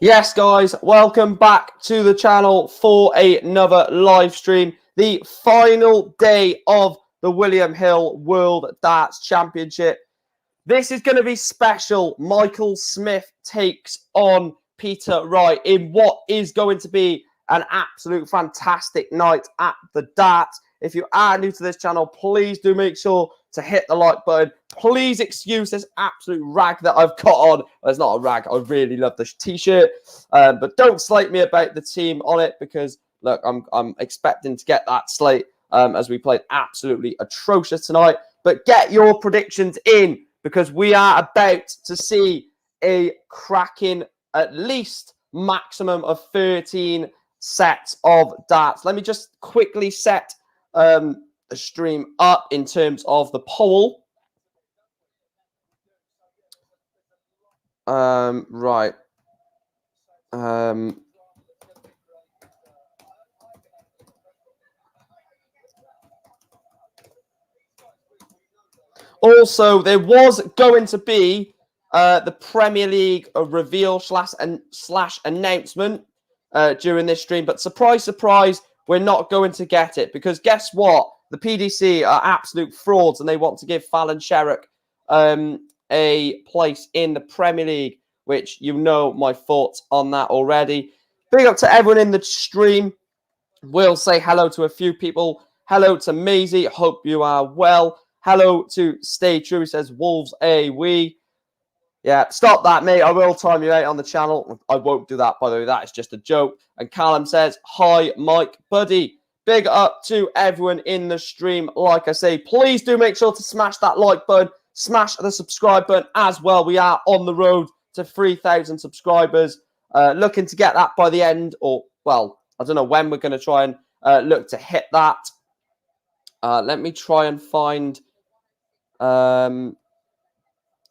Yes, guys, welcome back to the channel for another live stream. The final day of the William Hill World Darts Championship. This is going to be special. Michael Smith takes on Peter Wright in what is going to be an absolute fantastic night at the darts. If you are new to this channel, please do make sure to hit the like button. Please excuse this absolute rag that I've got on. Well, it's not a rag. I really love this t-shirt. But don't slate me about the team on it because, look, I'm expecting to get that slate as we played absolutely atrocious tonight. But get your predictions in because we are about to see a cracking, at least maximum of 13 sets of darts. Let me just quickly set the stream up in terms of the poll. Right. Also, there was going to be the Premier League reveal slash announcement during this stream, but surprise, surprise, we're not going to get it because guess what? The PDC are absolute frauds and they want to give Fallon Sherrock a place in the Premier League, which you know my thoughts on that already. Big up to everyone in the stream. We'll say hello to a few people. Hello to Maisie. Hope you are well. Hello to Stay True. He says, Wolves we. Yeah, stop that, mate. I will time you out on the channel. I won't do that, by the way. That is just a joke. And Callum says, hi, Mike, buddy. Big up to everyone in the stream. Like I say, please do make sure to smash that like button. Smash the subscribe button as well. We are on the road to 3,000 subscribers. Looking to get that by the end, or, well, I don't know when we're going to try and look to hit that. Let me try and find...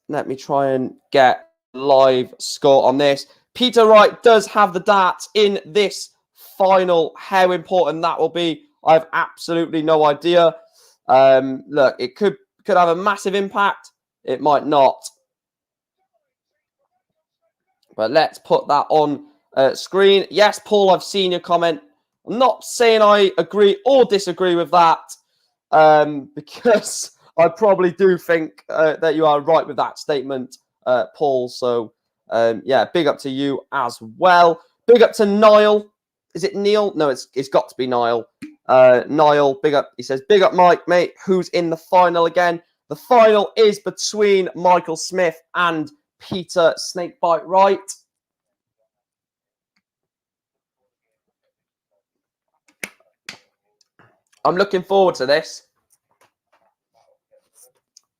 let me try and get live score on this. Peter Wright does have the darts in this final. How important that will be, I have absolutely no idea. Look, it could have a massive impact. It might not. But let's put that on screen. Yes, Paul, I've seen your comment. I'm not saying I agree or disagree with that because I probably do think that you are right with that statement, Paul. So, yeah, big up to you as well. Big up to Niall. Is it Neil? No, it's got to be Niall. Niall, big up. He says, big up, Mike, mate. Who's in the final again? The final is between Michael Smith and Peter Snakebite Wright. I'm looking forward to this.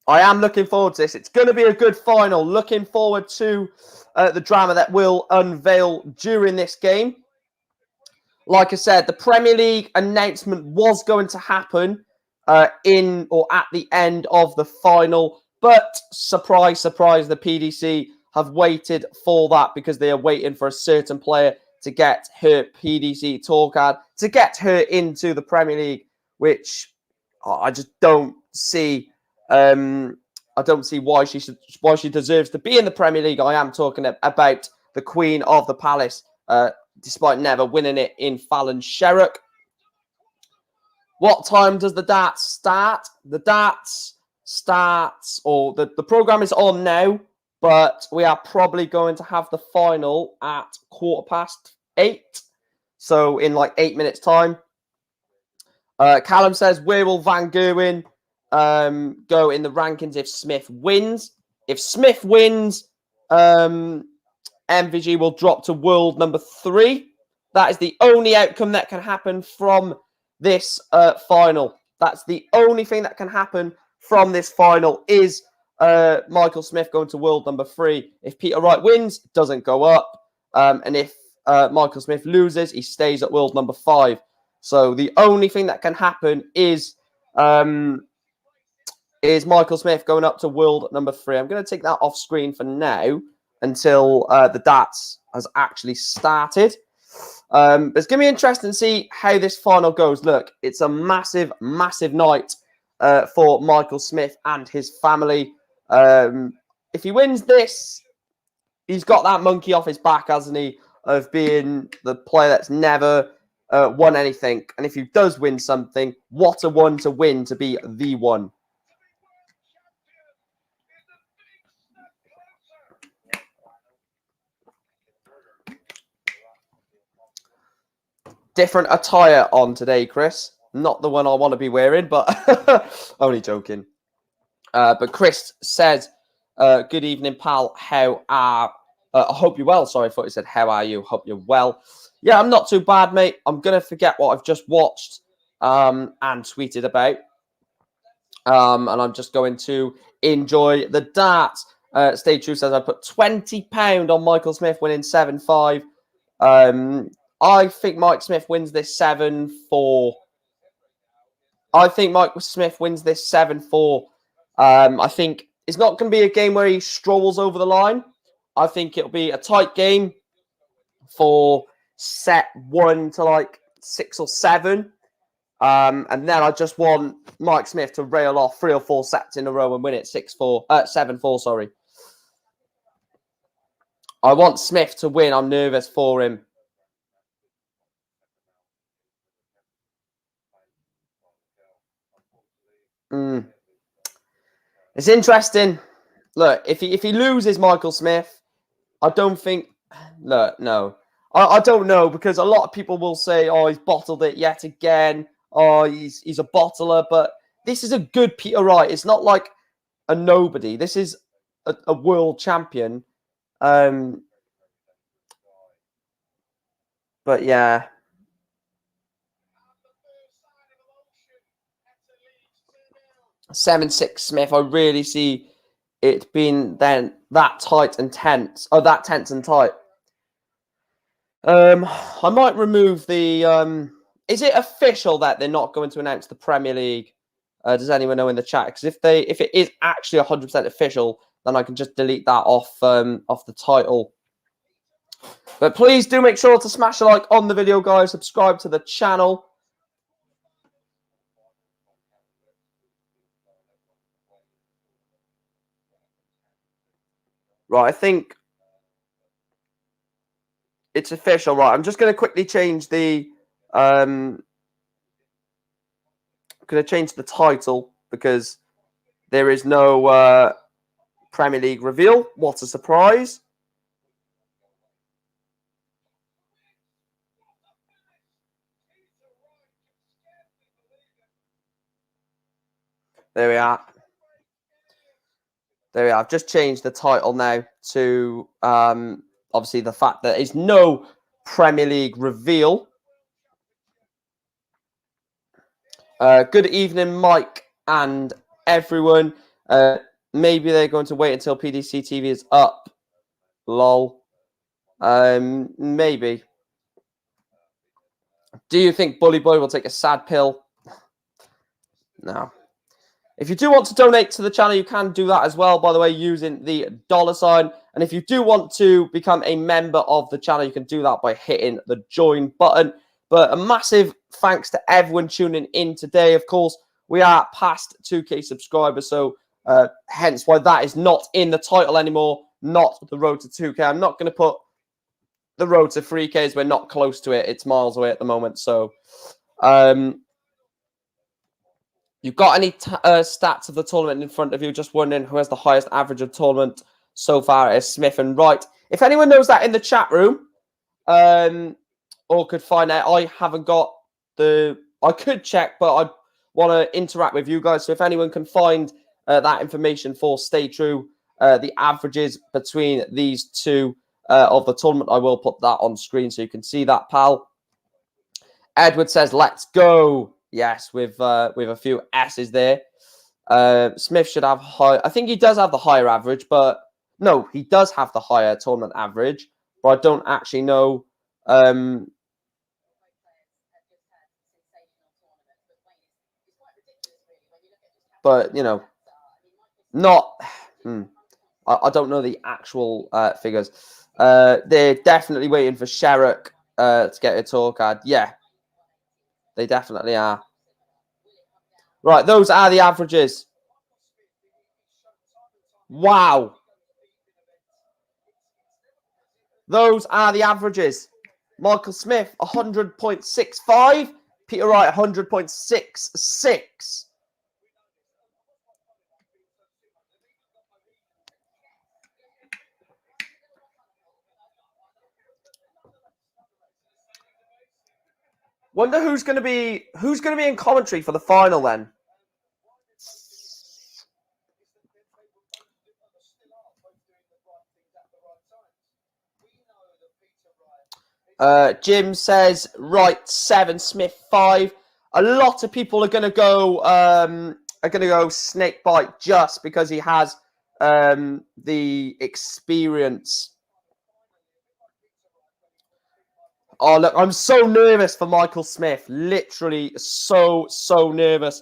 I am looking forward to this. It's going to be a good final. Looking forward to the drama that will unveil during this game. Like I said, the Premier League announcement was going to happen in or at the end of the final. But surprise, surprise, the PDC have waited for that because they are waiting for a certain player to get her PDC tour card, to get her into the Premier League, which I just don't see. I don't see why she deserves to be in the Premier League. I am talking about the Queen of the Palace, despite never winning it in Fallon Sherrock. What time does the darts start? The darts starts, or the program is on now, but we are probably going to have the final at 8:15. So in like 8 minutes time. Callum says, where will Van Gerwen go in the rankings if Smith wins? If Smith wins, MVG will drop to world number 3. That is the only outcome that can happen from this final. That's the only thing that can happen from this final is Michael Smith going to world number 3. If Peter Wright wins, it doesn't go up. And if Michael Smith loses, he stays at world number 5. So the only thing that can happen is Michael Smith going up to world number 3. I'm going to take that off screen for now until the darts has actually started. But it's going to be interesting to see how this final goes. Look, it's a massive, massive night for Michael Smith and his family. If he wins this, he's got that monkey off his back, hasn't he? Of being the player that's never won anything. And if he does win something, what a one to win to be the one. Different attire on today, Chris. Not the one I want to be wearing, but only joking. But Chris says, good evening, pal. How are... I hope you're well. Sorry, I thought he said, how are you? Hope you're well. Yeah, I'm not too bad, mate. I'm going to forget what I've just watched and tweeted about. And I'm just going to enjoy the darts. Stay True says, I put £20 on Michael Smith winning 7-5. I think Mike Smith wins this 7-4. I think Mike Smith wins this 7-4. I think it's not going to be a game where he strolls over the line. I think it'll be a tight game for set 1 to like 6 or 7. And then I just want Mike Smith to rail off 3 or 4 sets in a row and win it 7-4, sorry. I want Smith to win. I'm nervous for him. It's interesting. Look, if he loses Michael Smith, I don't think... Look, no. I don't know, because a lot of people will say, oh, he's bottled it yet again. Oh, he's a bottler. But this is a good Peter Wright. It's not like a nobody. This is a world champion. But yeah. 7-6 Smith. I really see it being then that tight and tense. Oh, that tense and tight. I might remove the... Is it official that they're not going to announce the Premier League? Does anyone know in the chat? Because if it is actually 100% official, then I can just delete that off the title. But please do make sure to smash a like on the video, guys. Subscribe to the channel. Right, I think it's official. Right, I'm just going to quickly change the... I'm going to change the title because there is no Premier League reveal. What a surprise. There we are. There we are. I've just changed the title now to obviously the fact that it's no Premier League reveal. Good evening, Mike and everyone. Maybe they're going to wait until PDC TV is up. Lol. Maybe. Do you think Bully Boy will take a sad pill? No. If you do want to donate to the channel, you can do that as well, by the way, using the $sign. And if you do want to become a member of the channel, you can do that by hitting the join button. But a massive thanks to everyone tuning in today. Of course, we are past 2K subscribers, so hence why that is not in the title anymore, not the road to 2K. I'm not going to put the road to 3K as we're not close to it. It's miles away at the moment. So, you've got any stats of the tournament in front of you? Just wondering who has the highest average of tournament so far is Smith and Wright. If anyone knows that in the chat room, or could find out, I haven't got the... I could check, but I want to interact with you guys. So if anyone can find that information for Stay True, the averages between these two of the tournament, I will put that on screen so you can see that, pal. Edward says, let's go. Yes, with a few S's there. Smith should have high. I think he does have the higher average, but no, he does have the higher tournament average. But I don't actually know. But you know, not. I don't know the actual figures. They're definitely waiting for Sherrock to get a tour card. Yeah, they definitely are. Right, those are the averages. Wow. Those are the averages. Michael Smith, 100.65. Peter Wright, 100.66. Wonder who's going to be in commentary for the final then. Jim says Wright 7, Smith 5. A lot of people are going to go Snakebite just because he has the experience. Oh, look, I'm so nervous for Michael Smith. Literally so nervous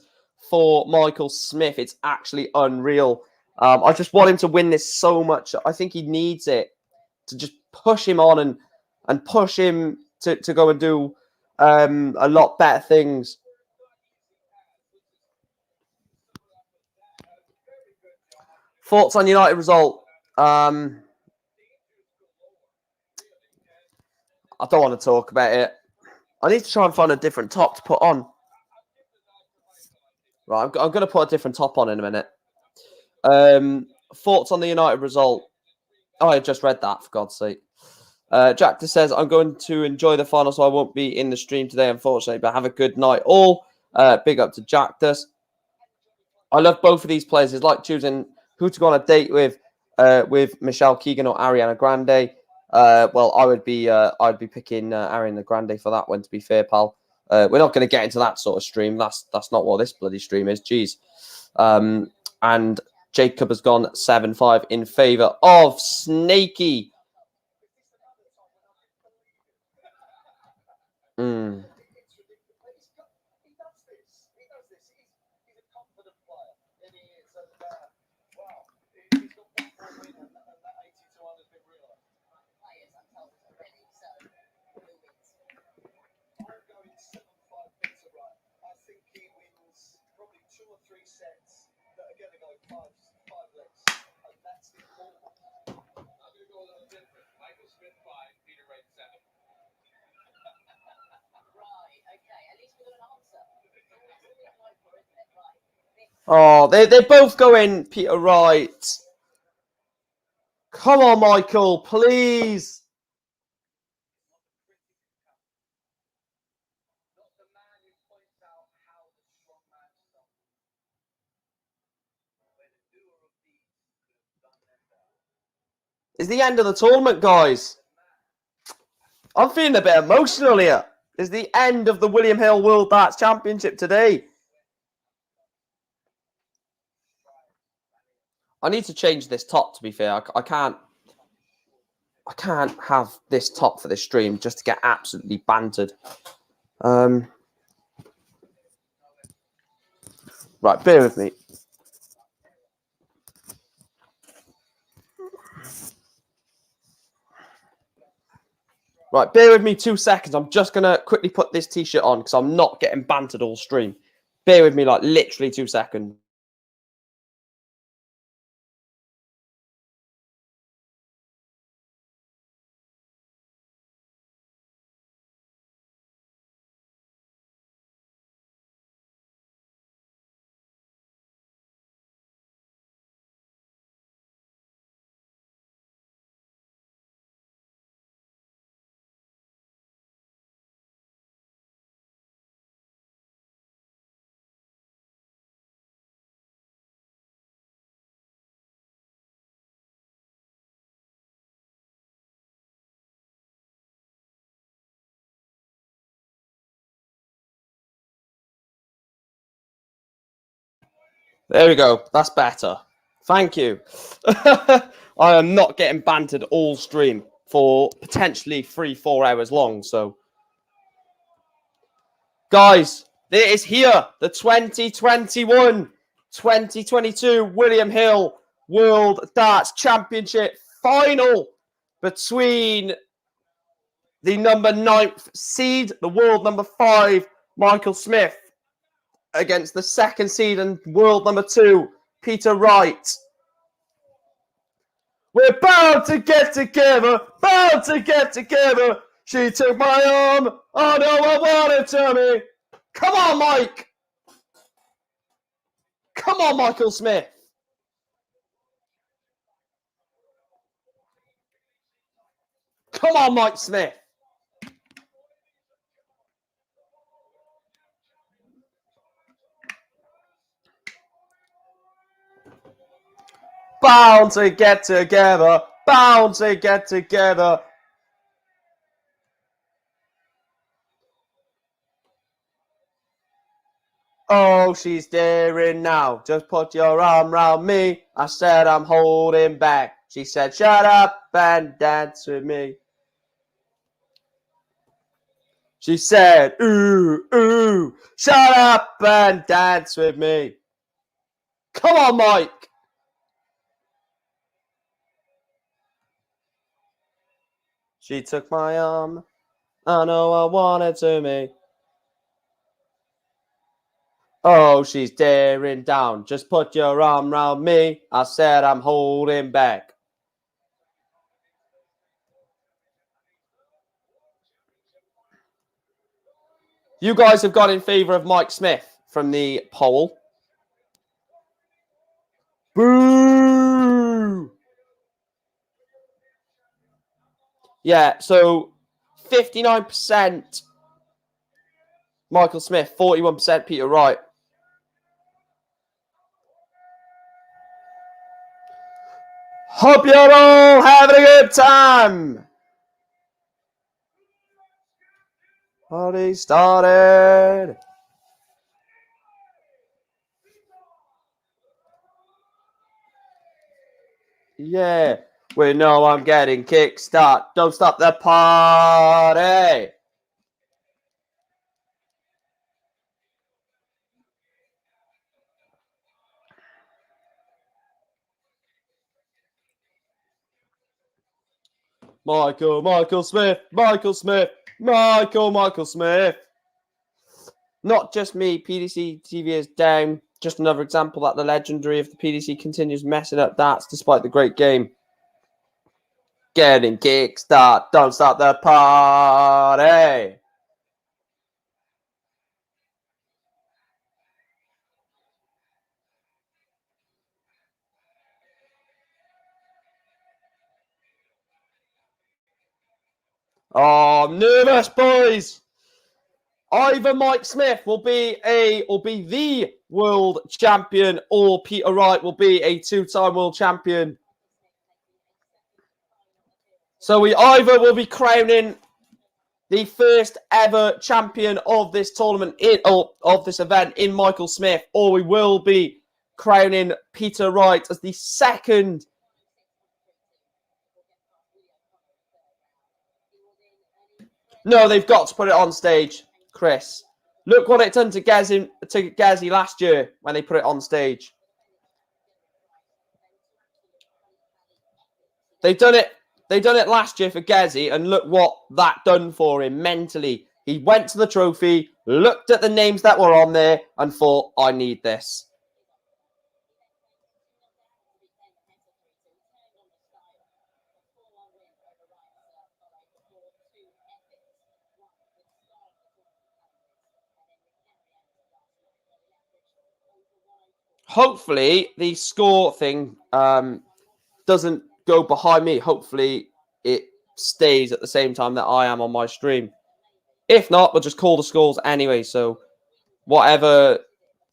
for Michael Smith. It's actually unreal. I just want him to win this so much. I think he needs it to just push him on and push him to go and do a lot better things. Thoughts on United result? I don't want to talk about it. I need to try and find a different top to put on. Right, I'm going to put a different top on in a minute. Thoughts on the United result? Oh, I just read that, for God's sake. Jack just says, I'm going to enjoy the final, so I won't be in the stream today, unfortunately, but have a good night all. Big up to Jack does. I love both of these players. It's like choosing who to go on a date with Michelle Keegan or Ariana Grande. Well, I'd be picking Ariana Grande for that one, to be fair, pal. We're not going to get into that sort of stream. That's not what this bloody stream is. Jeez. And Jacob has gone 7-5 in favour of Snakey. Oh, they're both going Peter Wright. Come on, Michael, please. It's the end of the tournament, guys. I'm feeling a bit emotional here. It's the end of the William Hill World Darts Championship today. I need to change this top, to be fair. I can't have this top for this stream just to get absolutely bantered. Right, bear with me. Right, bear with me 2 seconds. I'm just going to quickly put this T-shirt on because I'm not getting bantered all stream. Bear with me, like, literally 2 seconds. There we go. That's better. Thank you. I am not getting bantered all stream for potentially 3-4 hours long. So, guys, it is here. The 2021-2022 William Hill World Darts Championship final between the number 9th seed, the world number 5, Michael Smith, against the 2nd seed and world number 2, Peter Wright. We're bound to get together, bound to get together. She took my arm, oh no, I wanted to me. Come on, Mike. Come on, Michael Smith. Come on, Mike Smith. Bound to get together, bound to get together. Oh, she's daring now. Just put your arm round me. I said I'm holding back. She said, shut up and dance with me. She said, ooh, ooh, shut up and dance with me. Come on, Mike. She took my arm. I know I wanted to me. Oh, she's daring down. Just put your arm round me. I said I'm holding back. You guys have got in favour of Mike Smith from the poll. Boo! Yeah, so 59% Michael Smith, 41% Peter Wright. Hope you're all having a good time. Party started. Yeah, we know I'm getting kickstart. Don't stop the party. Michael Smith, Michael Smith, Michael Smith. Not just me, PDC TV is down. Just another example that the legendary of the PDC continues messing up darts despite the great game. Getting kickstart, don't stop the party. Oh, I'm nervous, boys. Either Mike Smith will be the world champion, or Peter Wright will be a two-time world champion. So we either will be crowning the first ever champion of this tournament of this event in Michael Smith, or we will be crowning Peter Wright as the second. No, they've got to put it on stage, Chris. Look what it done to Gazzy last year when they put it on stage. They've done it last year for Gazzy, and look what that done for him mentally. He went to the trophy, looked at the names that were on there, and thought, I need this. Hopefully, the score thing doesn't go behind me. Hopefully, it stays at the same time that I am on my stream. If not, we'll just call the scores anyway. So whatever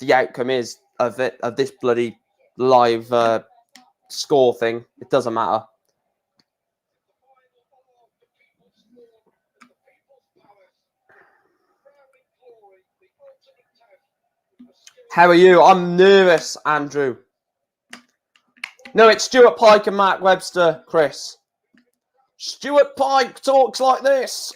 the outcome is of this bloody live score thing, it doesn't matter. How are you? I'm nervous, Andrew. No, it's Stuart Pike and Mark Webster, Chris. Stuart Pike talks like this.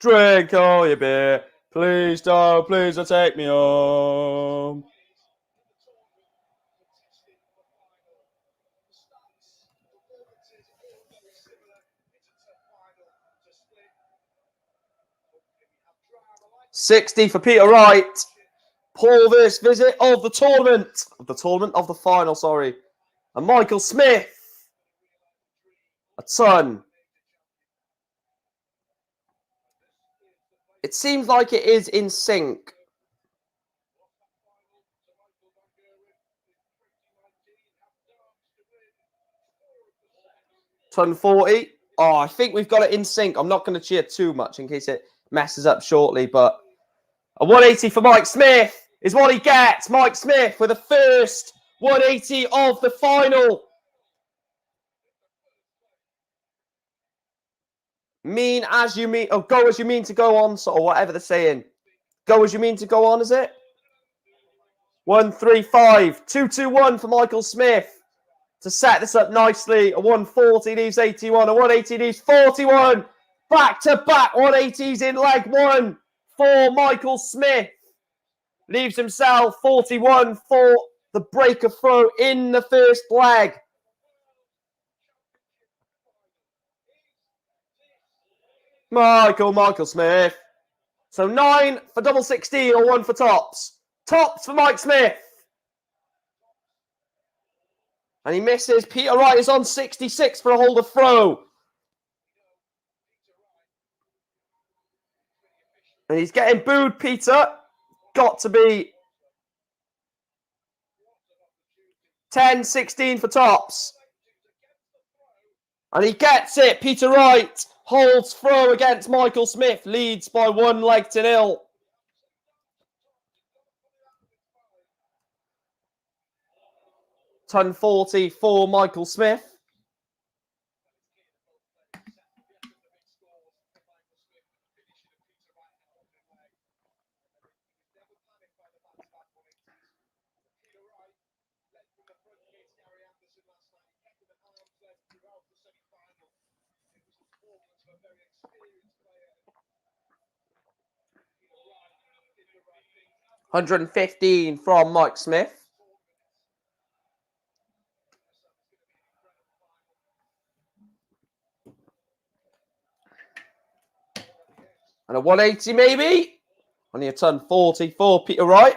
Drink all your beer. Please don't take me home. 60 for Peter Wright. Paul first visit of the tournament. Of the final, sorry. And Michael Smith. A ton. It seems like it is in sync. Ton 40. Oh, I think we've got it in sync. I'm not going to cheer too much in case it messes up shortly, but a 180 for Mike Smith is what he gets. Mike Smith with the first 180 of the final. Mean as you mean, or go as you mean to go on, or whatever they're saying. Go as you mean to go on, is it? 135, 221 for Michael Smith to set this up nicely. A 140 leaves 81, a 180 leaves 41. Back to back 180s in leg one for Michael Smith. Leaves himself 41 for the breaker throw in the first leg. Michael Smith. So 9 for double 16 or 1 for tops. Tops for Mike Smith. And he misses. Peter Wright is on 66 for a holder throw. And he's getting booed, Peter. Got to be 10, 16 for tops. And he gets it. Peter Wright holds throw against Michael Smith. Leads by 1 leg to 0. Ton 40 for Michael Smith. $115 from Mike Smith. And a 180 maybe. Only a ton 40 for Peter Wright.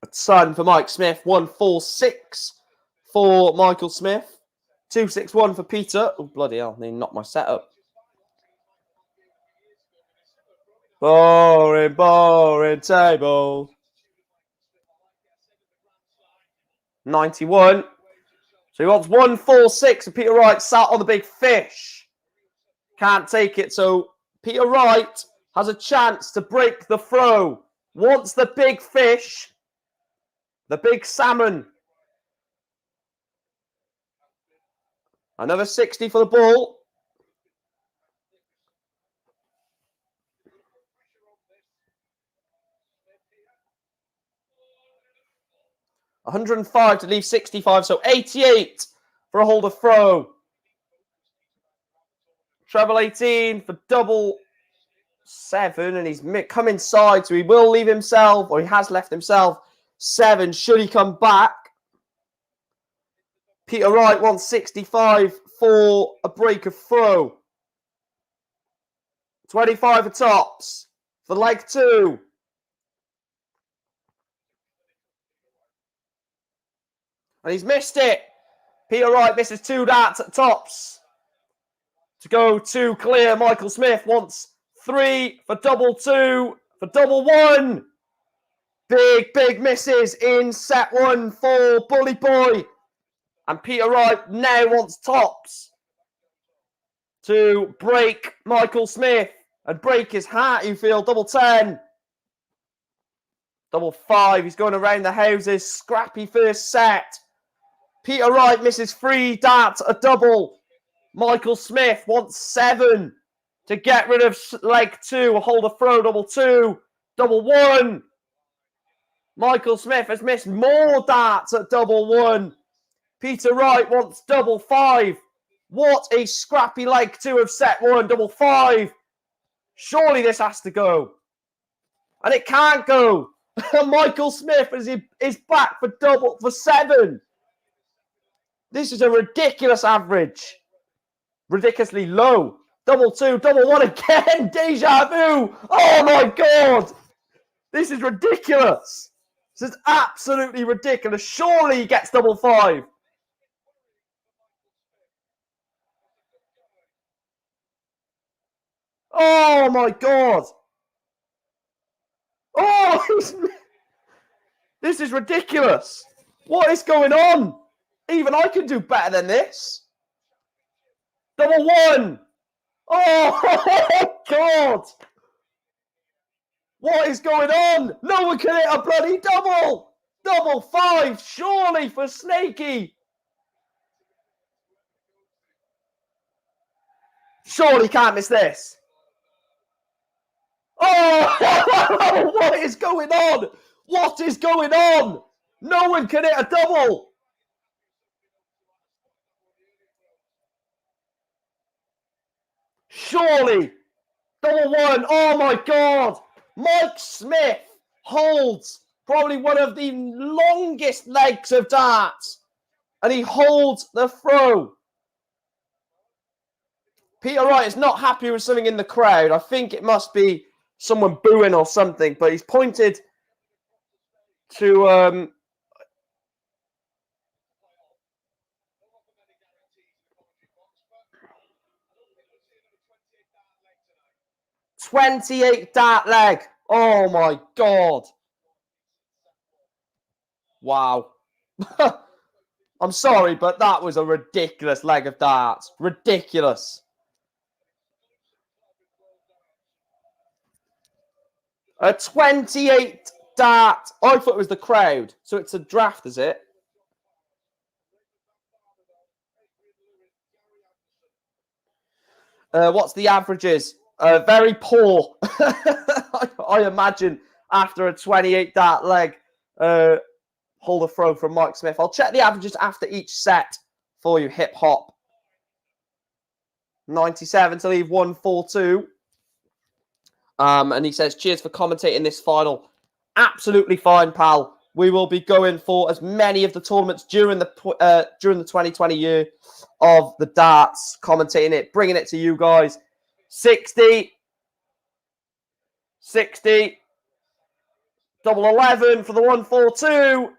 A ton for Mike Smith. 146 for Michael Smith. 261 for Peter. Oh, bloody hell. They knocked my setup. Boring table. 91. So he wants 146 and Peter Wright sat on the big fish. Can't take it. So Peter Wright has a chance to break the throw. Wants the big fish. The big salmon. Another 60 for the ball. $105 to leave 65, so 88 for a holder throw. Treble 18 for double 7, and he's come inside, so he will leave himself, or he has left himself 7 should he come back. Peter Wright wants 65 for a break of throw. 25 for tops for leg 2. And he's missed it. Peter Wright misses 2 darts at tops. To go to clear, Michael Smith wants 3 for double 2, for double 1. Big misses in set 1 for Bully Boy. And Peter Wright now wants tops to break Michael Smith and break his heart, you feel. Double 10. Double 5. He's going around the houses. Scrappy first set. Peter Wright misses 3 darts at double. Michael Smith wants 7 to get rid of leg 2. Hold a throw, double 2. Double 1. Michael Smith has missed more darts at double 1. Peter Wright wants double 5. What a scrappy leg 2 of set 1. Double 5. Surely this has to go. And it can't go. Michael Smith is back for 7. This is a ridiculous average. Ridiculously low. Double two, double one again. Deja vu. Oh my God. This is ridiculous. This is absolutely ridiculous. Surely he gets double five. Oh my God. Oh, this is ridiculous. What is going on? Even I can do better than this. Double one. Oh, God. What is going on? No one can hit a bloody double. Double five, surely for Snaky. Surely can't miss this. Oh, what is going on? What is going on? No one can hit a double. Surely. Double one. Oh, my God. Mike Smith holds probably one of the longest legs of darts. And he holds the throw. Peter Wright is not happy with something in the crowd. I think it must be someone booing or something. But he's pointed to... 28 dart leg. Oh, my God. Wow. I'm sorry, but that was a ridiculous leg of darts. Ridiculous. A 28 dart. I thought it was the crowd. So it's a draft, is it? What's the averages? Very poor. I imagine after a 28 dart leg. Hold a throw from Mike Smith. I'll check the averages after each set for you, hip hop. 97 to leave 142. And he says, cheers for commentating this final. Absolutely fine, pal. We will be going for as many of the tournaments during the 2020 year of the darts, commentating it, bringing it to you guys. 60. Double 11 for the 142.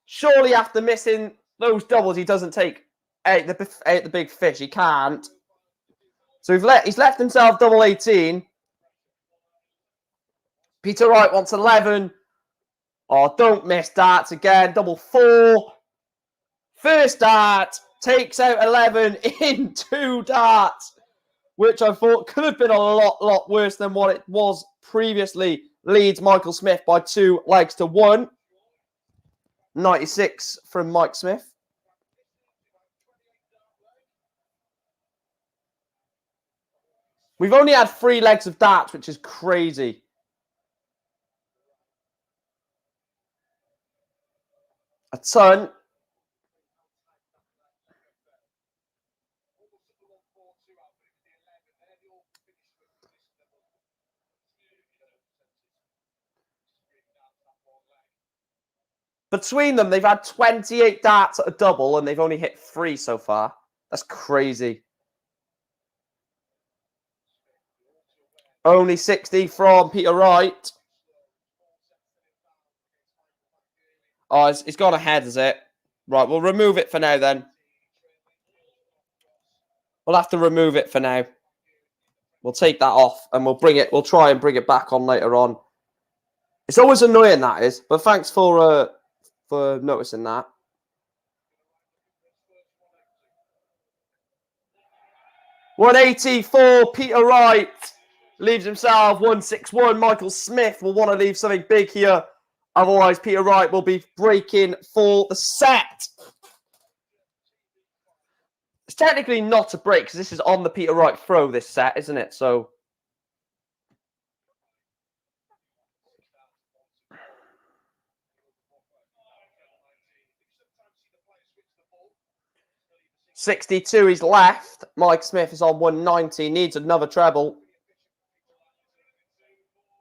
Surely after missing those doubles, he doesn't take eight the big fish. He can't. So he's left himself double 18. Peter Wright wants 11. Oh, don't miss darts again. Double 4. First dart takes out 11 in 2 darts, which I thought could have been a lot worse than what it was previously. Leads Michael Smith by 2 legs to 1. 96 from Mike Smith. We've only had 3 legs of darts, which is crazy. A ton. Between them, they've had 28 darts at a double, and they've only hit 3 so far. That's crazy. Only 60 from Peter Wright. Oh, it's gone ahead, is it? Right, we'll remove it for now then. We'll have to remove it for now. We'll take that off and we'll try and bring it back on later on. It's always annoying, that is, but thanks for noticing that. $184, Peter Wright leaves himself 161. Michael Smith will want to leave something big here. Otherwise, Peter Wright will be breaking for the set. It's technically not a break because this is on the Peter Wright throw, this set, isn't it? So... $62, he's left. Mike Smith is on 190, needs another treble.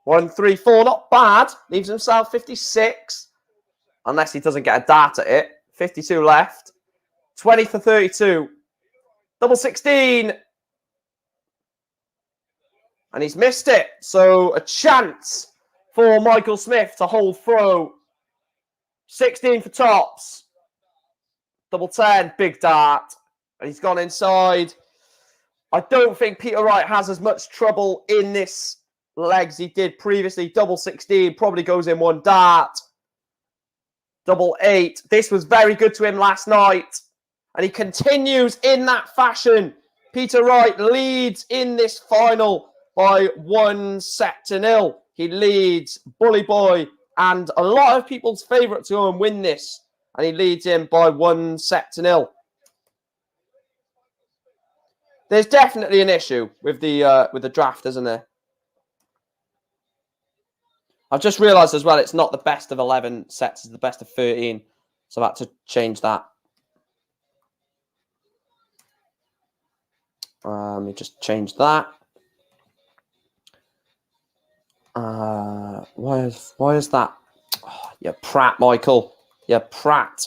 134, not bad. Leaves himself 56. unless he doesn't get a dart at it. 52 left. 20 for 32. Double 16. And he's missed it. So a chance for Michael Smith to hold throw. 16 for tops. Double 10, big dart. And he's gone inside. I don't think Peter Wright has as much trouble in this leg as he did previously. Double 16, probably goes in one dart. Double 8. This was very good to him last night. And he continues in that fashion. Peter Wright leads in this final by 1-0. He leads Bully Boy and a lot of people's favourite to go and win this. And he leads him by 1-0. There's definitely an issue with the draft, isn't there? I've just realised as well it's not the best of 11 sets, it's the best of 13. So I've had to change that. Let me just change that. Why is that? Oh, you prat, Michael. You prat.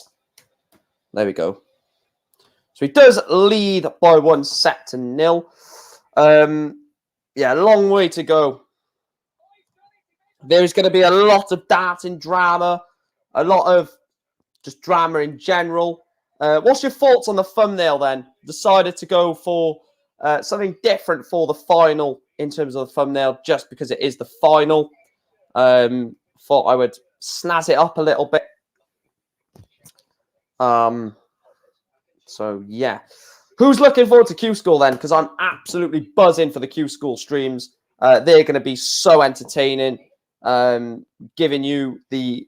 There we go. So he does lead by 1-0. Yeah, long way to go. There's going to be a lot of darting drama, a lot of just drama in general. What's your thoughts on the thumbnail then? Decided to go for something different for the final in terms of the thumbnail, just because it is the final. Thought I would snazz it up a little bit. So, yeah. Who's looking forward to Q School then? Because I'm absolutely buzzing for the Q School streams. They're going to be so entertaining. Giving you the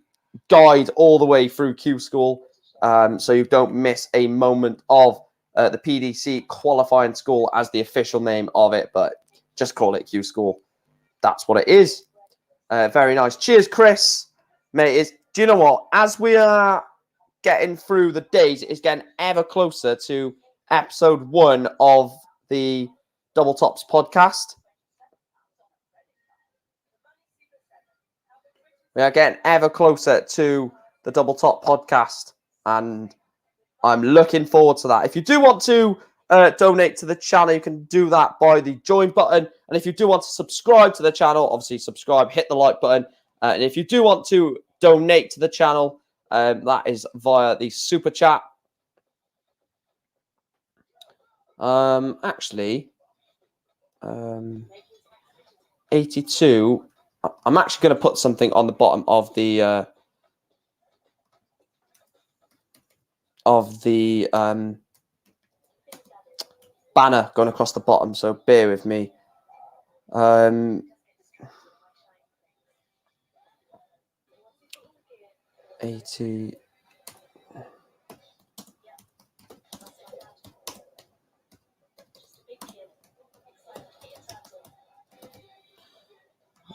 guide all the way through Q School. So you don't miss a moment of the PDC qualifying school as the official name of it. But just call it Q School. That's what it is. Very nice. Cheers, Chris. Mate, do you know what? As we are getting through the days, it's getting ever closer to episode 1 of the Double Tops podcast. We are getting ever closer to the Double Top podcast, and I'm looking forward to that. If you do want to donate to the channel, you can do that by the join button. And if you do want to subscribe to the channel, obviously subscribe, hit the like button. And if you do want to donate to the channel, that is via the super chat. Actually, 82. I'm actually going to put something on the bottom of the banner going across the bottom, so bear with me. 80.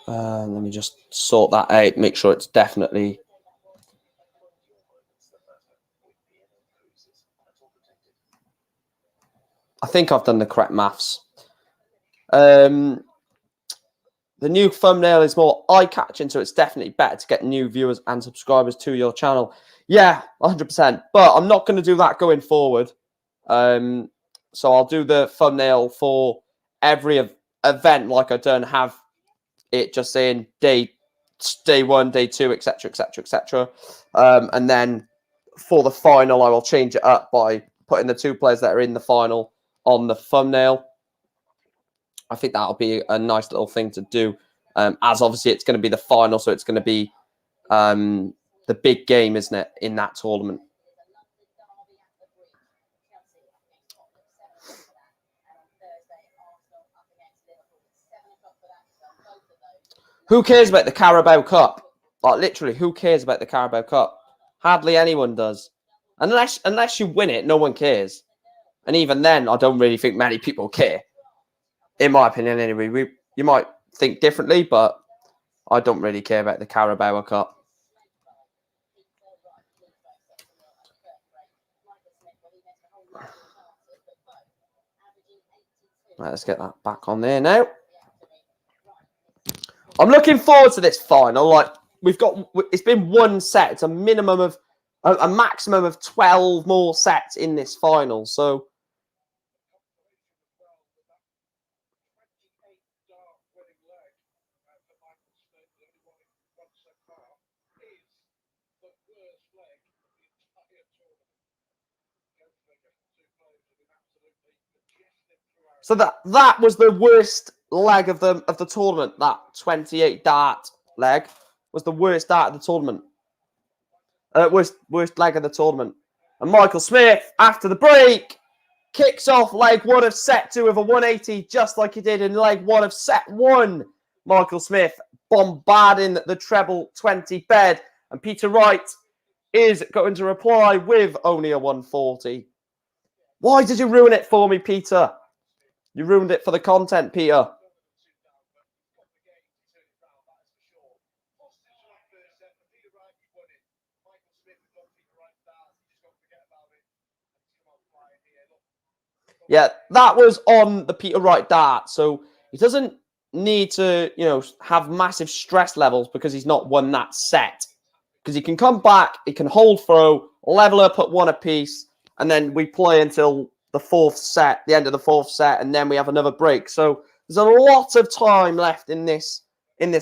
Let me just sort that out, make sure it's definitely. I think I've done the correct maths. The new thumbnail is more eye-catching, so it's definitely better to get new viewers and subscribers to your channel. Yeah, 100%. But I'm not going to do that going forward. So I'll do the thumbnail for every event like I don't have it just saying day 1, day 2, etc., etc., etc. And then for the final, I will change it up by putting the 2 players that are in the final on the thumbnail. I think that'll be a nice little thing to do, as obviously it's going to be the final, so it's going to be the big game, isn't it, in that tournament? Who cares about the Carabao Cup? Like, literally, who cares about the Carabao Cup? Hardly anyone does. Unless you win it, no one cares. And even then, I don't really think many people care. In my opinion, anyway. You might think differently, but I don't really care about the Carabao Cup. Right, let's get that back on there now. I'm looking forward to this final. Like, it's been one set. It's a minimum of a maximum of 12 more sets in this final. So that was the worst leg of the tournament. That 28 dart leg was the worst dart of the tournament. Worst leg of the tournament. And Michael Smith, after the break, kicks off leg 1 of set 2 with a 180, just like he did in leg 1 of set 1. Michael Smith bombarding the treble 20 bed. And Peter Wright is going to reply with only a 140. Why did you ruin it for me, Peter? You ruined it for the content, Peter. Yeah, that was on the Peter Wright dart. So he doesn't need to, have massive stress levels because he's not won that set. Because he can come back, he can hold throw, level up at 1 apiece, and then we play until the 4th set, the end of the 4th set, and then we have another break. So there's a lot of time left in this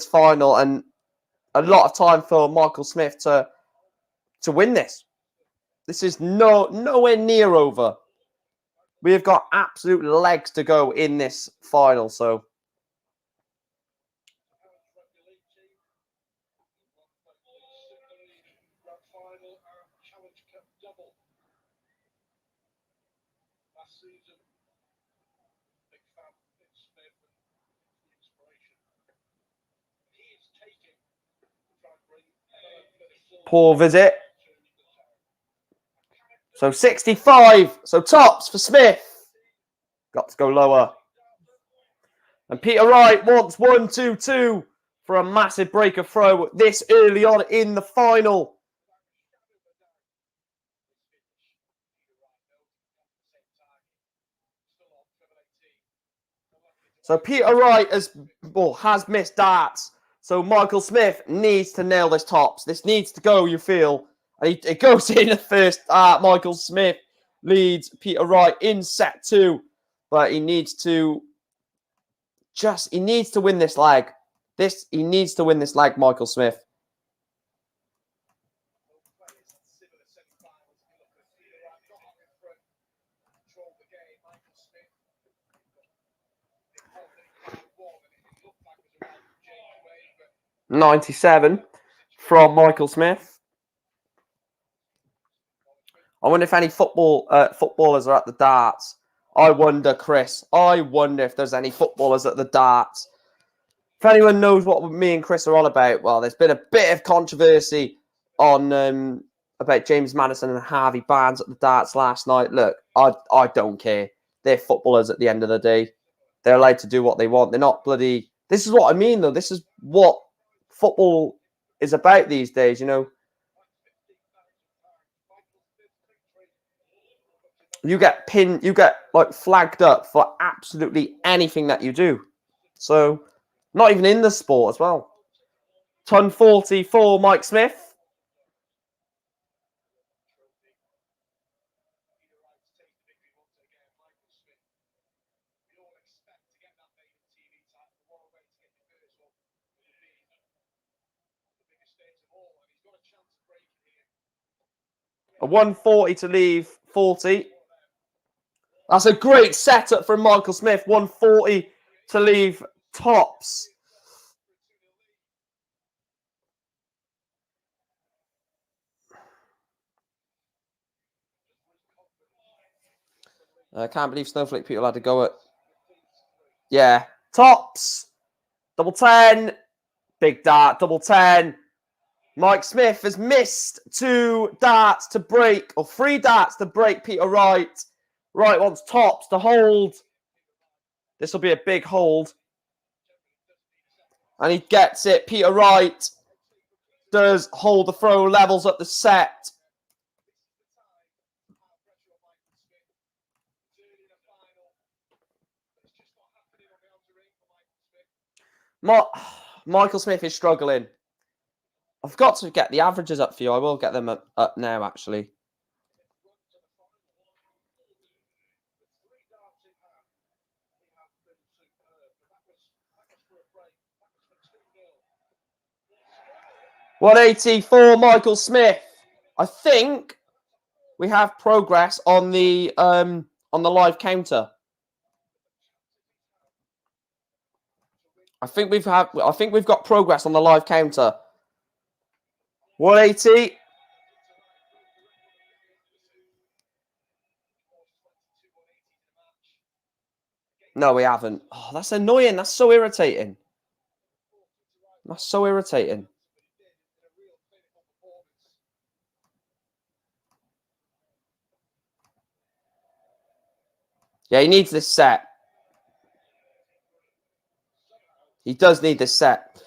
final, and a lot of time for Michael Smith to win this. This is nowhere near over. We have got absolute legs to go in this final, so. Poor visit. So 65. So tops for Smith. Got to go lower. And Peter Wright wants 1-2-2 for a massive breaker throw this early on in the final. So Peter Wright has missed darts. So Michael Smith needs to nail this tops. This needs to go, you feel. And it goes in the first dart. Michael Smith leads Peter Wright in set 2. But he needs to win this leg. He needs to win this leg, Michael Smith. $97 from Michael Smith. I wonder if any footballers are at the darts. I wonder, Chris. I wonder if there's any footballers at the darts. If anyone knows what me and Chris are on about, well, there's been a bit of controversy on about James Maddison and Harvey Barnes at the darts last night. Look, I don't care. They're footballers at the end of the day. They're allowed to do what they want. They're not bloody. This is what I mean, though. This is what football is about these days, You get pinned, you get flagged up for absolutely anything that you do. So, not even in the sport as well. Ton 40 for Mike Smith. A 140 to leave 40. That's a great setup from Michael Smith. 140 to leave tops. I can't believe Snowflake people had to go at. Yeah. Tops. Double 10. Big dart. Double 10. Mike Smith has missed 2 darts to break, or 3 darts to break Peter Wright. Wright wants tops to hold. This will be a big hold. And he gets it. Peter Wright does hold the throw, levels up the set. Michael Smith is struggling. I've got to get the averages up for you. I will get them up now, actually. $184, Michael Smith. I think we have progress on the live counter. I think we've got progress on the live counter. 180. No, we haven't. Oh, that's annoying. That's so irritating. That's so irritating. Yeah, he needs this set. He does need this set.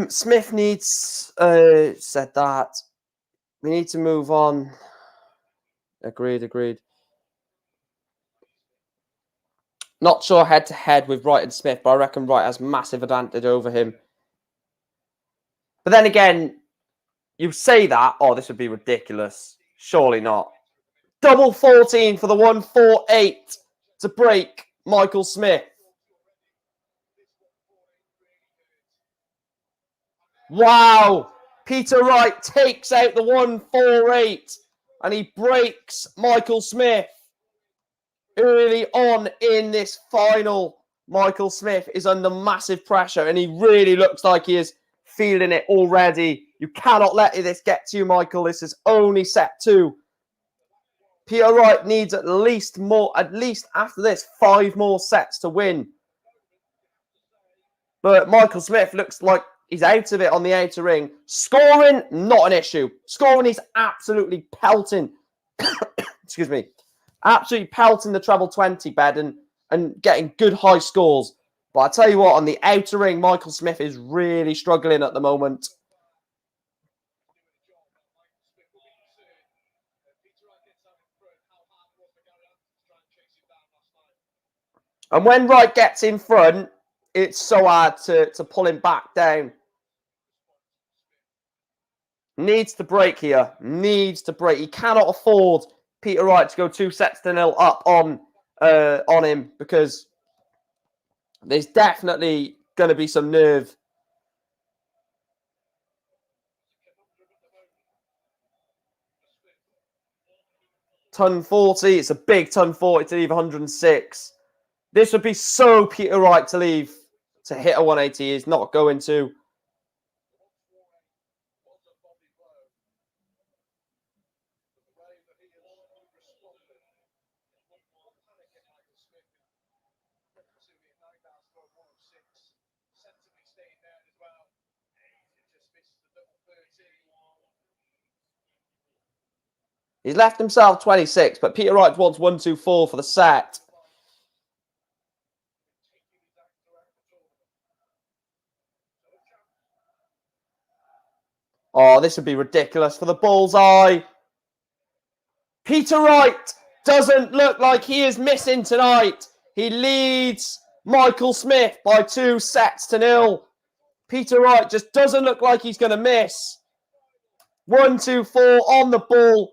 Smith needs said that. We need to move on. Agreed. Not sure head-to-head with Wright and Smith, but I reckon Wright has massive advantage over him. But then again, you say that, oh, this would be ridiculous. Surely not. Double 14 for the 148 to break Michael Smith. Wow. Peter Wright takes out the 148 and he breaks Michael Smith. Early on in this final, Michael Smith is under massive pressure and he really looks like he is feeling it already. You cannot let this get to you, Michael. This is only set 2. Peter Wright needs at least after this, 5 more sets to win. But Michael Smith looks like he's out of it on the outer ring. Scoring, not an issue. Scoring, he's absolutely pelting. Excuse me. Absolutely pelting the treble 20 bed and getting good high scores. But I tell you what, on the outer ring, Michael Smith is really struggling at the moment. And when Wright gets in front, it's so hard to pull him back down. Needs to break here. Needs to break. He cannot afford Peter Wright to go 2-0 up on him because there's definitely going to be some nerve. Ton 40. It's a big ton 40 to leave 106. This would be so Peter Wright to leave to hit a 180. He's not going to. He's left himself 26, but Peter Wright wants 124 for the set. Oh, this would be ridiculous for the bullseye. Peter Wright doesn't look like he is missing tonight. He leads Michael Smith by 2-0. Peter Wright just doesn't look like he's going to miss. 124 on the ball.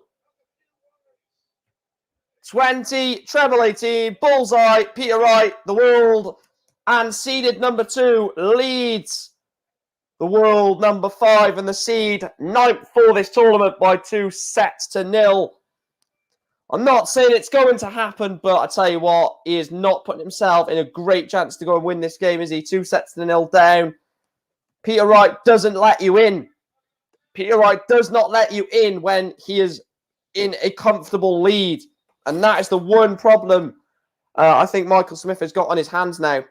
20, treble 18, bullseye, Peter Wright, the world, and seeded number 2 leads the world number 5 and the seed 9th for this tournament by 2-0. I'm not saying it's going to happen, but I tell you what, he is not putting himself in a great chance to go and win this game, is he? 2-0 down. Peter Wright doesn't let you in. Peter Wright does not let you in when he is in a comfortable lead. And that is the one problem I think Michael Smith has got on his hands now.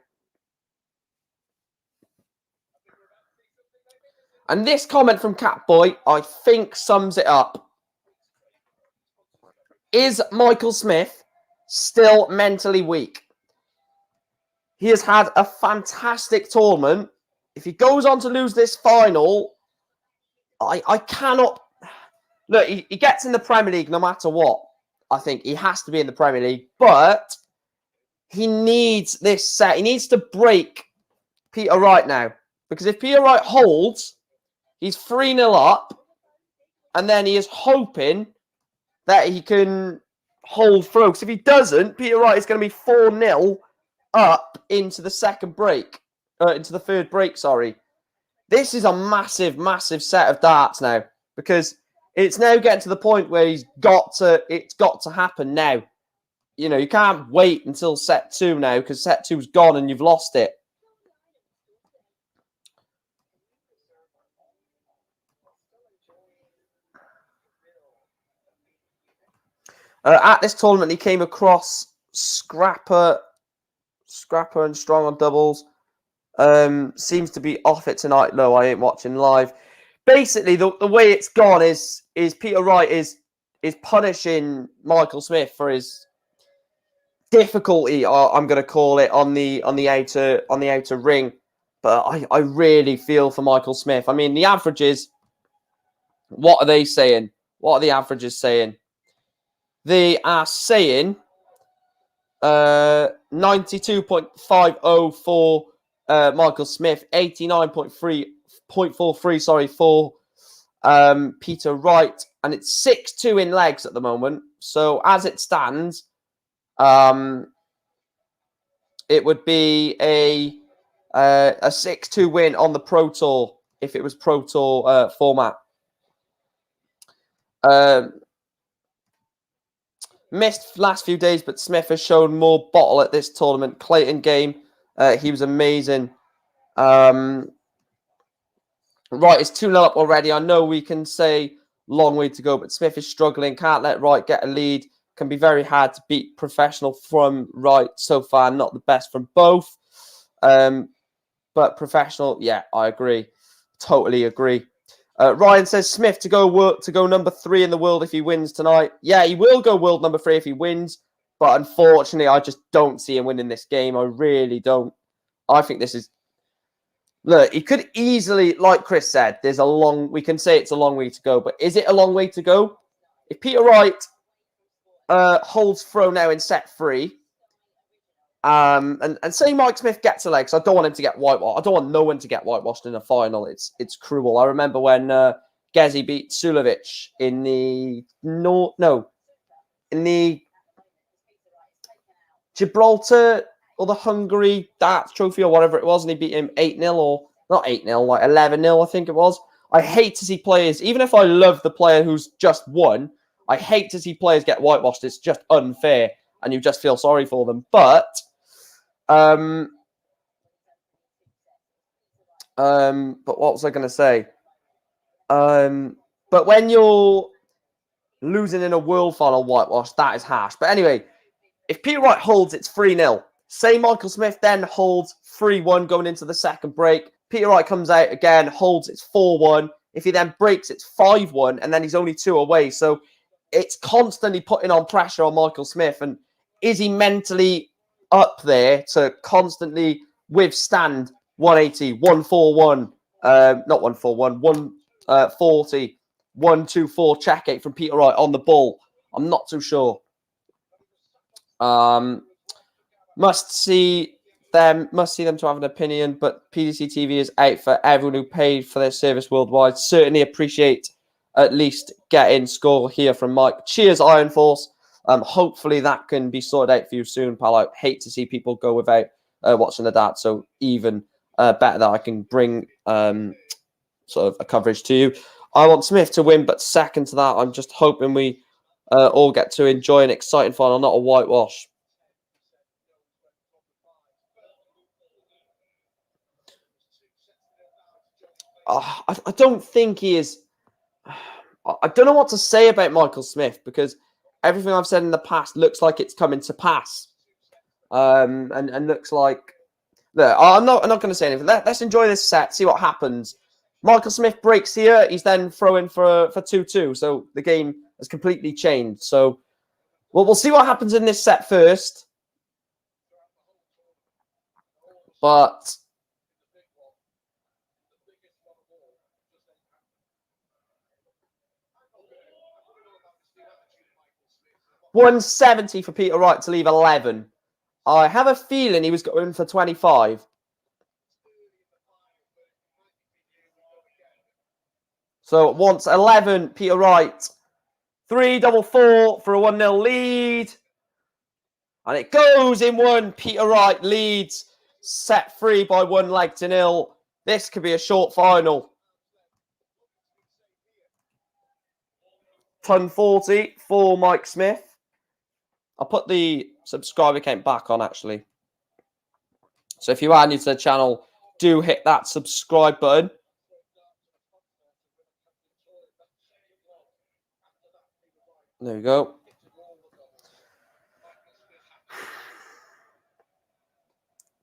And this comment from Catboy, I think, sums it up. Is Michael Smith still mentally weak? He has had a fantastic tournament. If he goes on to lose this final, I cannot... Look, he gets in the Premier League no matter what. I think he has to be in the Premier League, but he needs this set. He needs to break Peter Wright now. Because if Peter Wright holds, He's 3-0 up, and then he is hoping that he can hold through. Because if he doesn't, Peter Wright is going to be 4-0 up into the second break. Into the third break, sorry. This is a massive, massive set of darts now. Because it's now getting to the point where it's got to happen now. You know, you can't wait until set 2 now, because set 2's gone and you've lost it. At this tournament, he came across Scrapper and Strong on doubles. Seems to be off it tonight. No, I ain't watching live. Basically, the way it's gone is Peter Wright is punishing Michael Smith for his difficulty. I'm going to call it on the outer ring. But I really feel for Michael Smith. I mean, the averages. What are they saying? What are the averages saying? They are saying 92.50 for Michael Smith, 89.43 for Peter Wright, and it's 6-2 in legs at the moment. So as it stands, it would be a 6-2 win on the Pro Tour if it was Pro Tour format. Missed last few days, but Smith has shown more bottle at this tournament. Clayton game, he was amazing. Right, it's 2-0 up already. I know we can say long way to go, but Smith is struggling. Can't let Wright get a lead. Can be very hard to beat professional from Wright so far. Not the best from both. But professional, yeah, I agree. Totally agree. Ryan says Smith to go number 3 in the world if he wins tonight. Yeah, he will go world number 3 if he wins. But unfortunately, I just don't see him winning this game. I really don't. I think this is... Look, he could easily, like Chris said, we can say it's a long way to go. But is it a long way to go? If Peter Wright holds throw now in set 3... and say Mike Smith gets a leg, so I don't want him to get whitewashed. I don't want no one to get whitewashed in a final. It's cruel. I remember when Gezi beat Sulovic in the Gibraltar or the Hungary darts trophy or whatever it was, and he beat him 8-0 or not 8-0, like 11-0, I think it was. I hate to see players, even if I love the player who's just won, I hate to see players get whitewashed. It's just unfair, and you just feel sorry for them. But what was I going to say? But when you're losing in a world final whitewash, that is harsh. But anyway, if Peter Wright holds, it's 3-0. Say Michael Smith then holds 3-1 going into the second break. Peter Wright comes out again, holds, it's 4-1. If he then breaks, it's 5-1, and then he's only 2 away. So it's constantly putting on pressure on Michael Smith. And is he mentally up there to constantly withstand 180, 141, not 141, 140, 124 check 8 from Peter Wright on the ball? I'm not too sure. Must see them to have an opinion, but PDC TV is out for everyone who paid for their service worldwide. Certainly appreciate at least getting score here from Mike. Cheers, Iron Force. Hopefully that can be sorted out for you soon, pal. I hate to see people go without watching the darts, so even better that I can bring sort of a coverage to you. I want Smith to win, but second to that, I'm just hoping we all get to enjoy an exciting final, not a whitewash. I don't think he is... I don't know what to say about Michael Smith, because everything I've said in the past looks like it's coming to pass. And looks like... Look, I'm not going to say anything. Let's enjoy this set, see what happens. Michael Smith breaks here. He's then throwing for 2-2. So the game has completely changed. So we'll see what happens in this set first. But... 170 for Peter Wright to leave 11. I have a feeling he was going for 25. So once 11, Peter Wright. 3-4 for a 1-0 lead. And it goes in one. Peter Wright leads. Set free by 1-0. This could be a short final. Ton 40 for Mike Smith. I'll put the subscriber count back on, actually. So if you are new to the channel, do hit that subscribe button. There we go.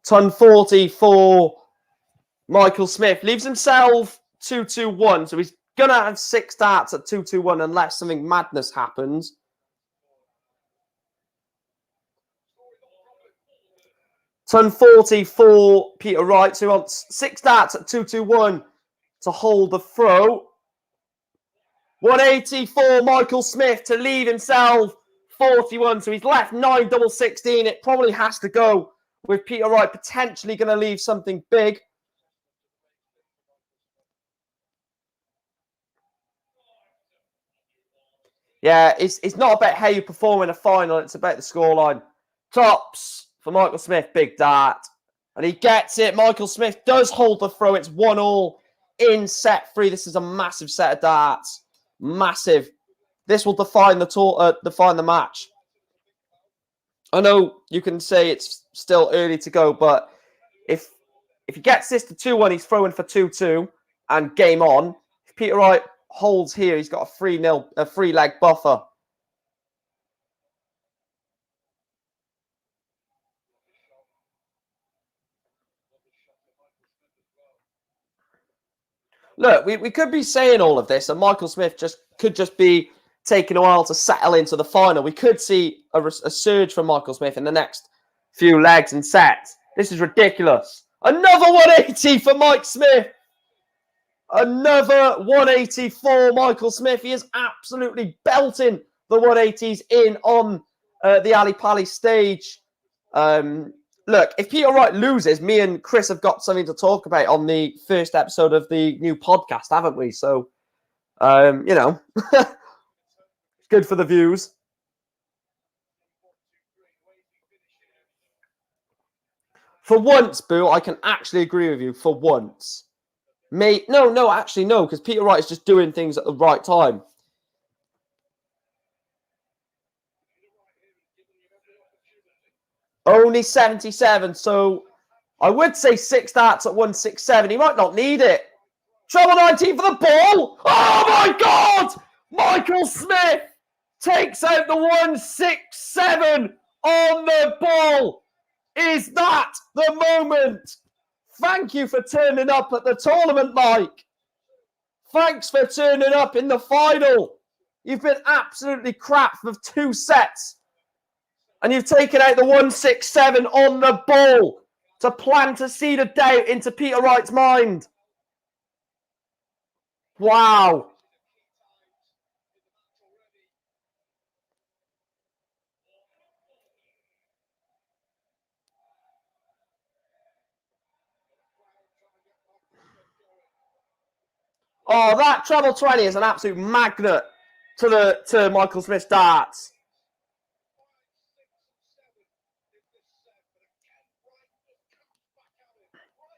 Ton 40 for Michael Smith. Leaves himself 2-2-1. So he's going to have 6 darts at 2-2-1 unless something madness happens. Ton 40 for Peter Wright, who wants 6 darts at 2-2-1 to hold the throw. 180 for Michael Smith to leave himself 41. So he's left 9-16. It probably has to go with Peter Wright potentially going to leave something big. Yeah, it's not about how you perform in a final. It's about the scoreline. Tops for Michael Smith, big dart. And he gets it. Michael Smith does hold the throw. It's 1-1 in set 3. This is a massive set of darts. Massive. This will define the match. I know you can say it's still early to go, but if he gets this to 2-1, he's throwing for 2-2 and game on. If Peter Wright holds here, he's got a 3-leg buffer. Look, we could be saying all of this, and Michael Smith could just be taking a while to settle into the final. We could see a surge from Michael Smith in the next few legs and sets. This is ridiculous. Another 180 for Mike Smith. Another 180 for Michael Smith. He is absolutely belting the 180s in on the Ali Pali stage. Look, if Peter Wright loses, me and Chris have got something to talk about on the first episode of the new podcast, haven't we? So, you know, it's good for the views. For once, Boo, I can actually agree with you. For once. No, actually, no, because Peter Wright is just doing things at the right time. Only 77, so I would say 6 darts at 167. He might not need it. Treble 19 for the ball. Oh, my God! Michael Smith takes out the 167 on the ball. Is that the moment? Thank you for turning up at the tournament, Mike. Thanks for turning up in the final. You've been absolutely crap for 2 sets. And you've taken out the 167 on the ball to plant a seed of doubt into Peter Wright's mind. Wow. Oh, that treble 20 is an absolute magnet to Michael Smith's darts.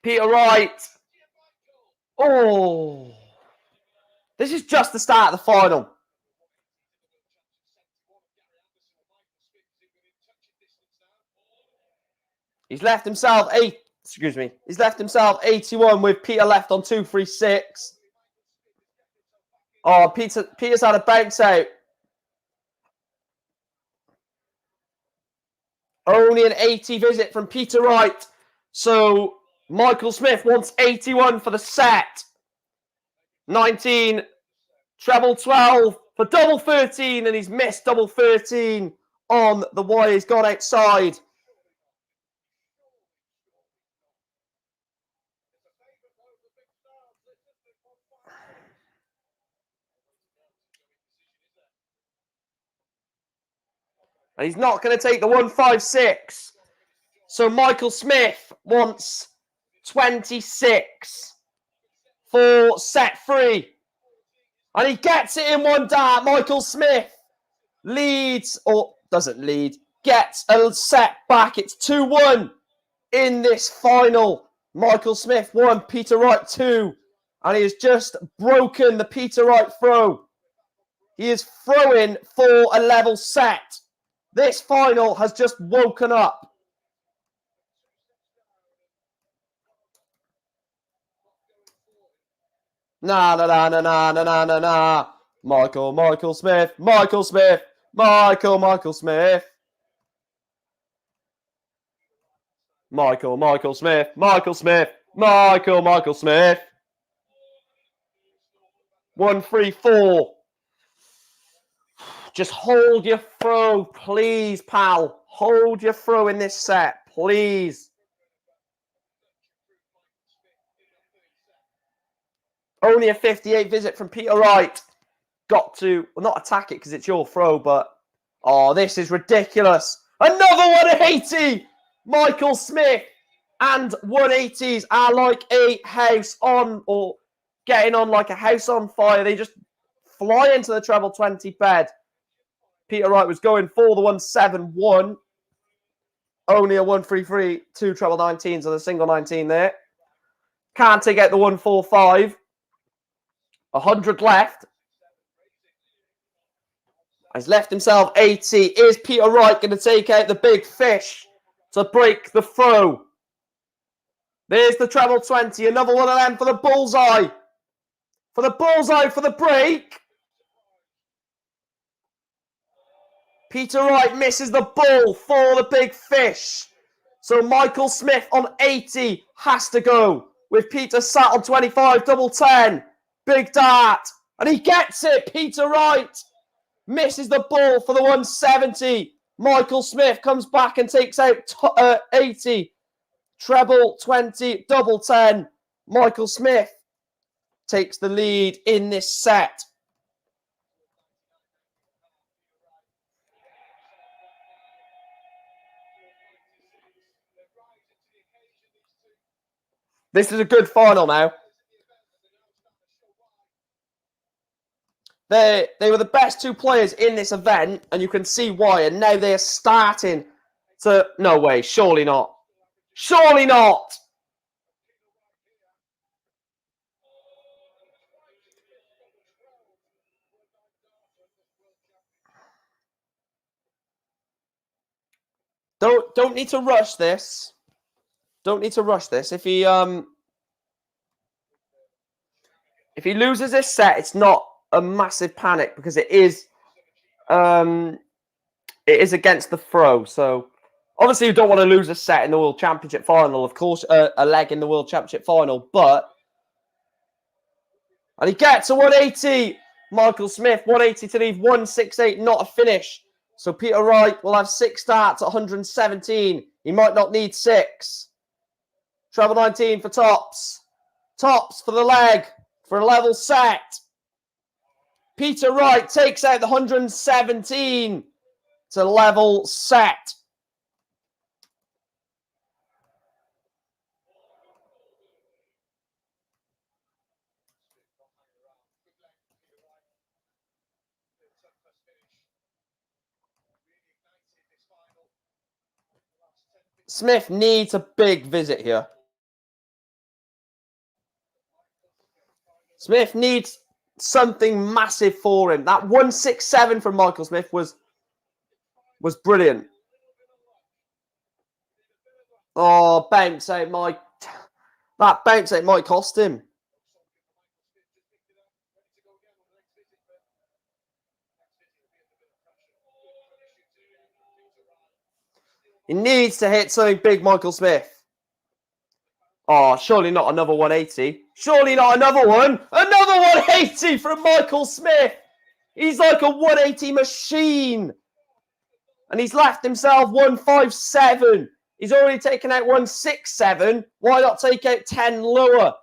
Peter Wright. Oh. This is just the start of the final. He's left himself He's left himself 81 with Peter left on 236. Oh, Peter's had a bounce out. Only an 80 visit from Peter Wright. So Michael Smith wants 81 for the set. 19, treble 12 for double 13, and he's missed double 13 on the wire. He's gone outside. And he's not going to take the 156. So Michael Smith wants 26 for set 3. And he gets it in one dart. Michael Smith leads, or doesn't lead, gets a set back. It's 2-1 in this final. Michael Smith 1, Peter Wright 2. And he has just broken the Peter Wright throw. He is throwing for a level set. This final has just woken up. Nah. Michael Smith. Michael Smith. Michael Smith. Michael Smith. 1-3-4. Just hold your throw, please, pal. Hold your throw in this set, please. Only a 58 visit from Peter Wright. Got to, well, not attack it because it's your throw, but... Oh, this is ridiculous. Another 180! Michael Smith and 180s are like a house on, or getting on like a house on fire. They just fly into the treble 20 bed. Peter Wright was going for the 171. Only a 133, 2 treble 19s and a single 19 there. Can't take out the 145. 100 left. He's left himself 80. Is Peter Wright going to take out the big fish to break the throw? There's the treble 20. Another one of them for the bullseye. For the bullseye for the break. Peter Wright misses the bull for the big fish. So Michael Smith on 80 has to go. With Peter sat on 25, double 10. Big dart. And he gets it. Peter Wright misses the ball for the 170. Michael Smith comes back and takes out 80. Treble 20, double 10. Michael Smith takes the lead in this set. This is a good final now. They were the best two players in this event, and you can see why. And now they're starting to... No way, surely not. Surely not! Don't need to rush this. Don't need to rush this. If he loses this set, it's not a massive panic because it is against the throw. So obviously you don't want to lose a set in the World Championship final. Of course, a leg in the World Championship final, and he gets a 180. Michael Smith 180 to leave 168, not a finish. So Peter Wright will have 6 starts at 117. He might not need 6. Treble 19 for tops. Tops for the leg for a level set. Peter Wright takes out the 117 to level set. Smith needs a big visit here. Smith needs something massive for him. That 167 from Michael Smith was brilliant. Oh, bounce out Mike. That bounce out might cost him. He needs to hit something big, Michael Smith. Oh, surely not another 180. Surely not another one. Another 180 from Michael Smith. He's like a 180 machine. And he's left himself 157. He's already taken out 167. Why not take out 10 lower?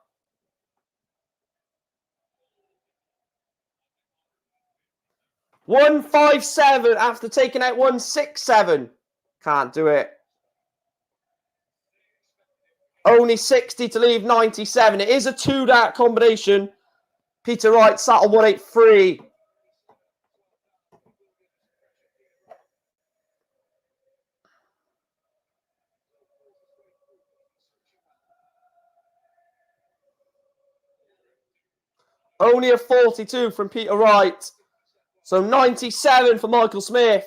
$157 after taking out 167. Can't do it. Only 60 to leave 97. It is a 2-dart combination. Peter Wright sat on 183. Only a 42 from Peter Wright. So 97 for Michael Smith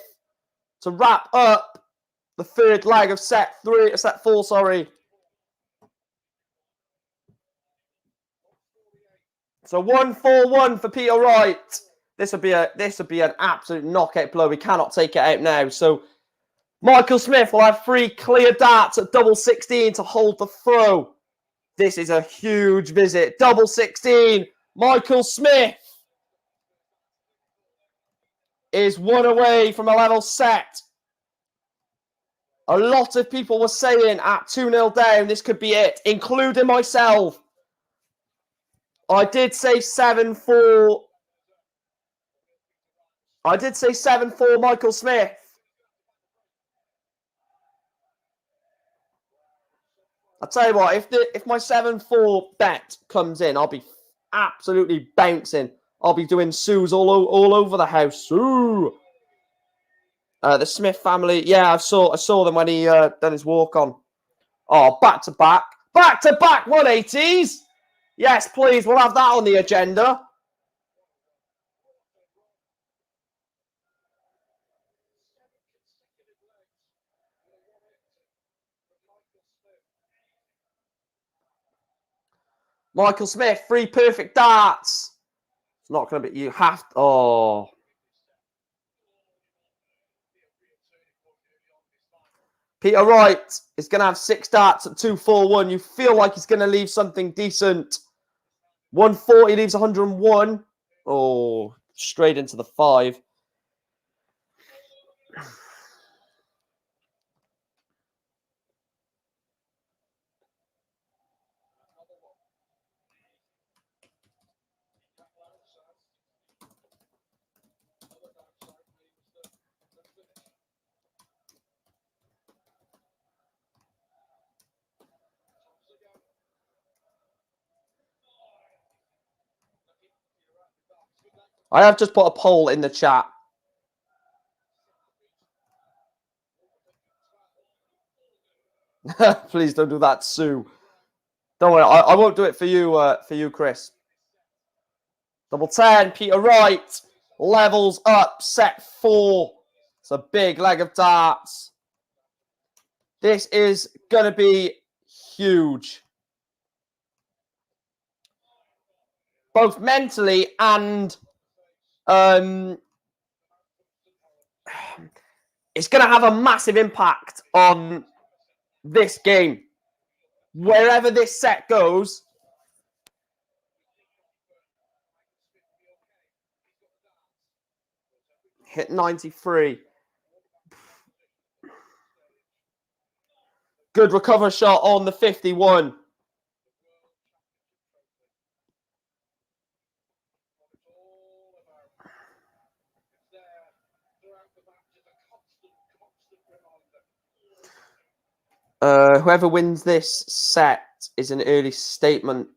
to wrap up the third leg of set 4, sorry. So 1-4-1 for Peter Wright. This would be an absolute knockout blow. We cannot take it out now. So Michael Smith will have 3 clear darts at double 16 to hold the throw. This is a huge visit. Double 16. Michael Smith is 1 away from a level set. A lot of people were saying at 2-0 down, this could be it, including myself. I did say 7-4. I did say 7-4 Michael Smith. I'll tell you what, if my 7-4 bet comes in, I'll be absolutely bouncing. I'll be doing Sues all over the house. Sue. The Smith family, yeah, I saw them when he done his walk on. Oh, back to back 180s. Yes, please, we'll have that on the agenda. Michael Smith, 3 perfect darts. It's not going to be, you have to, oh. Peter Wright is going to have 6 darts at 2-4-1. You feel like he's going to leave something decent. 140 leaves 101. Oh, straight into the 5. I have just put a poll in the chat. Please don't do that, Sue. Don't worry, I won't do it for you, Chris. Double 10, Peter Wright levels up set 4. It's a big leg of darts. This is going to be huge. Both mentally and it's going to have a massive impact on this game. Wherever this set goes, hit 93. Good recover shot on the 51. Whoever wins this set is an early statement.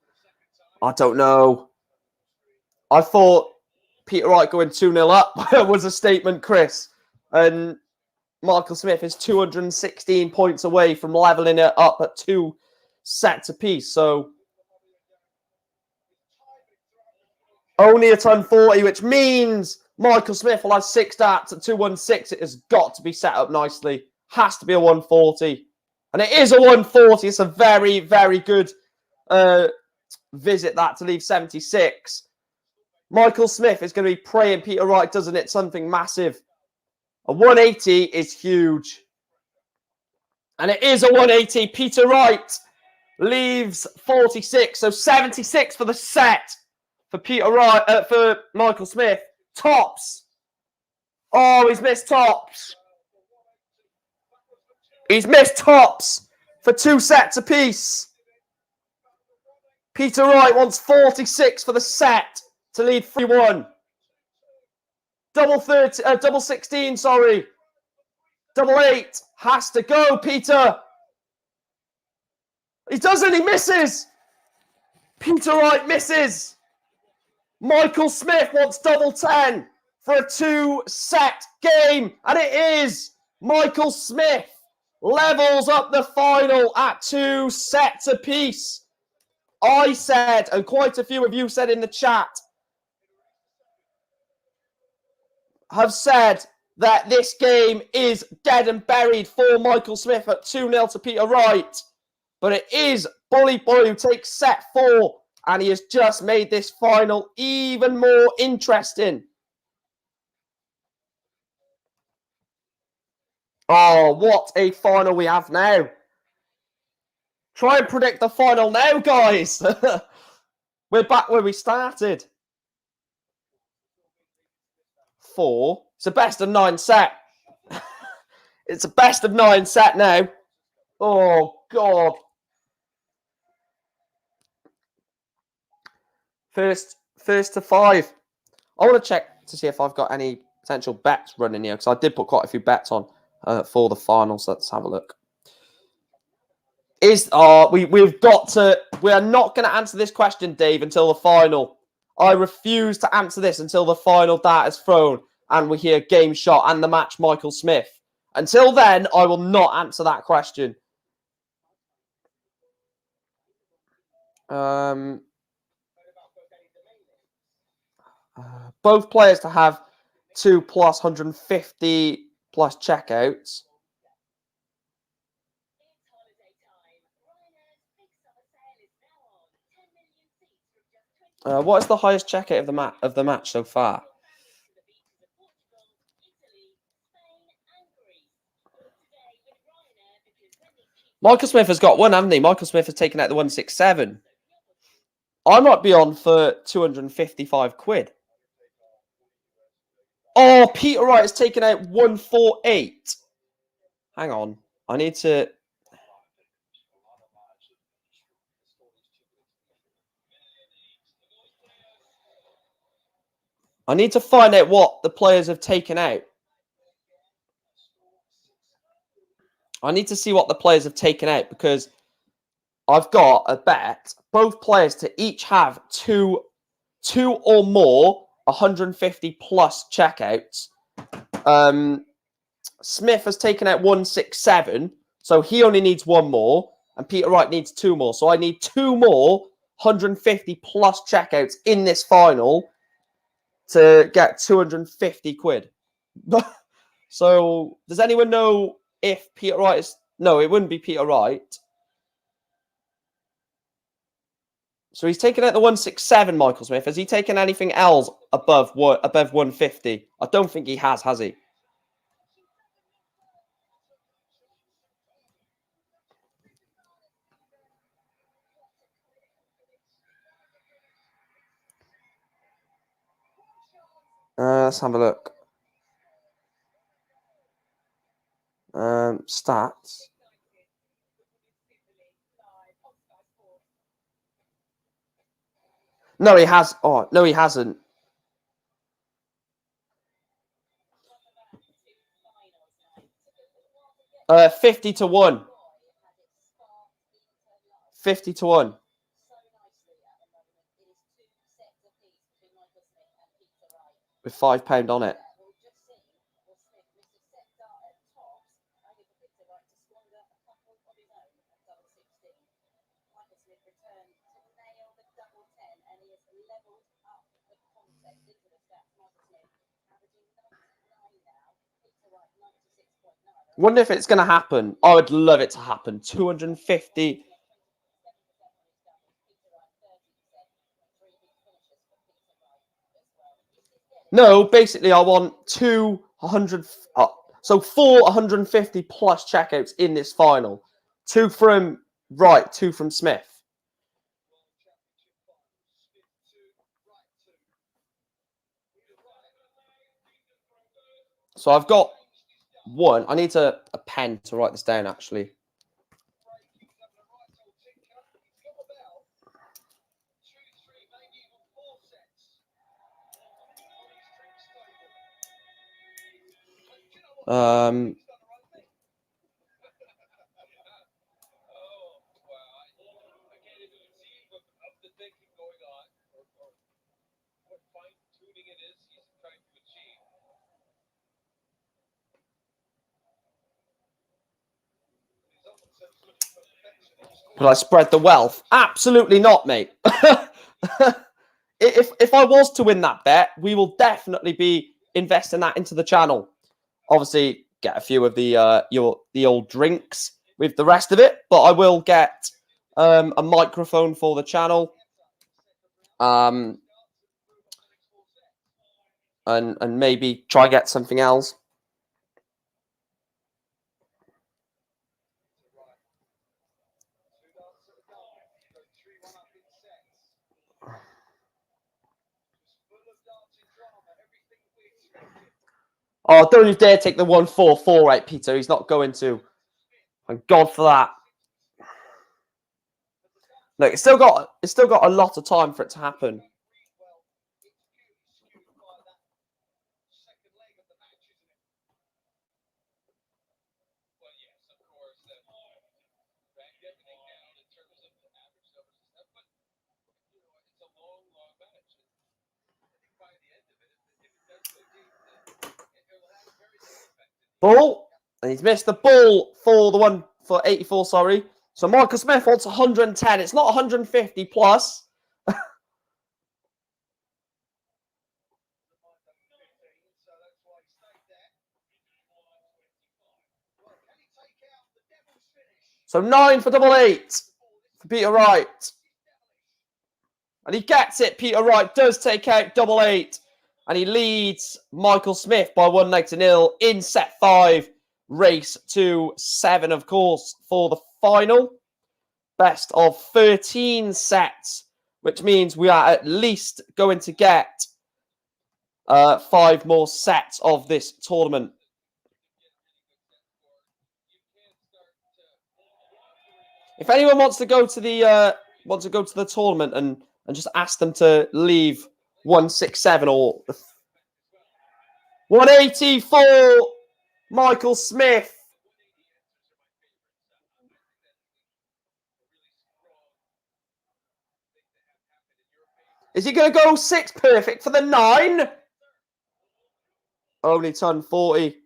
I don't know. I thought Peter Wright going 2-0 up was a statement, Chris. And Michael Smith is 216 points away from leveling it up at 2 sets apiece. So only a ton 40, which means Michael Smith will have 6 darts at 216. It has got to be set up nicely. Has to be a 140. And it is a 140. It's a very, very good visit that to leave 76. Michael Smith is going to be praying Peter Wright doesn't hit something massive. A 180 is huge. And it is a 180. Peter Wright leaves 46. So 76 for the set for Peter Wright, for Michael Smith. Tops. Oh, he's missed tops. He's missed tops for 2 sets apiece. Peter Wright wants 46 for the set to lead 3-1. Double 16, sorry. Double 8 has to go, Peter. He doesn't, he misses. Peter Wright misses. Michael Smith wants double 10 for a 2-set game. And it is. Michael Smith levels up the final at 2 sets apiece. I said, and quite a few of you said in the chat, have said that this game is dead and buried for Michael Smith at 2-0 to Peter Wright. But it is Bully Boy who takes set 4, and he has just made this final even more interesting. Oh, what a final we have now. Try and predict the final now, guys. We're back where we started. 4. It's a best of 9 set. It's a best of 9 set now. Oh, God. First to 5. I want to check to see if I've got any potential bets running here, because I did put quite a few bets on for the final, so let's have a look. We've got to... We are not going to answer this question, Dave, until the final. I refuse to answer this until the final dart is thrown and we hear game shot and the match Michael Smith. Until then, I will not answer that question. Both players to have 2 plus 150 plus checkouts. What is the highest checkout of the match so far? Michael Smith has got one, hasn't he? Michael Smith has taken out the 167. I might be on for 255 quid. Oh, Peter Wright has taken out 148. Hang on. I need to... find out what the players have taken out. I need to see what the players have taken out, because I've got a bet. Both players to each have two or more 150 plus checkouts. Smith has taken out 167, so he only needs 1 more, and Peter Wright needs 2 more. So I need 2 more 150 plus checkouts in this final to get 250 quid. So does anyone know if Peter Wright is... No, it wouldn't be Peter Wright. So he's taken out the 167, Michael Smith. Has he taken anything else above 150? I don't think he has he? Let's have a look. Stats. No, he has. Oh, no, he hasn't. Uh, 50 to 1. 50 to 1. With £5 on it. Wonder if it's going to happen. I would love it to happen. 250. No, basically, I want 200. So 4 150 plus checkouts in this final. 2 from Wright, 2 from Smith. So I've got 1. I need a pen to write this down, actually. Will I spread the wealth? Absolutely not, mate. If I was to win that bet, we will definitely be investing that into the channel. Obviously, get a few of the old drinks with the rest of it, but I will get a microphone for the channel, and maybe try get something else. Oh, don't you dare take the 1-4-4-8, Peter. He's not going to. Thank God for that. Look, it's still got a lot of time for it to happen. Ball, and he's missed the ball for the one for 84. Sorry. So Michael Smith wants 110. It's not 150 plus. So 9 for double 8 for Peter Wright. And he gets it. Peter Wright does take out double 8. And he leads Michael Smith by 1-0 in set 5. Race to 7, of course, for the final. Best of 13 sets, which means we are at least going to get 5 more sets of this tournament. If anyone wants to go to the tournament and just ask them to leave 167 or 184, Michael Smith. Is he going to go 6 perfect for the 9? Only ton 40.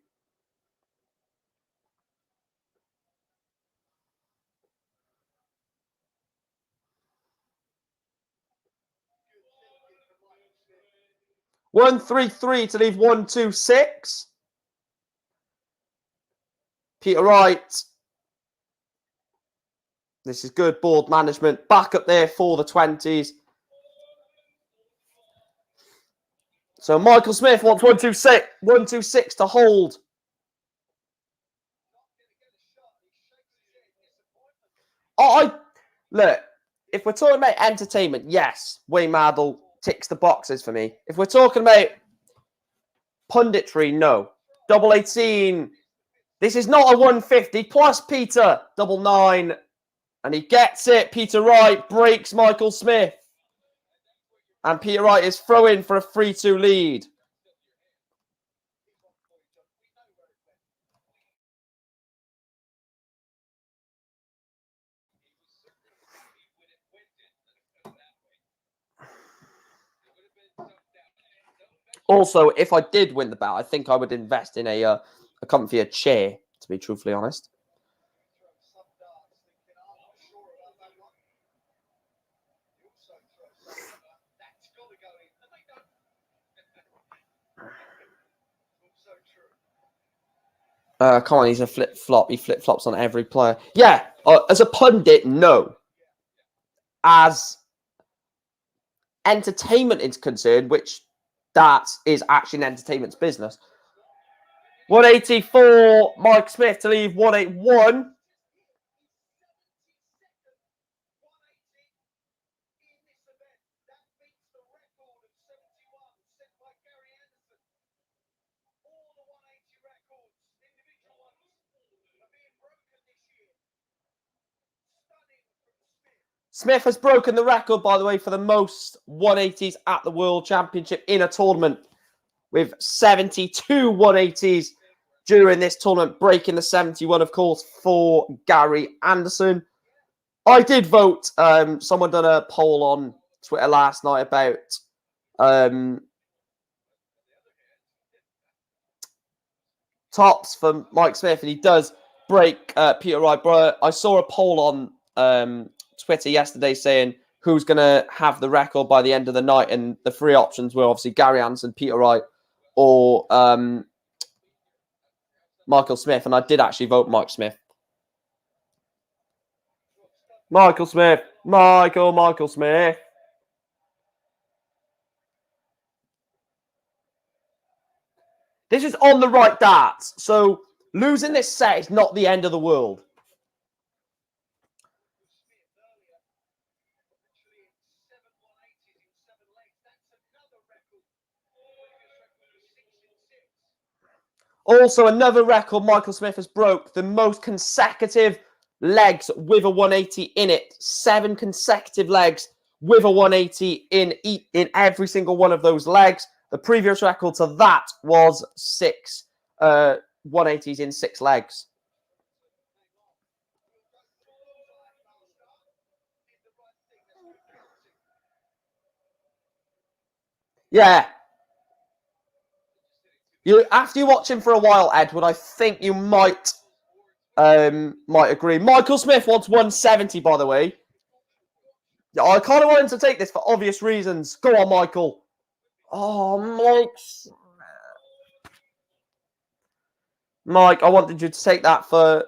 One, 3-3 to leave 1-2-6. Peter Wright. This is good board management. Back up there for the 20s. So Michael Smith wants 1-2-6 to hold. Look, if we're talking about entertainment, yes, Wayne Maddle ticks the boxes for me. If we're talking about punditry, no. Double 18. This is not a 150 plus Peter. Double 9. And he gets it. Peter Wright breaks Michael Smith. And Peter Wright is throwing for a 3-2 lead. Also, if I did win the bet, I think I would invest in a comfier chair, to be truthfully honest. Come on, he's a flip-flop. He flip-flops on every player. Yeah, as a pundit, no. As entertainment is concerned, which that is actually an entertainment's business. 184, Mike Smith to leave 181. Smith has broken the record, by the way, for the most 180s at the World Championship in a tournament, with 72 180s during this tournament, breaking the 71, of course, for Gary Anderson. I did vote. Someone done a poll on Twitter last night about tops for Mike Smith, and he does break Peter Wright. Bro, I saw a poll on Twitter yesterday saying who's going to have the record by the end of the night, and the three options were obviously Gary Anderson, Peter Wright, or Michael Smith, and I did actually vote Mike Smith. Michael Smith. Michael Smith. This is on the right darts, so losing this set is not the end of the world. Also, another record Michael Smith has broke, the most consecutive legs with a 180 in it. 7 consecutive legs with a 180 in every single one of those legs. The previous record to that was 6 180s in 6 legs. Yeah. After you watch him for a while, Edward, I think you might agree. Michael Smith wants 170, by the way. Yeah, I kind of want him to take this for obvious reasons. Go on, Michael. Oh, Mike, I wanted you to take that for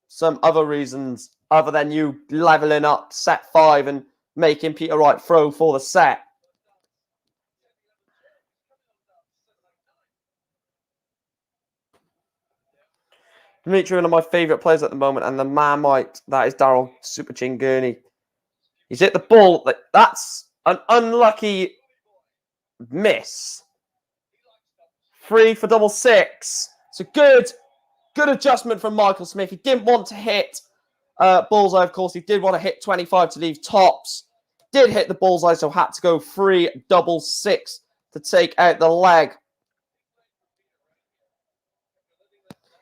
some other reasons other than you leveling up set 5 and making Peter Wright throw for the set. Dimitri, one of my favourite players at the moment, and the Marmite, that is Daryl Super Chin Gurney. He's hit the ball. That's an unlucky miss. 3 for double 6. It's a good adjustment from Michael Smith. He didn't want to hit bullseye, of course. He did want to hit 25 to leave tops. Did hit the bullseye, so had to go 3 double 6 to take out the leg.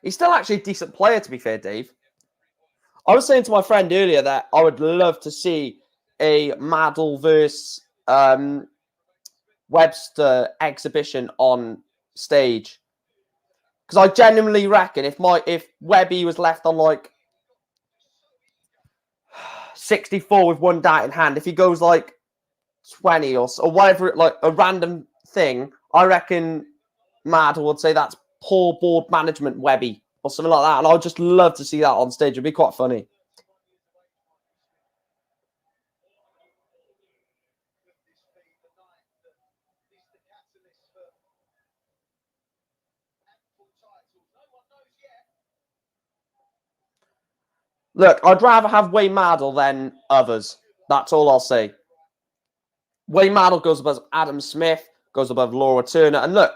He's still actually a decent player, to be fair, Dave. I was saying to my friend earlier that I would love to see a Maddle versus Webster exhibition on stage. Because I genuinely reckon if Webby was left on like 64 with one dart in hand, if he goes like 20 or whatever, like a random thing, I reckon Maddle would say that's poor board management, Webby, or something like that. And I'd just love to see that on stage. It'd be quite funny. Look, I'd rather have Wayne Maddle than others. That's all I'll say. Wayne Maddle goes above Adam Smith, goes above Laura Turner. And look,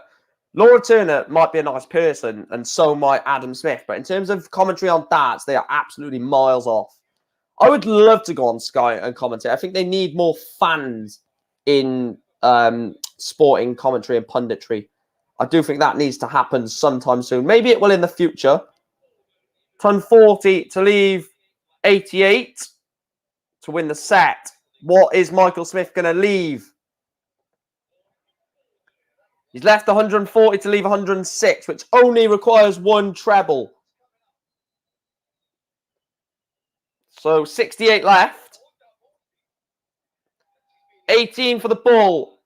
Laura Turner might be a nice person, and so might Adam Smith. But in terms of commentary on darts, they are absolutely miles off. I would love to go on Sky and commentate. I think they need more fans in sporting commentary and punditry. I do think that needs to happen sometime soon. Maybe it will in the future. Ton 40 to leave 88 to win the set. What is Michael Smith going to leave? He's left 140 to leave 106, which only requires 1 treble. So 68 left. 18 for the ball.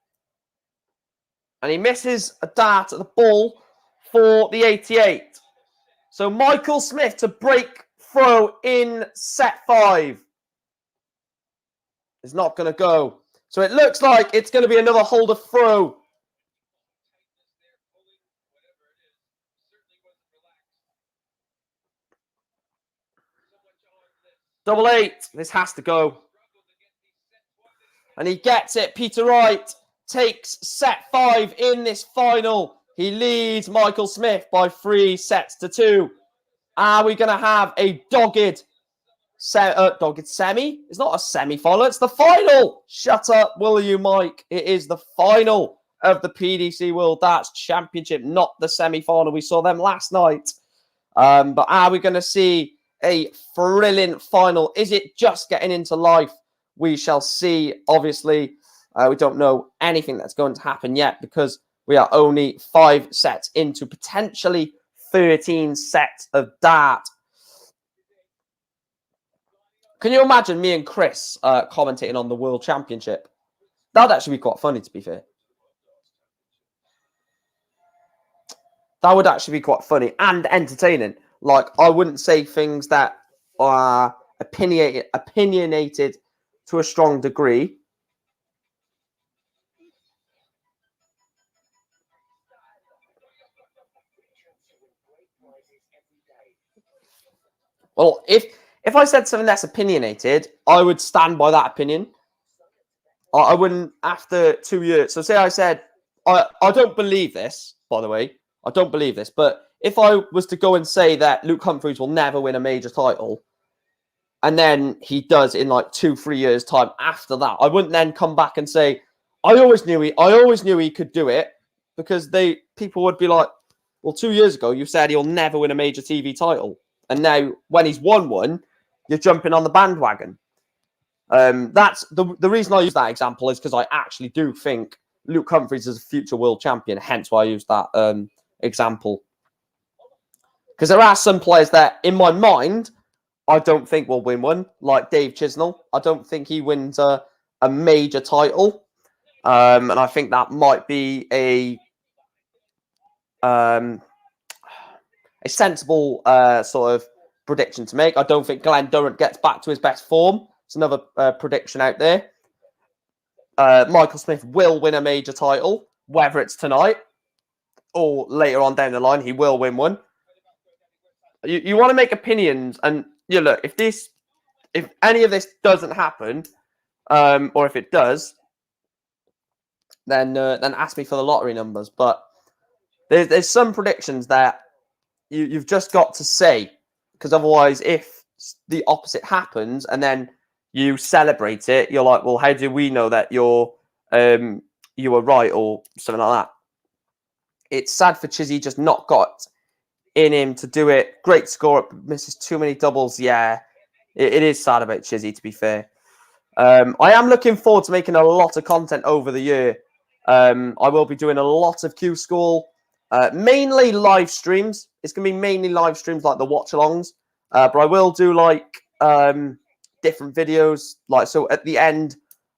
And he misses a dart at the ball for the 88. So Michael Smith to break throw in set 5 is not going to go. So it looks like it's going to be another holder throw. Double 8. This has to go. And he gets it. Peter Wright takes set 5 in this final. He leads Michael Smith by 3 sets to 2. Are we going to have a dogged semi? It's not a semi-final. It's the final. Shut up, will you, Mike? It is the final of the PDC World Darts Championship, not the semi-final. We saw them last night. But are we going to see a thrilling final? Is it just getting into life? We shall see. Obviously, we don't know anything that's going to happen yet because we are only 5 sets into potentially 13 sets of dart. Can you imagine me and Chris commentating on the World Championship? That'd actually be quite funny, to be fair. That would actually be quite funny and entertaining. Like, I wouldn't say things that are opinionated to a strong degree. Well, if I said something that's opinionated, I would stand by that opinion. I wouldn't, after 2 years. So say I said, I don't believe this, by the way. I don't believe this. But if I was to go and say that Luke Humphries will never win a major title, and then he does in like 2-3 years' time after that, I wouldn't then come back and say, I always knew he could do it, because people would be like, well, 2 years ago you said he'll never win a major TV title, and now when he's won one, you're jumping on the bandwagon. That's the reason I use that example is because I actually do think Luke Humphries is a future world champion. Hence why I use that example. Because there are some players that, in my mind, I don't think will win one, like Dave Chisnell. I don't think he wins a major title. And I think that might be a sensible sort of prediction to make. I don't think Glenn Durrant gets back to his best form. It's another prediction out there. Michael Smith will win a major title, whether it's tonight or later on down the line. He will win one. You want to make opinions, and look, if any of this doesn't happen, or if it does, then ask me for the lottery numbers. But there's some predictions that you've just got to say, because otherwise, if the opposite happens and then you celebrate it, you're like, well, how do we know that you were right, or something like that? It's sad for Chizzy, just not got in him to do it. Great score, misses too many doubles. Yeah, it is sad about Chizzy, to be fair. I am looking forward to making a lot of content over the year. I will be doing a lot of Q School, mainly live streams. It's going to be mainly live streams like the watch-alongs, but I will do like different videos. Like, so at the end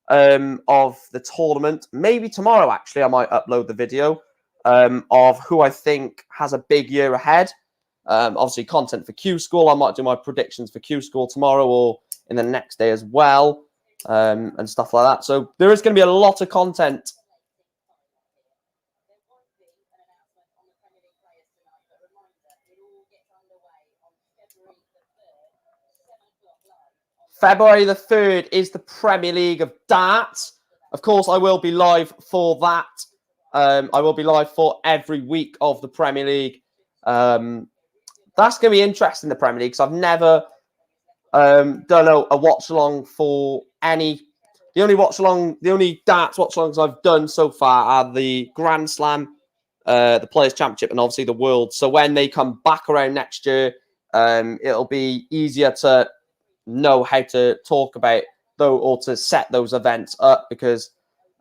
of the tournament, maybe tomorrow actually, I might upload the video of who I think has a big year ahead. Obviously, content for Q School. I might do my predictions for Q School tomorrow or in the next day as well, and stuff like that. So there is going to be a lot of content. February the 3rd is the Premier League of Darts. Of course, I will be live for that. I will be live for every week of the Premier League. That's going to be interesting, the Premier League, because I've never done a watch-along for any... The only darts watch-alongs I've done so far are the Grand Slam, the Players' Championship, and obviously the World. So when they come back around next year, it'll be easier to know how to talk about or to set those events up, because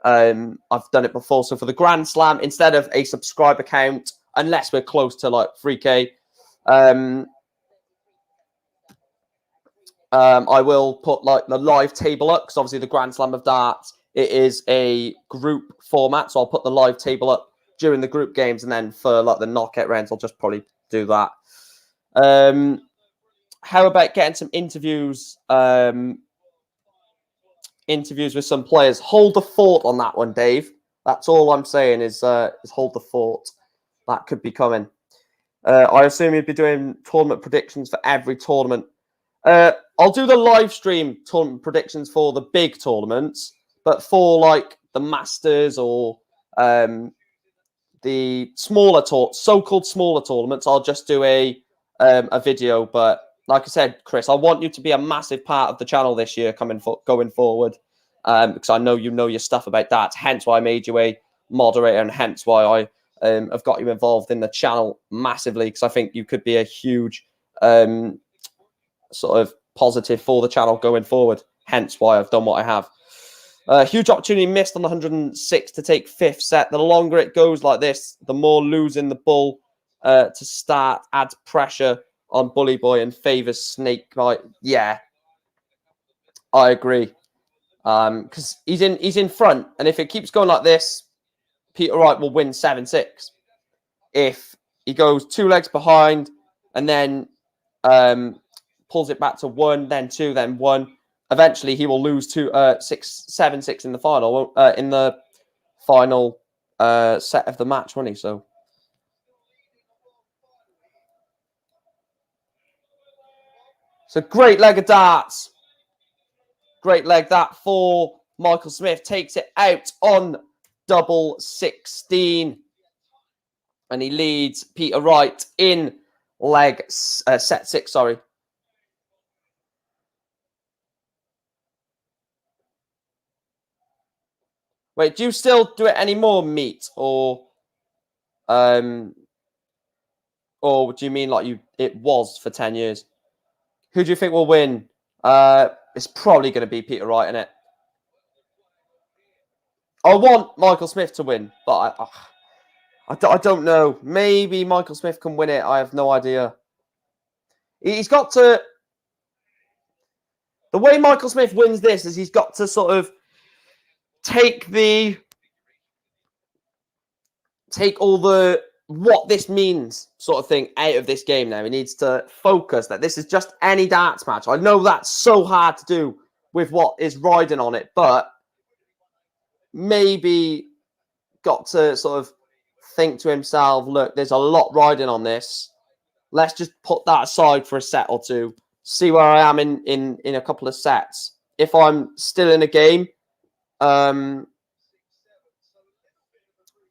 I've done it before. So for the Grand Slam, instead of a subscribe account, unless we're close to like 3K, I will put like the live table up, because obviously the Grand Slam of Darts, it is a group format. So I'll put the live table up during the group games, and then for like the knockout rounds, I'll just probably do that. How about getting some interviews with some players? Hold the fort on that one, Dave. That's all I'm saying is hold the fort. That could be coming. I assume you'd be doing tournament predictions for every tournament. I'll do the live stream tournament predictions for the big tournaments, but for like the Masters or the smaller so-called smaller tournaments, I'll just do a video. But like I said, Chris, I want you to be a massive part of the channel this year going forward, because I know you know your stuff about that. Hence why I made you a moderator, and hence why I have got you involved in the channel massively, because I think you could be a huge sort of positive for the channel going forward. Hence why I've done what I have. Huge opportunity missed on the 106 to take 5th set. The longer it goes like this, the more losing the bull to start adds pressure on Bully Boy and favours Snakebite. Yeah, I agree. Because he's in front, and if it keeps going like this, Peter Wright will win 7-6. If he goes 2 legs behind and then pulls it back to 1, then 2, then 1, eventually he will lose to 7-6 in the final. In the final set of the match, won't he? So. So great leg of darts. Great leg that for Michael Smith. Takes it out on double 16. And he leads Peter Wright in set 6, sorry. Wait, do you still do it anymore, Meat? Or do you mean like it was for 10 years? Who do you think will win? It's probably going to be Peter Wright, isn't it? I want Michael Smith to win, but I don't know. Maybe Michael Smith can win it. I have no idea. He's got to... The way Michael Smith wins this is he's got to sort of take all the what this means sort of thing out of this game now. He needs to focus that this is just any darts match. I know that's so hard to do with what is riding on it, but maybe got to sort of think to himself, look, there's a lot riding on this. Let's just put that aside for a set or two. See where I am in a couple of sets. If I'm still in a game,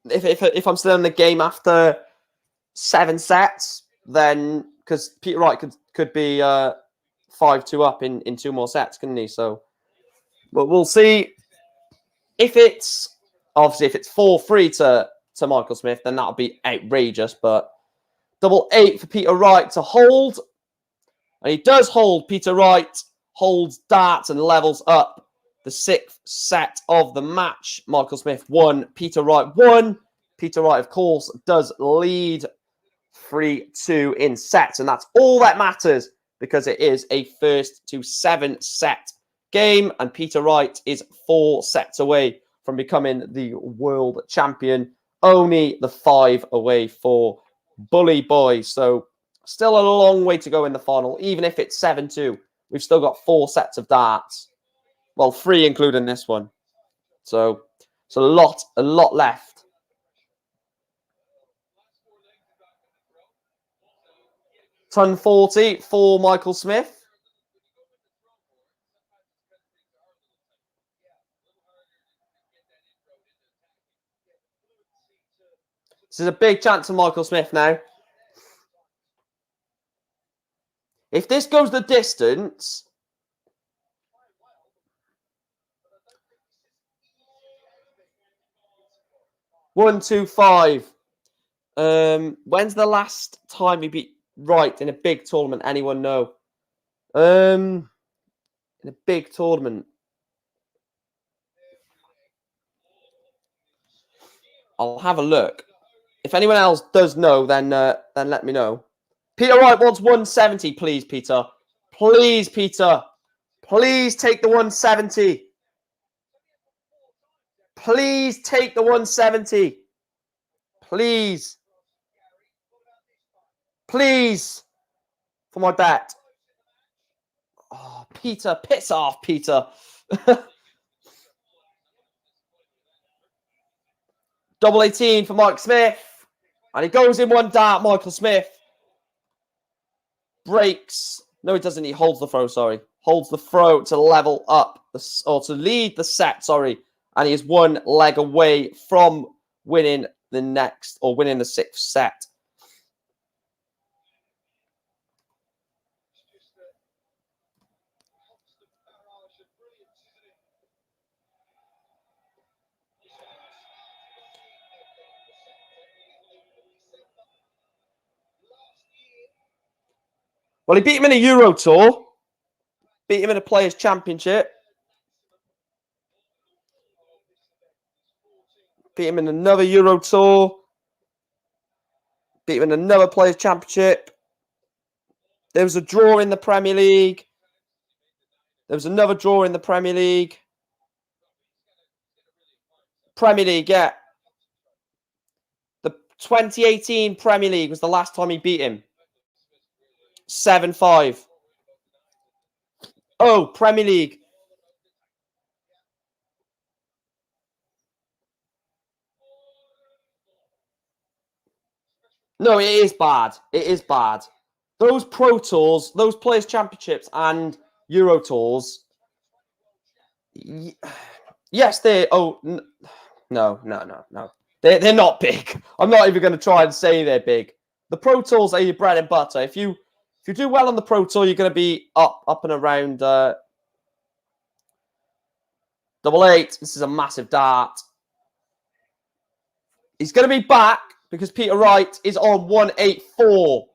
if I'm still in the game after 7 sets, then because Peter Wright could be 5-2 up in 2 more sets, couldn't he? So, but we'll see. If it's 4-3 to Michael Smith, then that'll be outrageous. But double 8 for Peter Wright to hold. And he does hold. Peter Wright holds darts and levels up the 6th set of the match. Michael Smith won. Peter Wright won. Peter Wright, of course, does lead 3-2 in sets. And that's all that matters because it is a 1st to 7 set game. And Peter Wright is 4 sets away from becoming the world champion. Only the 5 away for Bully Boy. So still a long way to go in the final. Even if it's 7-2, we've still got 4 sets of darts. Well, 3 including this one. So it's a lot left. Ton 40 for Michael Smith. This is a big chance for Michael Smith now. If this goes the distance... 1-2-5. When's the last time he beat Wright in a big tournament? Anyone know? In a big tournament. I'll have a look. If anyone else does know, then let me know. Peter Wright wants 170, please, Peter. Please, Peter. Please take the 170. Please take the 170. Please. Please. For my bet. Oh, Peter. Piss off, Peter. Double 18 for Mike Smith. And he goes in 1 dart, Michael Smith. Breaks. No, he doesn't. He holds the throw, sorry. Holds the throw to level up, or to lead the set, sorry. And he is 1 leg away from winning the next, or winning the 6th set. Well, he beat him in a Euro Tour. Beat him in a Players' Championship. Beat him in another Euro Tour. Beat him in another Players' Championship. There was a draw in the Premier League. There was another draw in the Premier League. Premier League, yeah. The 2018 Premier League was the last time he beat him. 7-5. Oh, Premier League. No, it is bad. It is bad. Those Pro Tours, those Players' Championships and Euro Tours. Yes, they... Oh, no. They're not big. I'm not even going to try and say they're big. The Pro Tours are your bread and butter. If you do well on the Pro Tour, you're going to be up and around 8-8. This is a massive dart. He's going to be back because Peter Wright is on 184.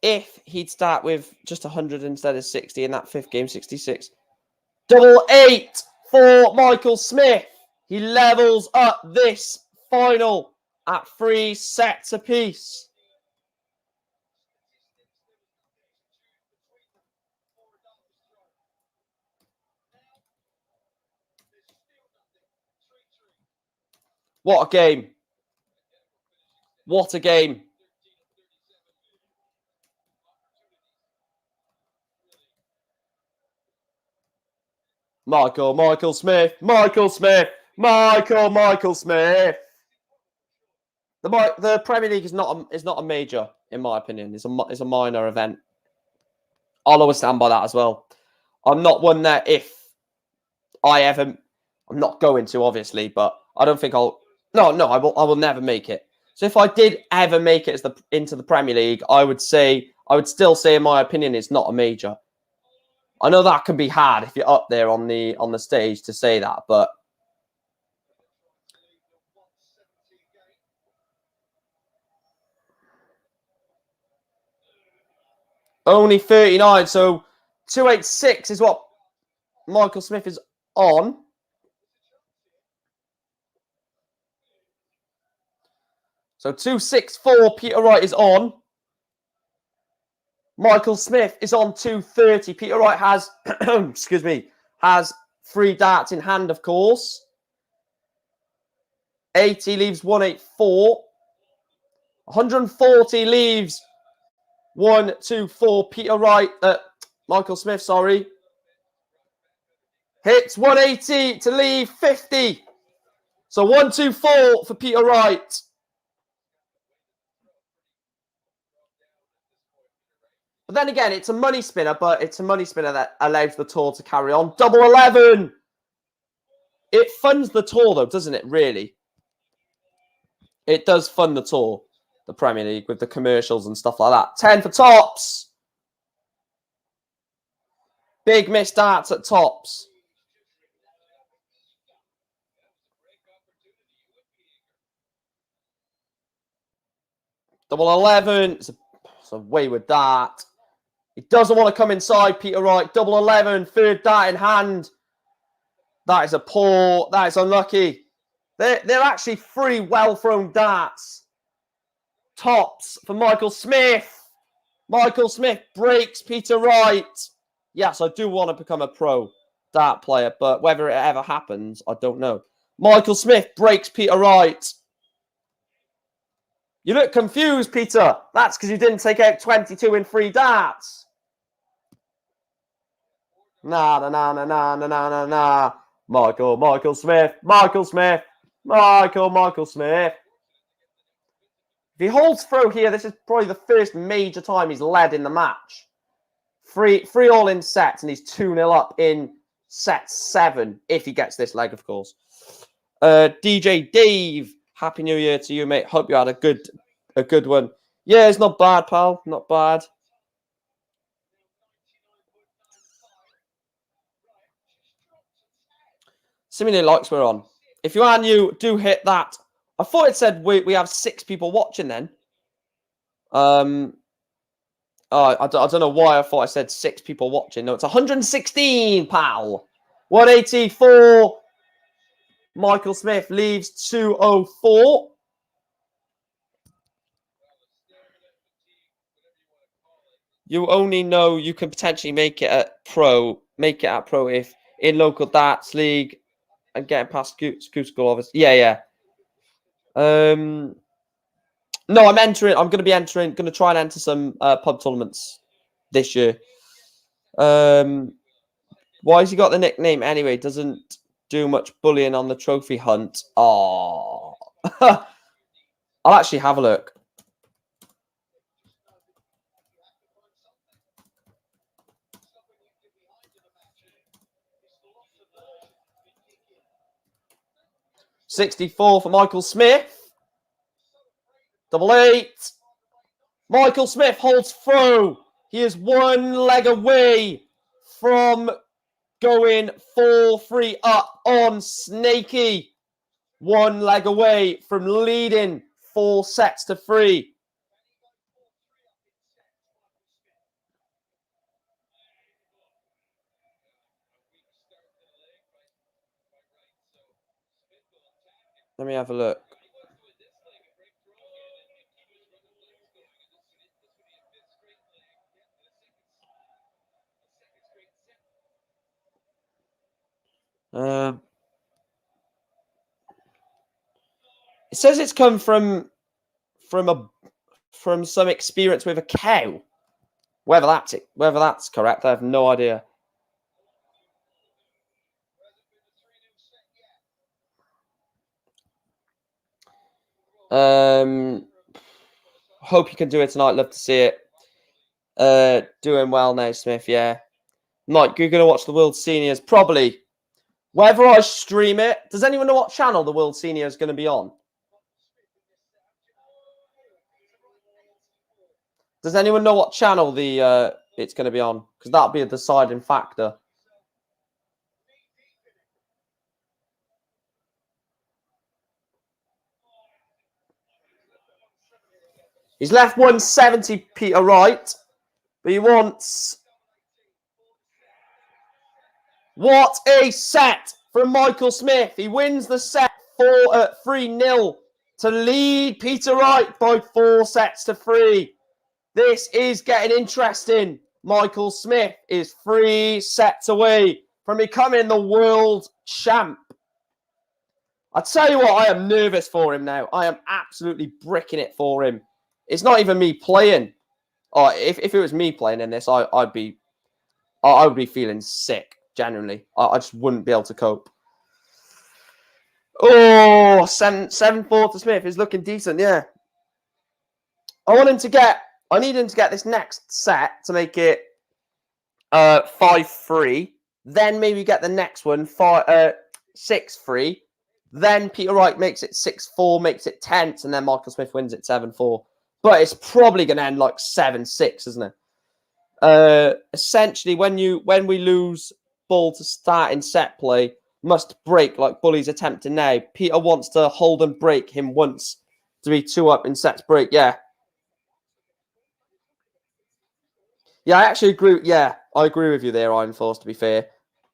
If he'd start with just 100 instead of 60 in that fifth game, 66. 8-8 for Michael Smith. He levels up this final at 3 sets apiece. What a game. What a game. Michael Smith. The Premier League is not a major, in my opinion. It's a minor event. I'll always stand by that as well. I'm not one that if I ever... I'm not going to, obviously, but I don't think I'll... No, I will never make it. So if I did ever make it into the Premier League, I would still say, in my opinion, it's not a major. I know that can be hard if you're up there on the stage to say that, but only 39. So 286 is what Michael Smith is on. So 264 Peter Wright is on. Michael Smith is on 230. Peter Wright has, excuse me, has 3 darts in hand, of course. 80 leaves 184. 140 leaves 124. Peter Wright, Michael Smith, sorry. Hits 180 to leave 50. So 124 for Peter Wright. But then again, it's a money spinner, but it's a money spinner that allows the tour to carry on. 11. It funds the tour, though, doesn't it, really? It does fund the tour, the Premier League, with the commercials and stuff like that. 10 for tops. Big missed darts at tops. Double 11. It's a wayward dart. He doesn't want to come inside, Peter Wright. Double 11. Third dart in hand. That is a poor. That is unlucky. They're actually 3 well-thrown darts. Tops for Michael Smith. Michael Smith breaks Peter Wright. Yes, I do want to become a pro dart player, but whether it ever happens, I don't know. Michael Smith breaks Peter Wright. You look confused, Peter. That's because you didn't take out 22 in 3 darts. Nah. Michael Smith. If he holds through here, this is probably the first major time he's led in the match. 3 all-in sets, and he's 2-0 up in set 7, if he gets this leg, of course. DJ Dave, Happy New Year to you, mate. Hope you had a good one. Yeah, it's not bad, pal. Not bad. Similarly, likes we're on. If you are new, do hit that. I thought it said we have 6 people watching then. Oh, I don't know why I thought I said 6 people watching. No, it's 116, pal. 184. Michael Smith leaves 204. You only know you can potentially make it at pro. Make it at pro if in local darts league and getting past school, obviously. Yeah. No, I'm entering. I'm going to be entering. Going to try and enter some pub tournaments this year. Why has he got the nickname anyway? Doesn't do much bullying on the trophy hunt. Oh, I'll actually have a look. $64 for Michael Smith. 88. Michael Smith holds through. He is 1 leg away from going 4-3 up on Snaky. 1 leg away from leading 4 sets to 3. Let me have a look. It says it's come from some experience with a cow. Whether that's correct, I have no idea. Hope you can do it tonight. Love to see it. Doing well now, Smith. Yeah, Mike, you're gonna watch the World Seniors probably. Whether I stream it, does anyone know what channel the World Senior is going to be on? Does anyone know what channel it's going to be on? Because that'll be a deciding factor. He's left 170, Peter Wright, but he wants. What a set from Michael Smith. He wins the set 3-0 to lead Peter Wright by 4 sets to 3. This is getting interesting. Michael Smith is 3 sets away from becoming the world champ. I tell you what, I am nervous for him now. I am absolutely bricking it for him. It's not even me playing. Oh, if it was me playing in this, I would be feeling sick. Genuinely, I just wouldn't be able to cope. Oh, 7-4 to Smith is looking decent. Yeah, I need him to get this next set to make it 5-3. Then maybe get the next one 6-3. Then Peter Wright makes it 6-4, makes it tense, and then Michael Smith wins it 7-4. But it's probably going to end like 7-6, isn't it? Essentially, when we lose ball to start in set play, must break like Bully's attempting now. Peter wants to hold and break him once to be 2 up in sets break. Yeah. Yeah, I actually agree. Yeah, I agree with you there, Iron Force, to be fair.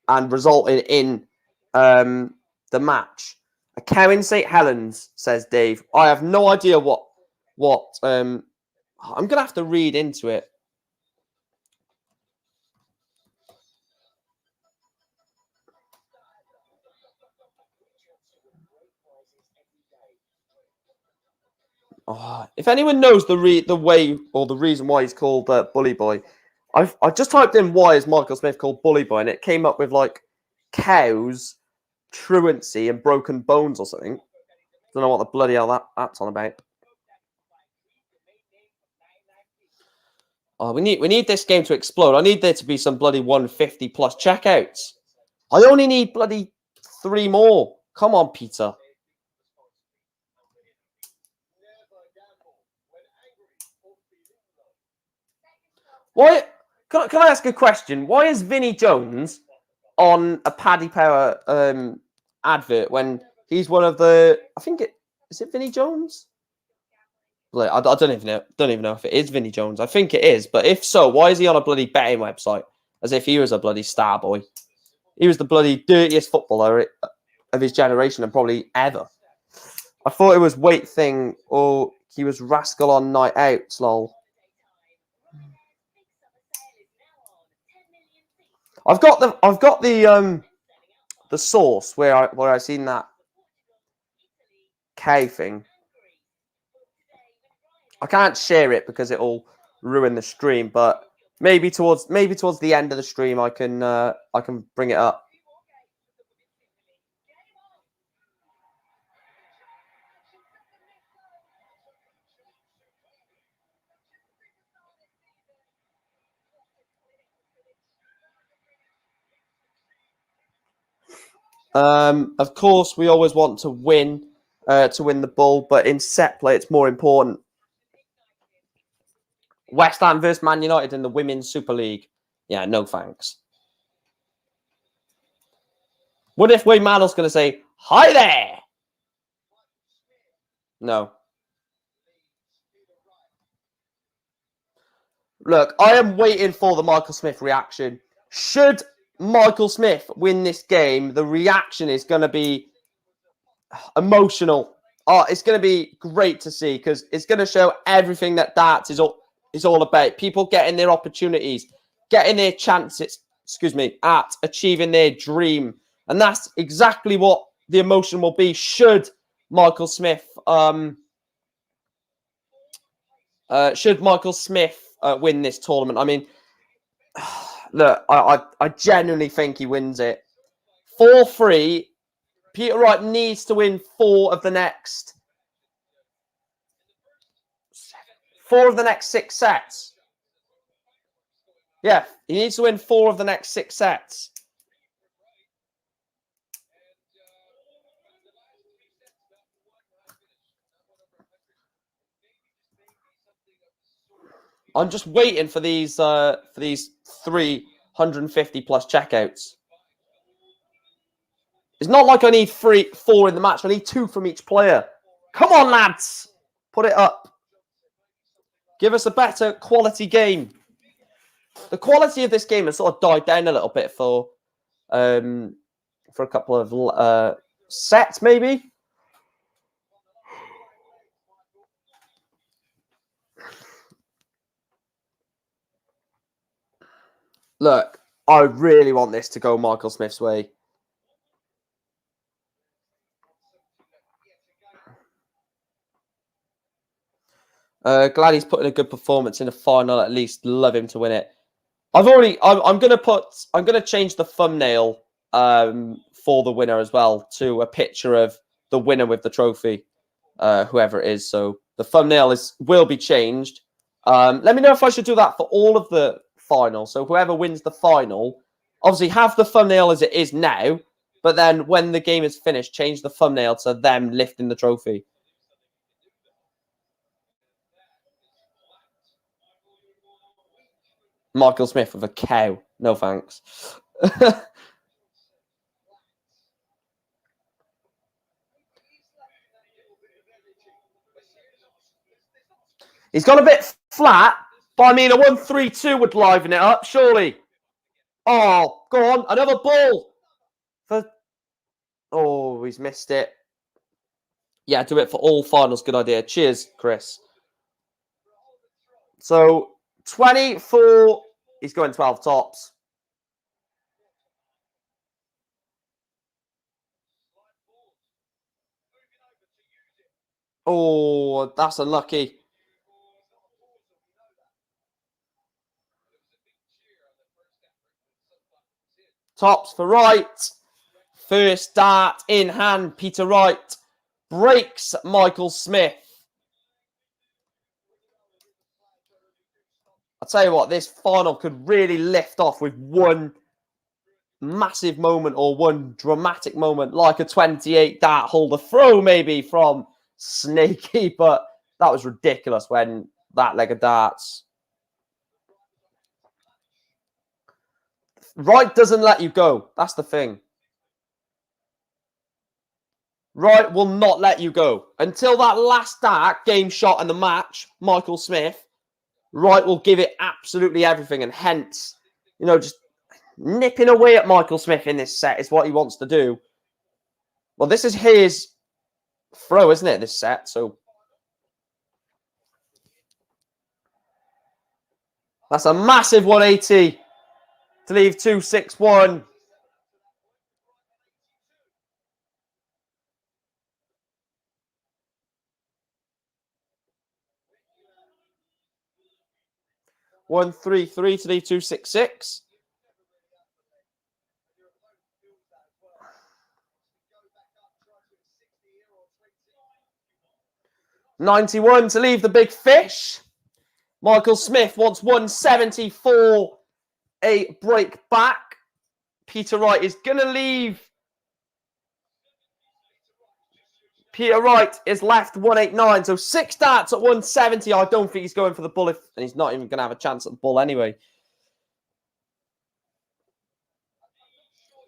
And resulting in the match. A cow in St. Helens, says Dave. I have no idea what I'm going to have to read into it. If anyone knows the way or the reason why he's called Bully Boy, I just typed in why is Michael Smith called Bully Boy, and it came up with like cows, truancy, and broken bones or something. Don't know what the bloody hell that's on about. Oh, we need this game to explode. I need there to be some bloody 150 plus checkouts. I only need bloody 3 more. Come on, Peter. Why? Can I ask a question? Why is Vinnie Jones on a Paddy Power advert when he's one of the? I think is it Vinnie Jones? Like, I don't even know if it is Vinnie Jones. I think it is, but if so, why is he on a bloody betting website as if he was a bloody star boy? He was the bloody dirtiest footballer of his generation and probably ever. I thought it was weight thing or he was rascal on night out. Lol. I've got the source where I seen that K thing. I can't share it because it'll ruin the stream, but maybe towards the end of the stream I can bring it up. Of course, we always want to win the ball, but in set play, it's more important. West Ham versus Man United in the Women's Super League. Yeah, no thanks. What if Wayne Mannell's going to say, hi there? No. Look, I am waiting for the Michael Smith reaction. Should Michael Smith win this game, the reaction is going to be emotional. Oh, it's going to be great to see because it's going to show everything that darts is all about. People getting their opportunities, getting their chances, at achieving their dream. And that's exactly what the emotion will be should Michael Smith win this tournament. I mean, look, I genuinely think he wins it. 4-3. Peter Wright needs to win 4 of the next 6 sets. Yeah, he needs to win 4 of the next 6 sets. I'm just waiting for these 350 plus checkouts. It's not like I need 4 in the match. I need 2 from each player. Come on, lads. Put it up. Give us a better quality game. The quality of this game has sort of died down a little bit for a couple of sets, maybe. Look, I really want this to go Michael Smith's way. Glad he's putting a good performance in the final. At least love him to win it. I'm gonna change the thumbnail for the winner as well to a picture of the winner with the trophy, whoever it is. So the thumbnail will be changed. Let me know if I should do that for all of the finals. So whoever wins the final, obviously have the thumbnail as it is now, but then when the game is finished, change the thumbnail to them lifting the trophy. Michael Smith with a cow. No thanks. He's got a bit flat, but I mean, a 1-3-2 would liven it up, surely. Oh, go on. Another ball. Oh, he's missed it. Yeah, do it for all finals. Good idea. Cheers, Chris. So, 24. He's going 12 tops. Oh, that's unlucky. Tops for Wright. First dart in hand. Peter Wright breaks Michael Smith. I'll tell you what, this final could really lift off with one massive moment or one dramatic moment, like a 28 dart holder throw maybe from Snaky, but that was ridiculous when that leg of darts. Wright doesn't let you go. That's the thing. Wright will not let you go. Until that last game shot in the match, Michael Smith, Wright will give it absolutely everything. And hence, you know, just nipping away at Michael Smith in this set is what he wants to do. Well, this is his throw, isn't it, this set? So that's a massive 180 to leave 2-6-1. One, 3-3 to leave 2-6-6. $91 to leave the big fish. Michael Smith wants 170 for a break back. Peter Wright is going to leave. Peter Wright is left 189. So 6 darts at 170. I don't think he's going for the bull. And he's not even going to have a chance at the bull anyway.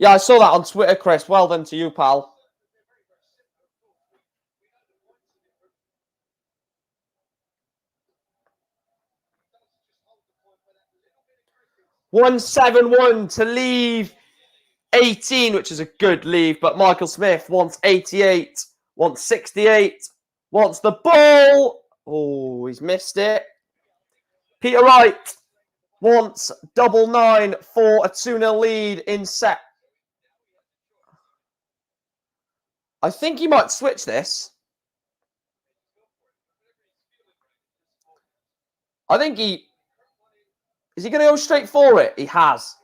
Yeah, I saw that on Twitter, Chris. Well done to you, pal. $171 to leave 18, which is a good leave. But Michael Smith wants 88, wants 68, wants the ball. Oh, he's missed it. Peter Wright wants 99 for a 2-0 lead in set. I think he might switch this. I think he... Is he going to go straight for it? He has.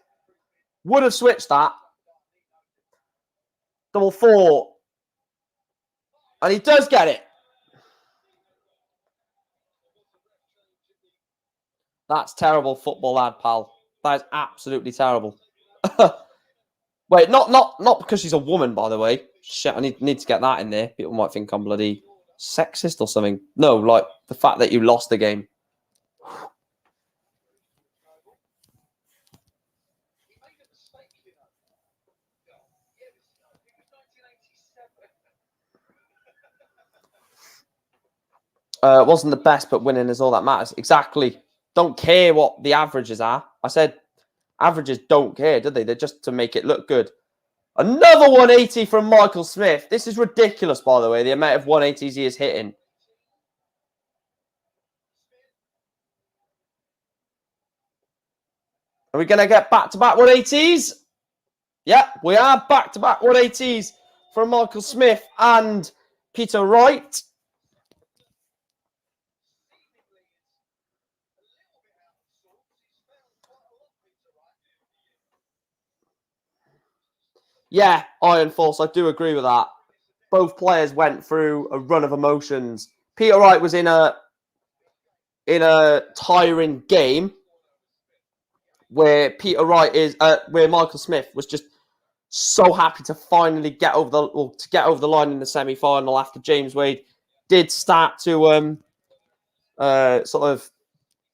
Would have switched that. Double 4. And he does get it. That's terrible football, lad, pal. That is absolutely terrible. Wait, not because she's a woman, by the way. Shit, I need to get that in there. People might think I'm bloody sexist or something. No, like the fact that you lost the game. It wasn't the best, but winning is all that matters. Exactly. Don't care what the averages are. I said averages don't care, do they? They're just to make it look good. Another 180 from Michael Smith. This is ridiculous, by the way, the amount of 180s he is hitting. Are we going to get back-to-back 180s? Yeah, we are back-to-back 180s from Michael Smith and Peter Wright. Yeah, Iron Force, I do agree with that. Both players went through a run of emotions. Peter Wright was in a tiring game where where Michael Smith was just so happy to finally get over the line in the semi-final after James Wade did start to sort of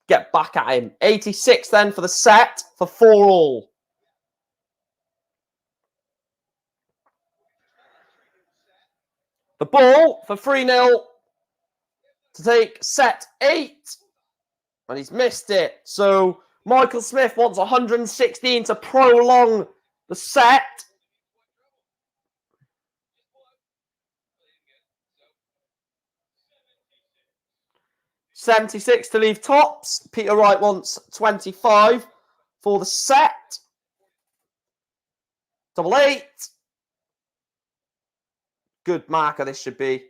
get back at him. 86 then for the set for 4-all. The ball for 3-0 to take set 8. And he's missed it. So Michael Smith wants 116 to prolong the set. $76 to leave tops. Peter Wright wants 25 for the set. Double 8. Good marker this should be.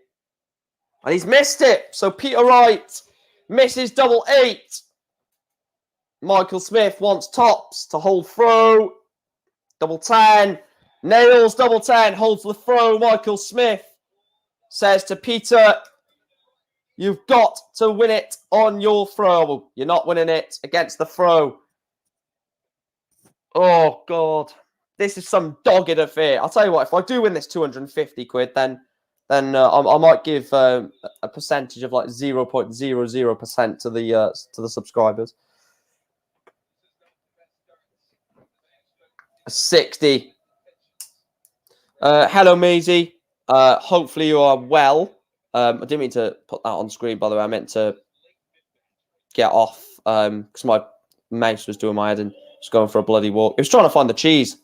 And he's missed it. So Peter Wright misses double 8. Michael Smith wants tops to hold throw. Double 10. Nails double 10. Holds the throw. Michael Smith says to Peter, you've got to win it on your throw. You're not winning it against the throw. Oh, God. This is some dogged affair. I'll tell you what, if I do win this 250 quid, then I might give a percentage of like 0.00% to the subscribers. 60. Hello, Maisie. Hopefully you are well. I didn't mean to put that on screen, by the way. I meant to get off because my mouse was doing my head and was going for a bloody walk. It was trying to find the cheese.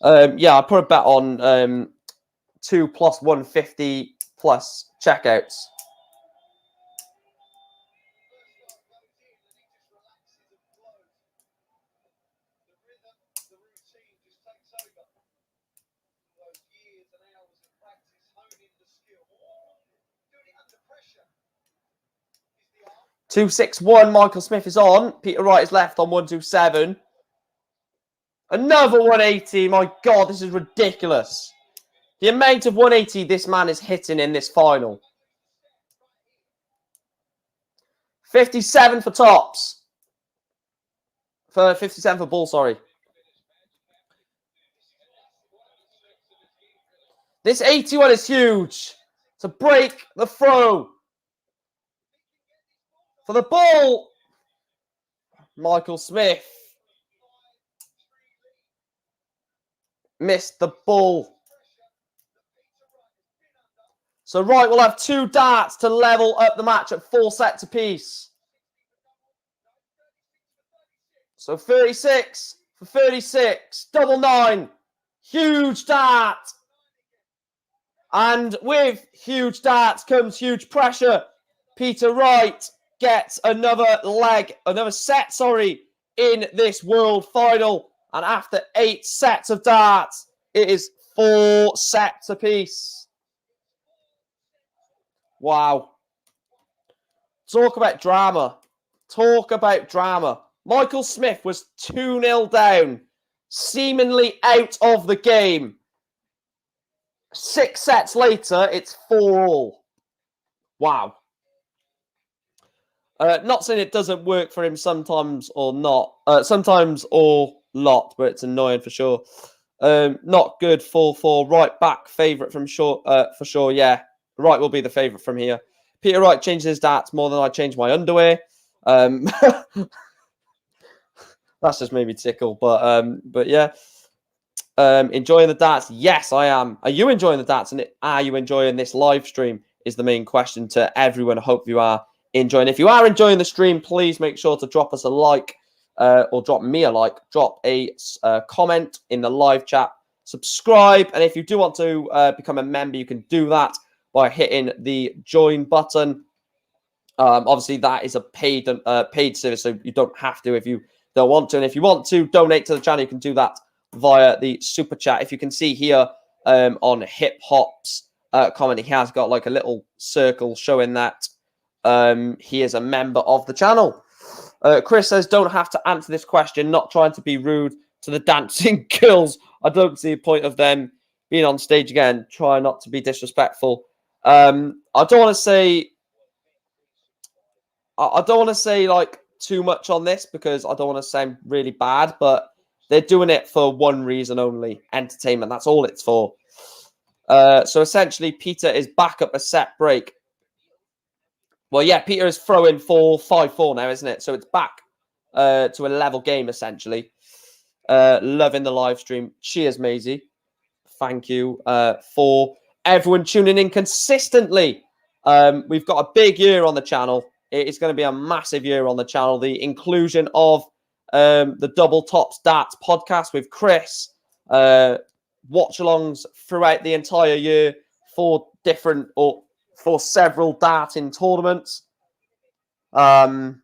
Yeah, I put a bet on 2 plus 150 plus checkouts. $261. Michael Smith is on. Peter Wright is left on 127. Another 180. My God, this is ridiculous. The amount of 180 this man is hitting in this final. 57 for tops. For 57 for ball, sorry. This 81 is huge. To break the throw. For the ball. Michael Smith. Missed the ball. So Wright will have 2 darts to level up the match at 4 sets apiece. So 36 for 36. Double 9. Huge dart. And with huge darts comes huge pressure. Peter Wright gets another set, in this world final. And after 8 sets of darts, it is 4 sets apiece. Wow. Talk about drama. Talk about drama. Michael Smith was 2-0 down, seemingly out of the game. 6 sets later, it's 4-all. Wow. Not saying it doesn't work for him sometimes or not. Sometimes or lot, but it's annoying for sure. Not good 4-4. Right back favourite from sure, for sure, yeah. Wright will be the favourite from here. Peter Wright changes his darts more than I change my underwear. That's just made me tickle. But yeah. Enjoying the darts? Yes, I am. Are you enjoying the darts? And are you enjoying this live stream? Is the main question to everyone. I hope you are enjoying. If you are enjoying the stream, please make sure to drop us a like or drop me a like. Drop a comment in the live chat. Subscribe. And if you do want to become a member, you can do that by hitting the join button. Obviously, that is a paid service, so you don't have to if you don't want to. And if you want to donate to the channel, you can do that via the super chat. If you can see here on Hip Hop's comment, he has got like a little circle showing that he is a member of the channel. Chris says, don't have to answer this question. Not trying to be rude to the dancing girls. I don't see a point of them being on stage again. Try not to be disrespectful. I don't want to say like too much on this because I don't want to sound really bad, but they're doing it for one reason only: entertainment. That's all it's for. So essentially, Peter is back up a set break. Well, yeah, Peter is throwing 5-4 now, isn't it? So it's back to a level game, essentially. Loving the live stream. Cheers, Maisie. Thank you for everyone tuning in consistently. We've got a big year on the channel. It's going to be a massive year on the channel. The inclusion of the Double Top Stats podcast with Chris, watch-alongs throughout the entire year for several darting tournaments. What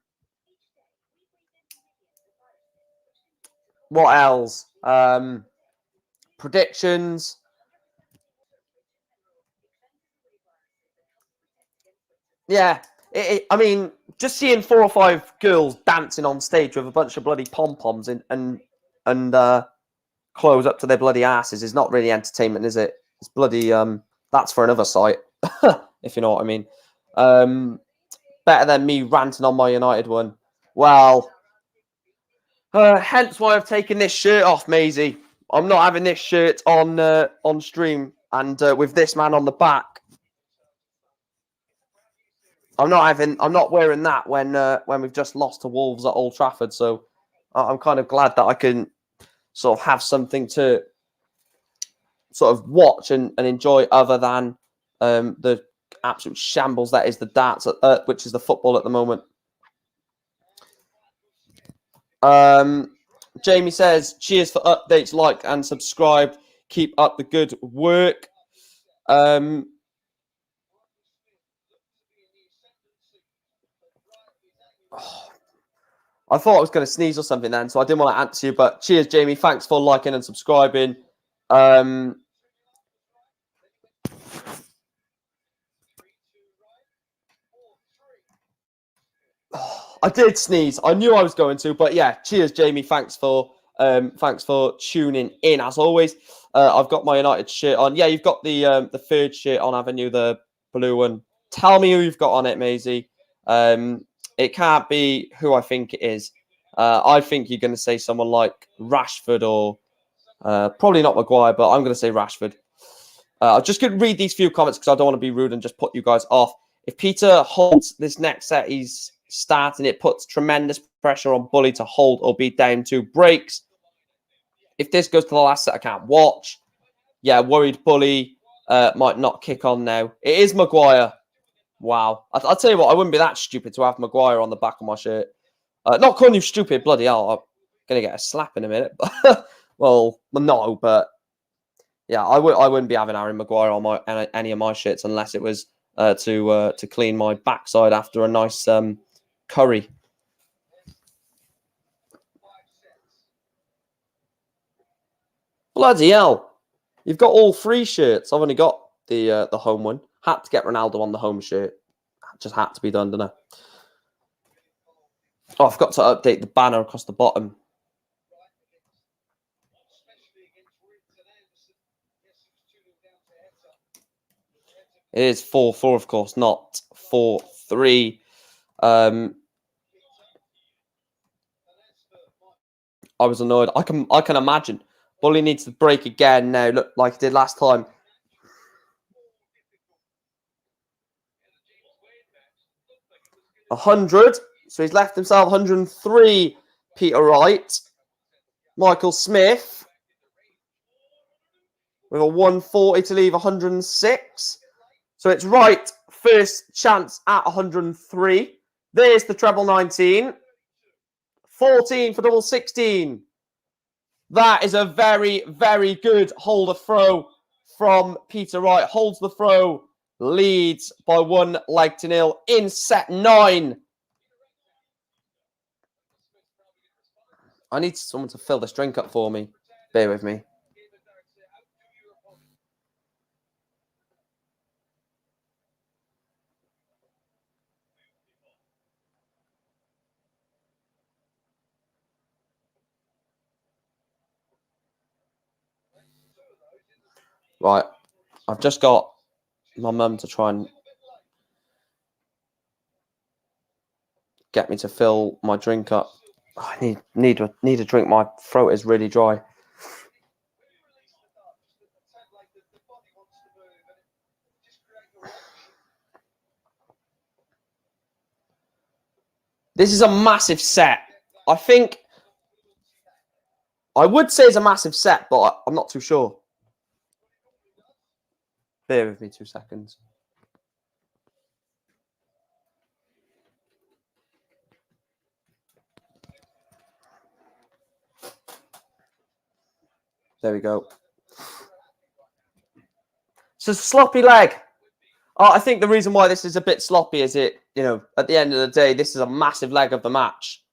else? Predictions. Yeah, I mean, just seeing 4 or 5 girls dancing on stage with a bunch of bloody pom-poms and clothes up to their bloody asses is not really entertainment, is it? It's bloody that's for another site, if you know what I mean. Better than me ranting on my United one. Well, hence why I've taken this shirt off, Maisie. I'm not having this shirt on stream and with this man on the back. I'm not wearing that when we've just lost to Wolves at Old Trafford. So I'm kind of glad that I can sort of have something to sort of watch and enjoy other than the absolute shambles that is the darts, which is the football at the moment. Jamie says, cheers for updates, like and subscribe. Keep up the good work. I thought I was going to sneeze or something then, so I didn't want to answer you. But cheers, Jamie. Thanks for liking and subscribing. I did sneeze. I knew I was going to, but yeah. Cheers, Jamie. Thanks for tuning in as always. I've got my United shirt on. Yeah, you've got the third shirt on, haven't you? The blue one. Tell me who you've got on it, Maisie. It can't be who I think it is. I think you're going to say someone like Rashford or probably not Maguire, but I'm going to say Rashford. I'm just going to read these few comments because I don't want to be rude and just put you guys off. If Peter holds this next set he's starting, it puts tremendous pressure on Bully to hold or be down 2 breaks. If this goes to the last set, I can't watch. Yeah, worried Bully might not kick on now. It is Maguire. Wow. I'll tell you what, I wouldn't be that stupid to have Maguire on the back of my shirt. Not calling you stupid, bloody hell. I'm going to get a slap in a minute. well, no, but yeah, I wouldn't be having Harry Maguire on any of my shirts unless it was to clean my backside after a nice curry. Bloody hell. You've got all 3 shirts. I've only got the home one. Had to get Ronaldo on the home shirt. Just had to be done, didn't I? Oh, I forgot to update the banner across the bottom. It is 4-4, of course, not 4-3. I was annoyed. I can imagine. Bully needs to break again now. Look like he did last time. 100. So he's left himself 103. Peter Wright. Michael Smith with a 140 to leave 106. So it's Wright first chance at 103. There's the treble 19. 14 for double 16. That is a very, very good holder throw from Peter Wright. Holds the throw, leads by 1 leg to 0 in set 9. I need someone to fill this drink up for me. Bear with me. Right. I've just got my mum to try and get me to fill my drink up. I need a drink. My throat is really dry. This is a massive set. I think I would say it's a massive set, but I'm not too sure. Bear with me 2 seconds. There we go. So sloppy leg. I think the reason why this is a bit sloppy is at the end of the day, this is a massive leg of the match.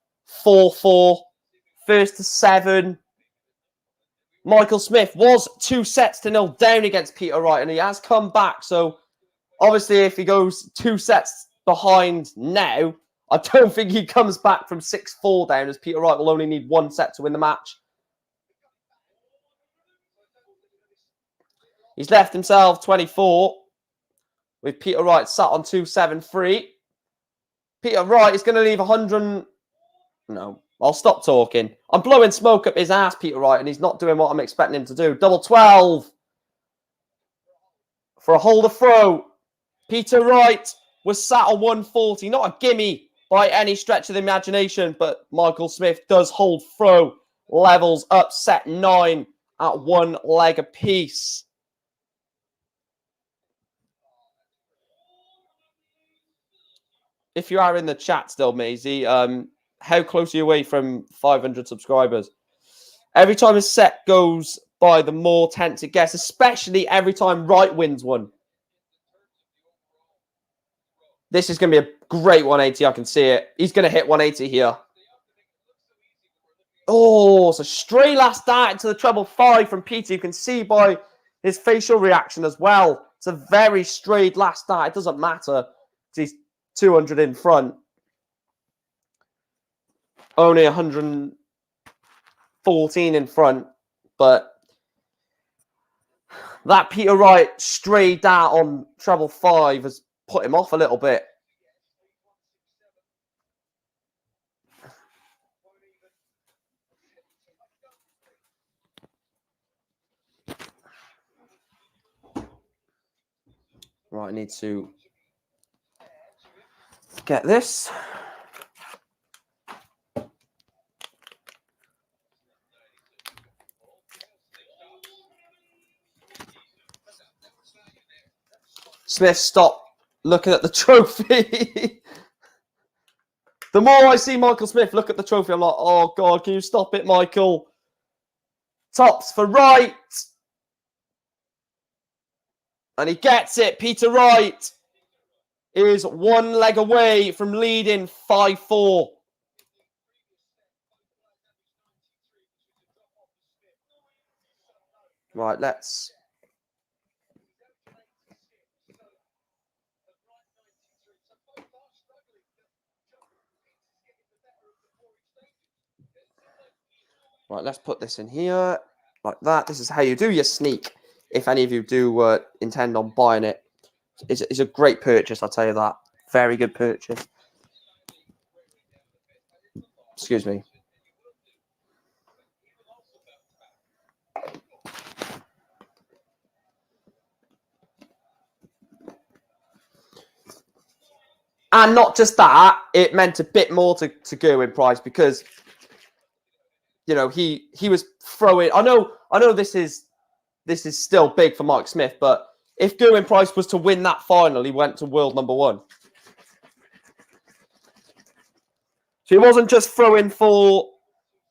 4-4, first to 7. Michael Smith was 2 sets to 0 down against Peter Wright, and he has come back. So obviously, if he goes 2 sets behind now, I don't think he comes back from 6-4 down, as Peter Wright will only need 1 set to win the match. He's left himself 24 with Peter Wright sat on 2-7-3. Peter Wright is going to leave 100. No, I'll stop talking. I'm blowing smoke up his ass, Peter Wright, and he's not doing what I'm expecting him to do. Double 12 for a holder throw. Peter Wright was sat on 140. Not a gimme by any stretch of the imagination, but Michael Smith does hold throw. Levels up set 9 at 1 leg apiece. if you are in the chat still, Maisie, how close are you away from 500 subscribers? Every time a set goes by, the more tense it gets, especially every time Wright wins one. This is going to be a great 180. I can see it. He's going to hit 180 here. Oh, it's a stray last dart into the treble 5 from Peter. You can see by his facial reaction as well. It's a very straight last dart. It doesn't matter. He's 200 in front. Only 114 in front. But that Peter Wright stray dart on treble 5 has put him off a little bit. Right, I need to get this. Smith, stop looking at the trophy. The more I see Michael Smith look at the trophy, I'm like, oh, God, can you stop it, Michael? Tops for Wright. And he gets it. Peter Wright is one leg away from leading 5-4. Right, let's... Right, let's put this in here, like that. This is how you do your sneak, if any of you do intend on buying it. It's a great purchase, I'll tell you that. Very good purchase. Excuse me. And not just that, it meant a bit more to go in price because, you know, he was throwing. I know this is still big for Mike Smith, but if Gerwin Price was to win that final, he went to world number 1. So he wasn't just throwing for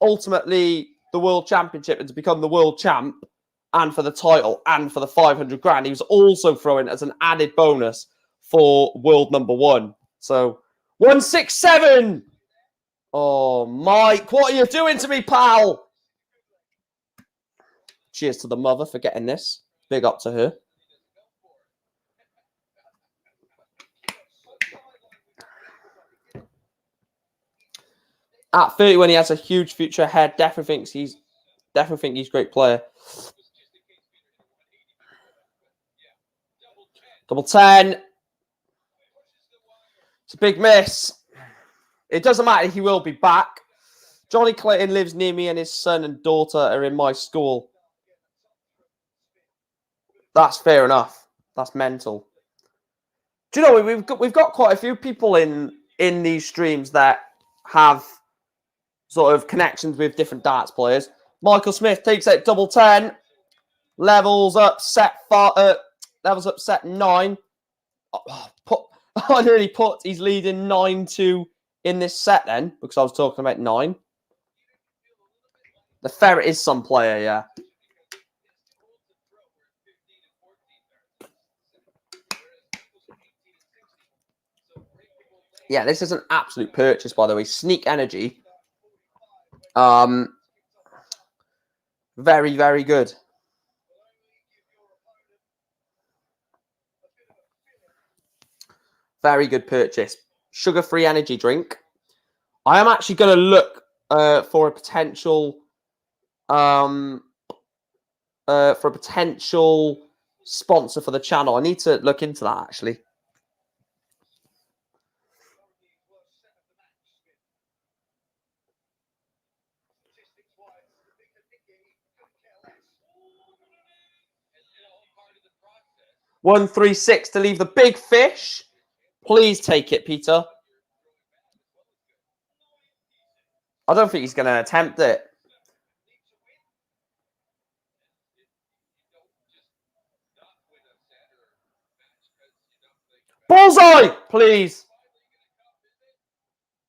ultimately the world championship and to become the world champ and for the title and for the 500 grand. He was also throwing as an added bonus for world number 1. So 167. Oh, Mike, what are you doing to me, pal? Cheers to the mother for getting this. Big up to her. At 30, when he has a huge future ahead, definitely think he's a great player. Double 10. It's a big miss. It doesn't matter. He will be back. Johnny Clayton lives near me and his son and daughter are in my school. That's fair enough. That's mental. Do you know, we've got quite a few people in these streams that have sort of connections with different darts players. Michael Smith takes out double 10. Levels up set 9. I nearly put he's leading 9-2 in this set then, because I was talking about 9. The ferret is some player, yeah. Yeah, this is an absolute purchase, by the way. Sneak energy. Very, very good. Very good purchase. Sugar-free energy drink. I am actually going to look for a potential sponsor for the channel. I need to look into that actually. $136 to leave the big fish. Please take it, Peter. I don't think he's going to attempt it. Bullseye, please.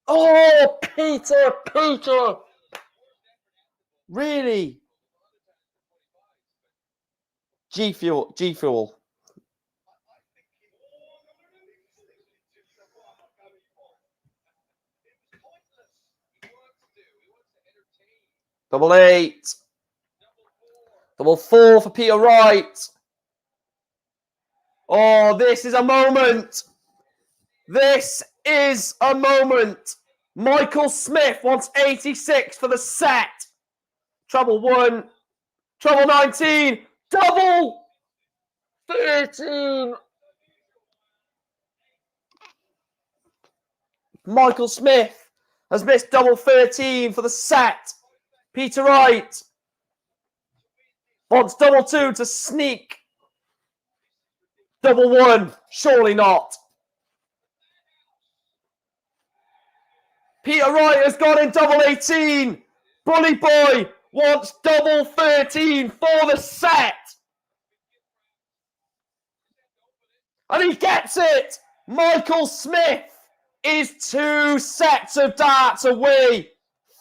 Oh, Peter. Really? G Fuel. Double 8. Double 4 for Peter Wright. Oh, this is a moment. This is a moment. Michael Smith wants 86 for the set. Treble 1. Treble 19. Double 13. Michael Smith has missed double 13 for the set. Peter Wright wants double 2 to sneak. Double 1. Surely not. Peter Wright has gone in double 18. Bully Boy wants double 13 for the set. And he gets it. Michael Smith is 2 sets of darts away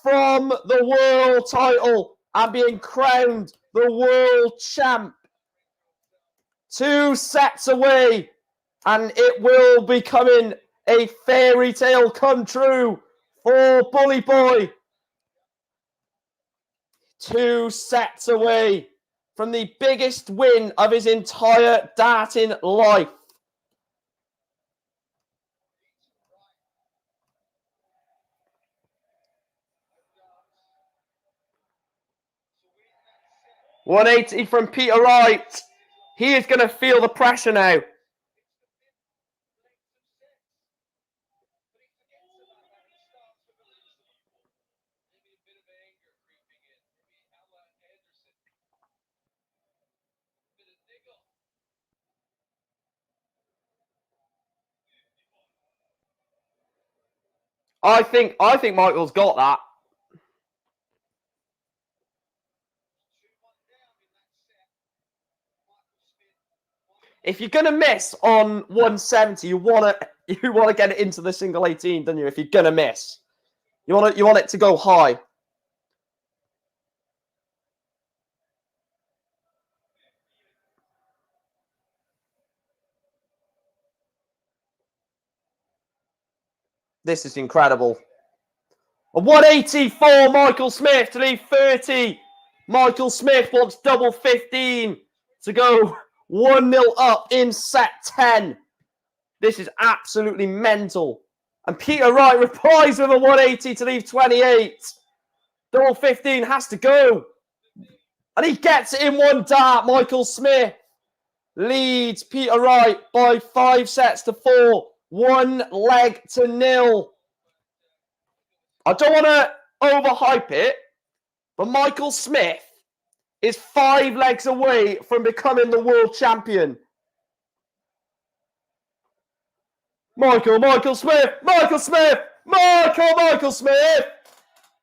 from the world title and being crowned the world champ. 2 sets away, and it will be coming a fairy tale come true for Bully Boy. 2 sets away from the biggest win of his entire darting life. $180 from Peter Wright. He is going to feel the pressure now. I think Michael's got that. If you're gonna miss on 170, you wanna get it into the single 18, don't you? If you're gonna miss, you want it to go high. This is incredible. A 180 for Michael Smith to leave 30. Michael Smith wants double 15 to go 1-0 up in set 10. This is absolutely mental. And Peter Wright replies with a 180 to leave 28. Double 15 has to go. And he gets it in 1 dart. Michael Smith leads Peter Wright by 5 sets to 4. 1 leg to 0. I don't want to overhype it, but Michael Smith is 5 legs away from becoming the world champion. Michael Smith. Michael Smith.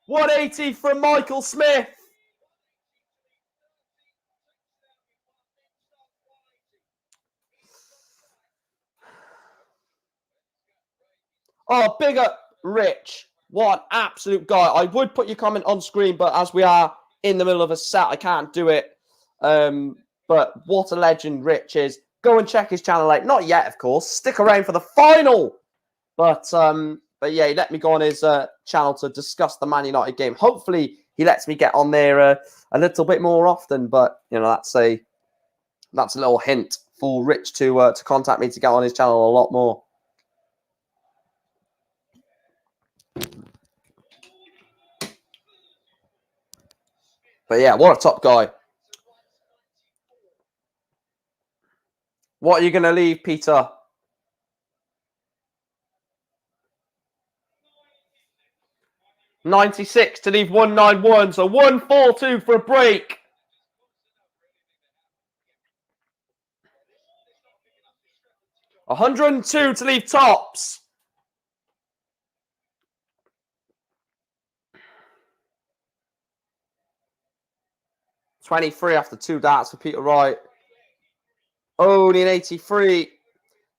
180 from Michael Smith. Oh, big up, Rich. What an absolute guy. I would put your comment on screen, but as we are in the middle of a set, I can't do it. But what a legend Rich is. Go and check his channel out. Not yet, of course. Stick around for the final. But yeah, he let me go on his channel to discuss the Man United game. Hopefully, he lets me get on there a little bit more often. But you know, that's a little hint for Rich to contact me to get on his channel a lot more. But yeah, what a top guy. What are you going to leave, Peter? $96 to leave 191. So 142 for a break. $102 to leave tops. $23 after 2 darts for Peter Wright. Only an 83.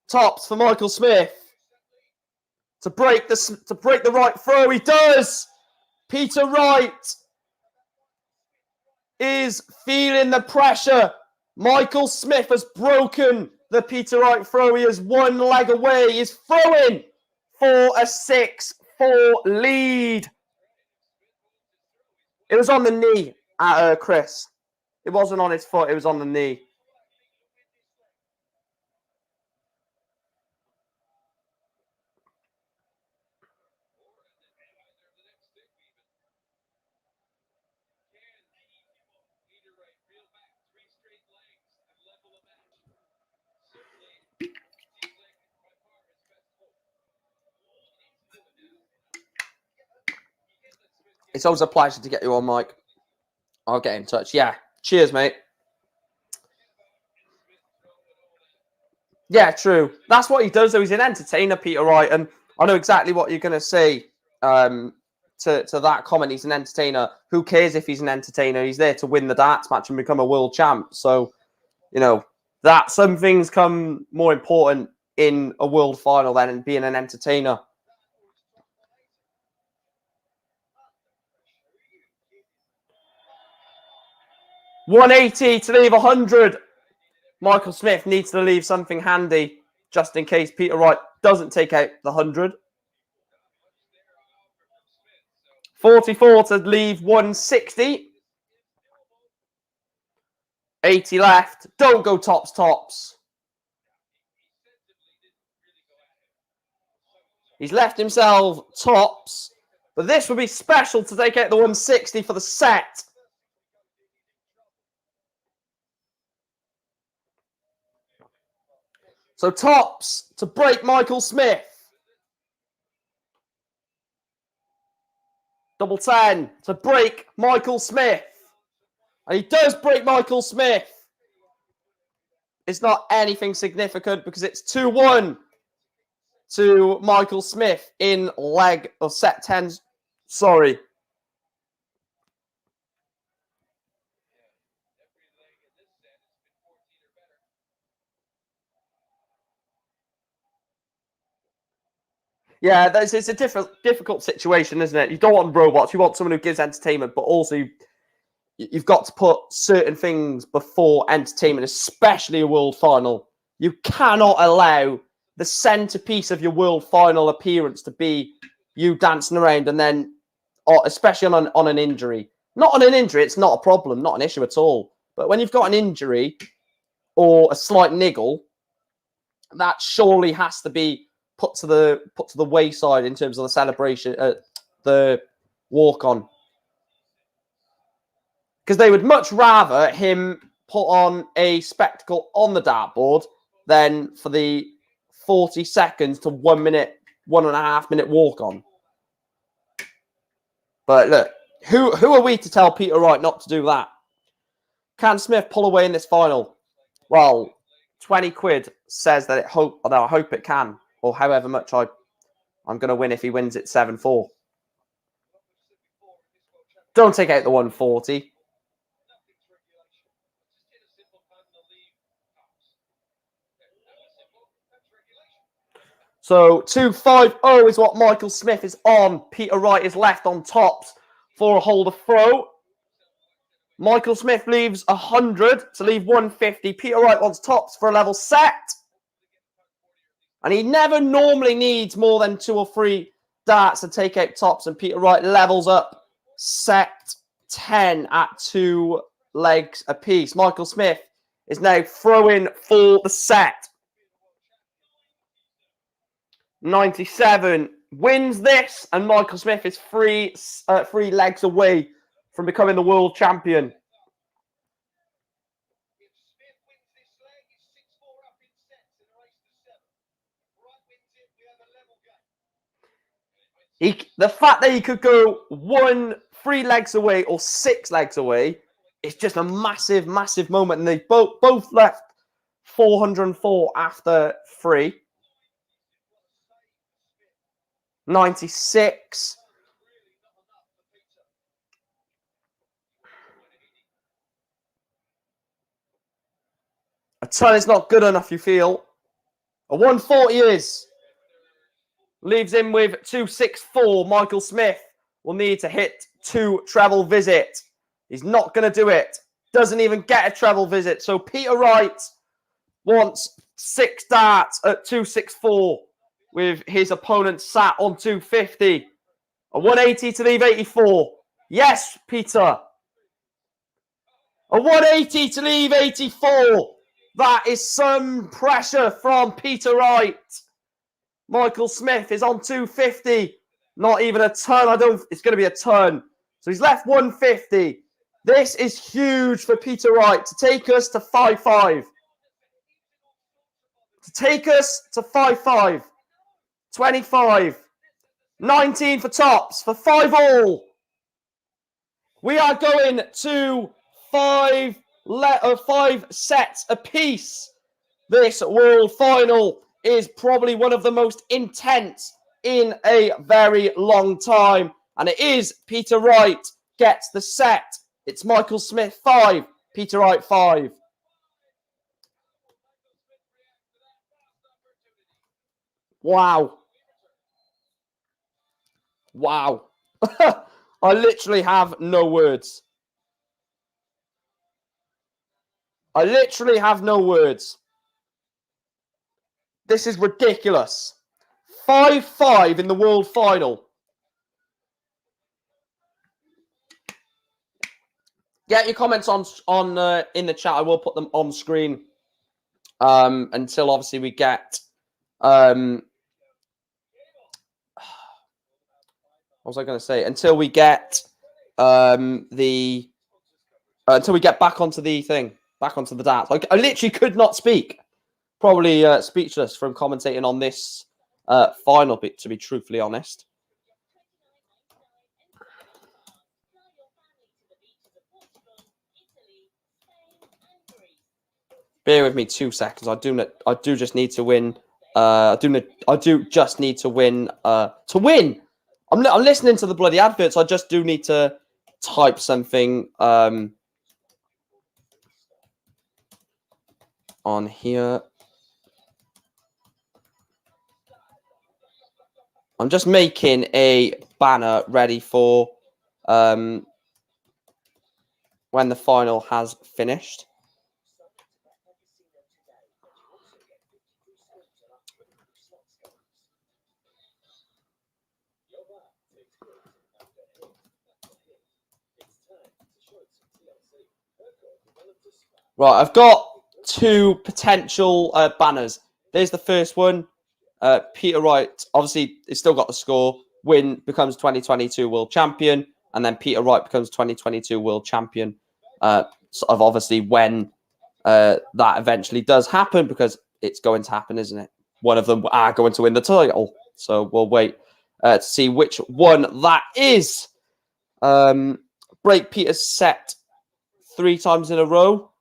Tops for Michael Smith. to break the right throw. He does. Peter Wright is feeling the pressure. Michael Smith has broken the Peter Wright throw. He is one leg away. He's throwing for a 6-4 lead. It was on the knee at Chris. It wasn't on his foot. It was on the knee. It's always a pleasure to get you on, Mike. I'll get in touch. Yeah. Cheers, mate. Yeah, true. That's what he does, though. He's an entertainer, Peter Wright. And I know exactly what you're going to say to that comment. He's an entertainer. Who cares if he's an entertainer? He's there to win the darts match and become a world champ. So, you know, that some things come more important in a world final than being an entertainer. $180 to leave 100. Michael Smith needs to leave something handy just in case Peter Wright doesn't take out the 100. 44 to leave 160. 80 left. Don't go tops. He's left himself tops. But this would be special to take out the 160 for the set. So tops to break Michael Smith. Double 10 to break Michael Smith. And he does break Michael Smith. It's not anything significant because it's 2-1 to Michael Smith in leg or set 10. Sorry. Yeah, it's a difficult situation, isn't it? You don't want robots. You want someone who gives entertainment, but also you've got to put certain things before entertainment, especially a world final. You cannot allow the centerpiece of your world final appearance to be you dancing around and then, especially on an injury. Not on an injury, it's not a problem, not an issue at all. But when you've got an injury or a slight niggle, that surely has to be put to the wayside in terms of the celebration, the walk on, because they would much rather him put on a spectacle on the dartboard than for the 40 seconds to 1 minute, 1.5 minute walk on. But look, who are we to tell Peter Wright not to do that? Can Smith pull away in this final? Well, 20 quid says that I hope it can, or however much I'm going to win if he wins it 7-4. Don't take out the 140. So 2-5-0 is what Michael Smith is on. Peter Wright is left on tops for a holder throw. Michael Smith leaves 100 to leave 150. Peter Wright wants tops for a level set. And he never normally needs more than 2 or 3 darts to take out tops. And Peter Wright levels up set 10 at 2 legs apiece. Michael Smith is now throwing for the set. 97 wins this, and Michael Smith is 3 legs away from becoming the world champion. The fact that he could go 3 legs away or 6 legs away is just a massive, massive moment. And they both left 404 after 3. 96. A ton is not good enough, you feel. A 140 is. Leaves him with 264. Michael Smith will need to hit 2 treble visit. He's not going to do it. Doesn't even get a treble visit. So Peter Wright wants 6 darts at 264 with his opponent sat on 250. A 180 to leave 84. Yes, Peter. A 180 to leave 84. That is some pressure from Peter Wright. Michael Smith is on 250. Not even a turn. It's going to be a turn. So he's left 150. This is huge for Peter Wright to take us to 5-5. To take us to 5-5. 25. 19 for tops for 5 all. We are going to 5 sets apiece. This world final is probably one of the most intense in a very long time. And it is Peter Wright gets the set. It's Michael Smith 5, Peter Wright 5. Wow. Wow. I literally have no words. I literally have no words. This is ridiculous. 5-5 in the world final. Get your comments on in the chat. I will put them on screen until obviously we get what was I going to say? Until we get until we get back onto the thing, back onto the darts. I literally could not speak. Probably speechless from commentating on this final bit, to be truthfully honest. Bear with me 2 seconds. I do just need to win. I do just need to win. To win. I'm listening to the bloody adverts. I just do need to type something on here. I'm just making a banner ready for when the final has finished. Right, I've got 2 potential banners. There's the first one. Peter Wright, obviously, he's still got the score. Win becomes 2022 world champion. And then Peter Wright becomes 2022 world champion. Sort of obviously when that eventually does happen, because it's going to happen, isn't it? One of them are going to win the title. So we'll wait to see which one that is. Break Peter's set 3 times in a row.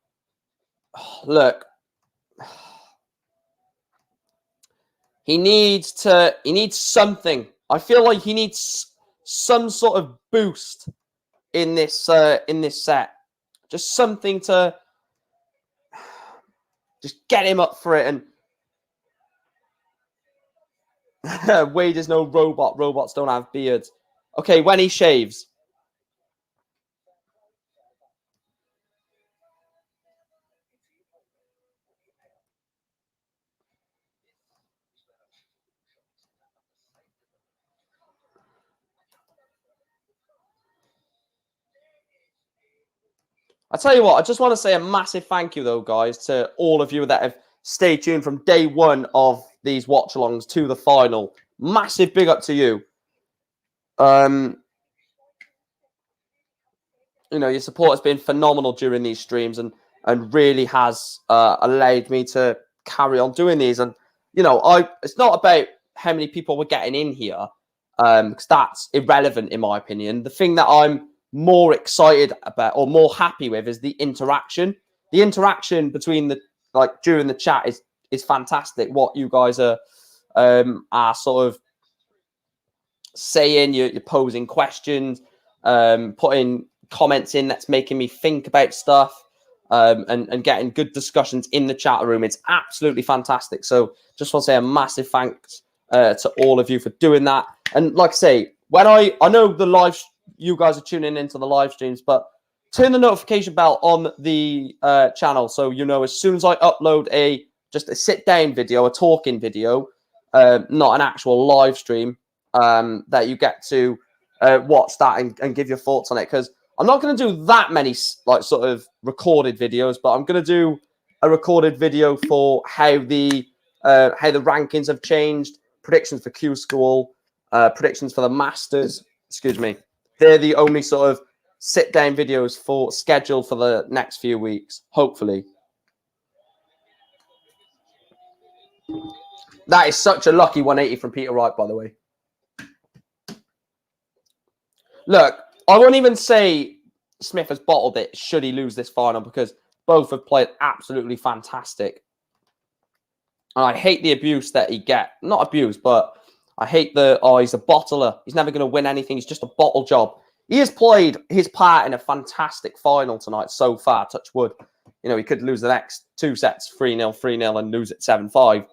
Look, he needs something. I feel like he needs some sort of boost in this set. Just something to just get him up for it. And Wade is no robot. Robots don't have beards. Okay, when he shaves. I tell you what, I just want to say a massive thank you, though, guys, to all of you that have stayed tuned from day one of these watch-alongs to the final. Massive big up to you. You know, your support has been phenomenal during these streams and really has allowed me to carry on doing these. And, you know, it's not about how many people we're getting in here, because that's irrelevant, in my opinion. The thing that I'm more excited about or more happy with is the interaction. The interaction between during the chat is fantastic. What you guys are sort of saying, you're posing questions, putting comments in that's making me think about stuff, and getting good discussions in the chat room. It's absolutely fantastic. So just want to say a massive thanks to all of you for doing that. And like I say, when I know you guys are tuning into the live streams, but turn the notification bell on the channel so you know as soon as I upload just a sit down video, a talking video, not an actual live stream, that you get to watch that and give your thoughts on it. Because I'm not going to do that many like sort of recorded videos, but I'm going to do a recorded video for how the rankings have changed, predictions for Q School, predictions for the Masters. Excuse me. They're the only sort of sit down videos scheduled for the next few weeks, hopefully. That is such a lucky 180 from Peter Wright, by the way. Look, I won't even say Smith has bottled it should he lose this final, because both have played absolutely fantastic. And I hate the abuse that he gets. Not abuse, but I hate he's a bottler. He's never going to win anything. He's just a bottle job. He has played his part in a fantastic final tonight so far, touch wood. You know, he could lose the next 2 sets, 3-0, 3-0, and lose it 7-5.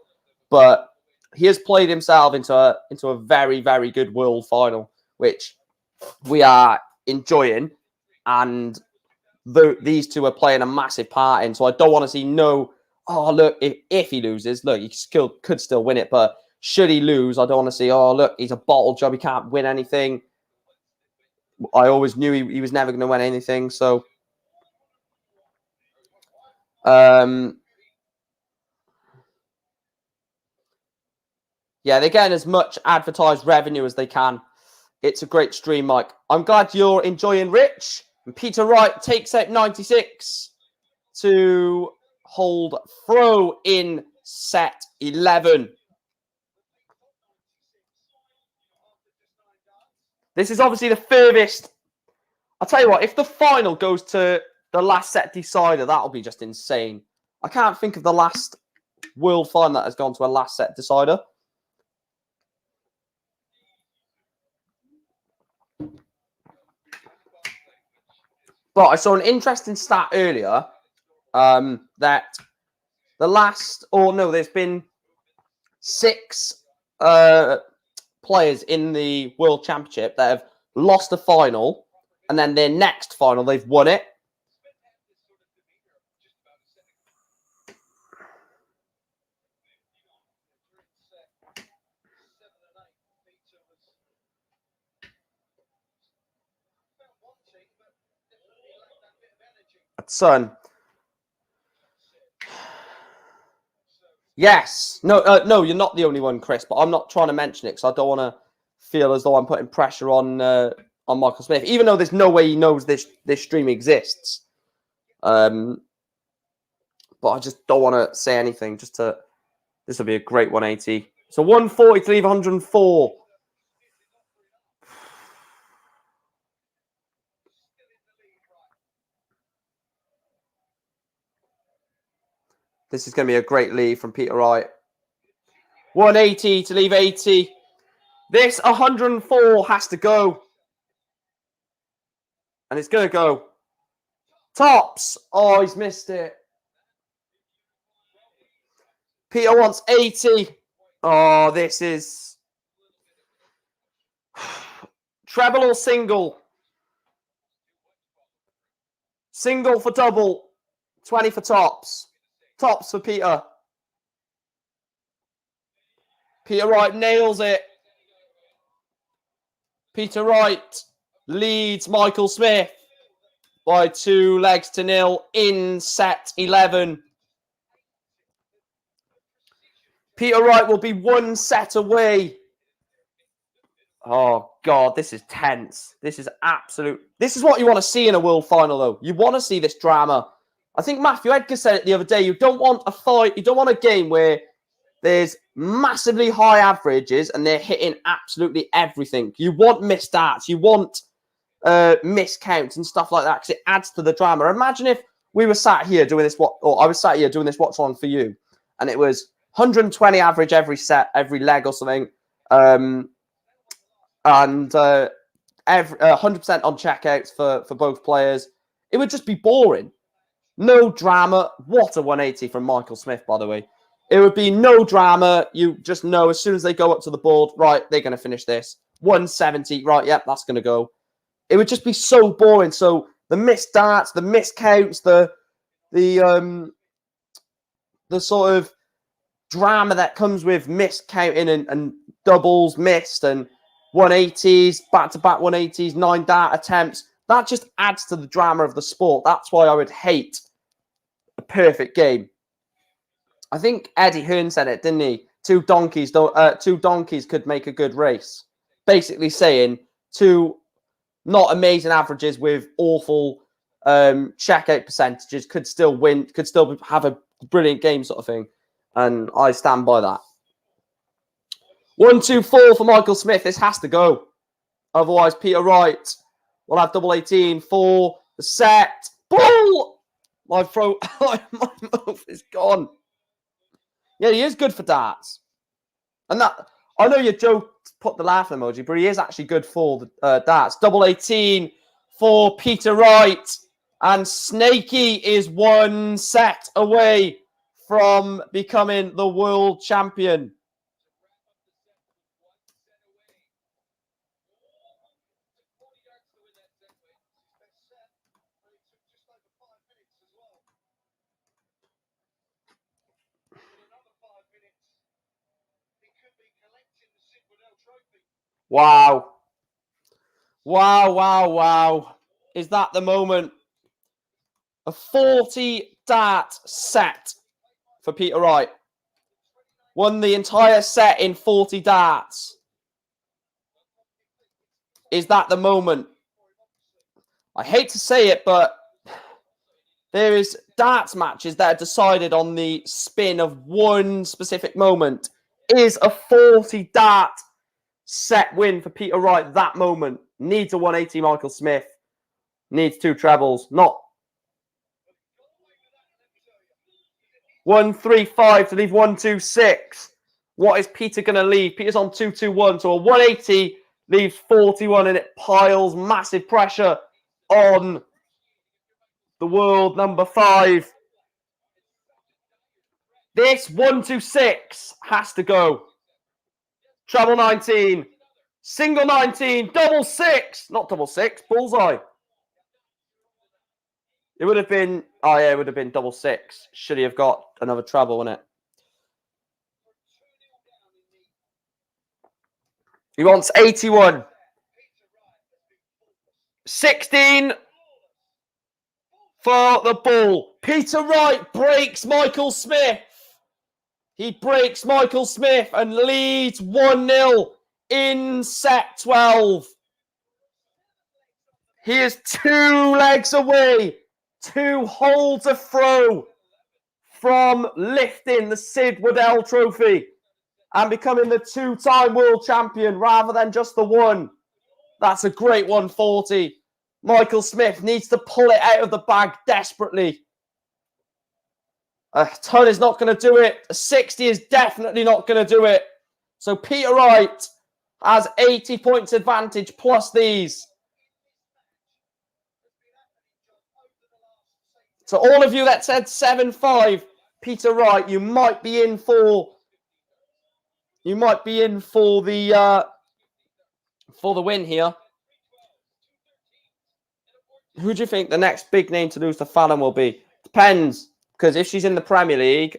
But he has played himself into a very, very good world final, which we are enjoying. And these two are playing a massive part in. So I don't want to see oh, look, if he loses, look, he could still win it. But should he lose, I don't want to see, oh, look, he's a bottle job. He can't win anything. I always knew he was never going to win anything. So, yeah, they're getting as much advertised revenue as they can. It's a great stream, Mike. I'm glad you're enjoying Rich. And Peter Wright takes out 96 to hold throw in set 11. This is obviously the furthest. I'll tell you what, if the final goes to the last set decider, that'll be just insane. I can't think of the last world final that has gone to a last set decider. But I saw an interesting stat earlier that there's been 6 players in the World Championship that have lost a final, and then their next final, they've won it. Son. Yes. No, you're not the only one, Chris, but I'm not trying to mention it because I don't want to feel as though I'm putting pressure on Michael Smith, even though there's no way he knows this stream exists. But I just don't want to say anything. This will be a great 180. So 140 to leave 104. This is going to be a great lead from Peter Wright. 180 to leave 80. This 104 has to go. And it's going to go. Tops. Oh, he's missed it. Peter wants 80. Oh, this is treble or single. Single for double. 20 for tops. Tops for Peter. Peter Wright nails it. Peter Wright leads Michael Smith by 2-0 in set 11. Peter Wright will be 1 set away. Oh, God, this is tense. This is absolute. This is what you want to see in a world final, though. You want to see this drama. I think Matthew Edgar said it the other day. You don't want a fight. You don't want a game where there's massively high averages and they're hitting absolutely everything. You want missed darts. You want miscounts and stuff like that because it adds to the drama. Imagine if we were sat here doing this, or I was sat here doing this watch on for you, and it was 120 average every set, every leg or something, and 100% on checkouts for both players. It would just be boring. No drama. What a 180 from Michael Smith, by the way. It would be no drama. You just know as soon as they go up to the board, right, they're going to finish this. 170, right, yep, that's going to go. It would just be so boring. So the missed darts, the missed counts, the sort of drama that comes with missed counting and doubles missed and 180s, back-to-back 180s, 9 dart attempts. That just adds to the drama of the sport. That's why I would hate a perfect game. I think Eddie Hearn said it, didn't he? Two donkeys could make a good race. Basically saying two not amazing averages with awful checkout percentages could still win, could still have a brilliant game sort of thing. And I stand by that. 1, 2, 4 for Michael Smith. This has to go. Otherwise, Peter Wright will have double 18 for the set. Ball! My throat, my mouth is gone. Yeah, he is good for darts. And that, I know your joke put the laugh emoji, but he is actually good for the darts. Double 18 for Peter Wright. And Snakey is 1 set away from becoming the world champion. Wow. Wow, wow, wow. Is that the moment? A 40 dart set for Peter Wright. Won the entire set in 40 darts. Is that the moment? I hate to say it, but there is darts matches that are decided on the spin of one specific moment. Is a 40 dart set win for Peter Wright that moment? Needs a 180 Michael Smith. Needs 2 trebles. Not 135 to leave 126. What is Peter going to leave? Peter's on 221. So a 180 leaves 41 and it piles massive pressure on the world number 5. This 126 has to go. Treble 19. Single 19. Double 6. Not double 6. Bullseye. It would have been... Oh, yeah, it would have been double 6. Should he have got another treble, wouldn't it? He wants 81. 16 for the ball. Peter Wright breaks Michael Smith. He breaks Michael Smith and leads 1-0 in set 12. He is 2 legs away, 2 holes to throw from lifting the Sid Waddell Trophy and becoming the 2-time world champion rather than just the 1. That's a great 140. Michael Smith needs to pull it out of the bag desperately. A ton is not going to do it. A 60 is definitely not going to do it. So Peter Wright has 80 points advantage plus these. So all of you that said 7-5, Peter Wright, you might be in for the win here. Who do you think the next big name to lose to Fallon will be? Depends, because if she's in the Premier League.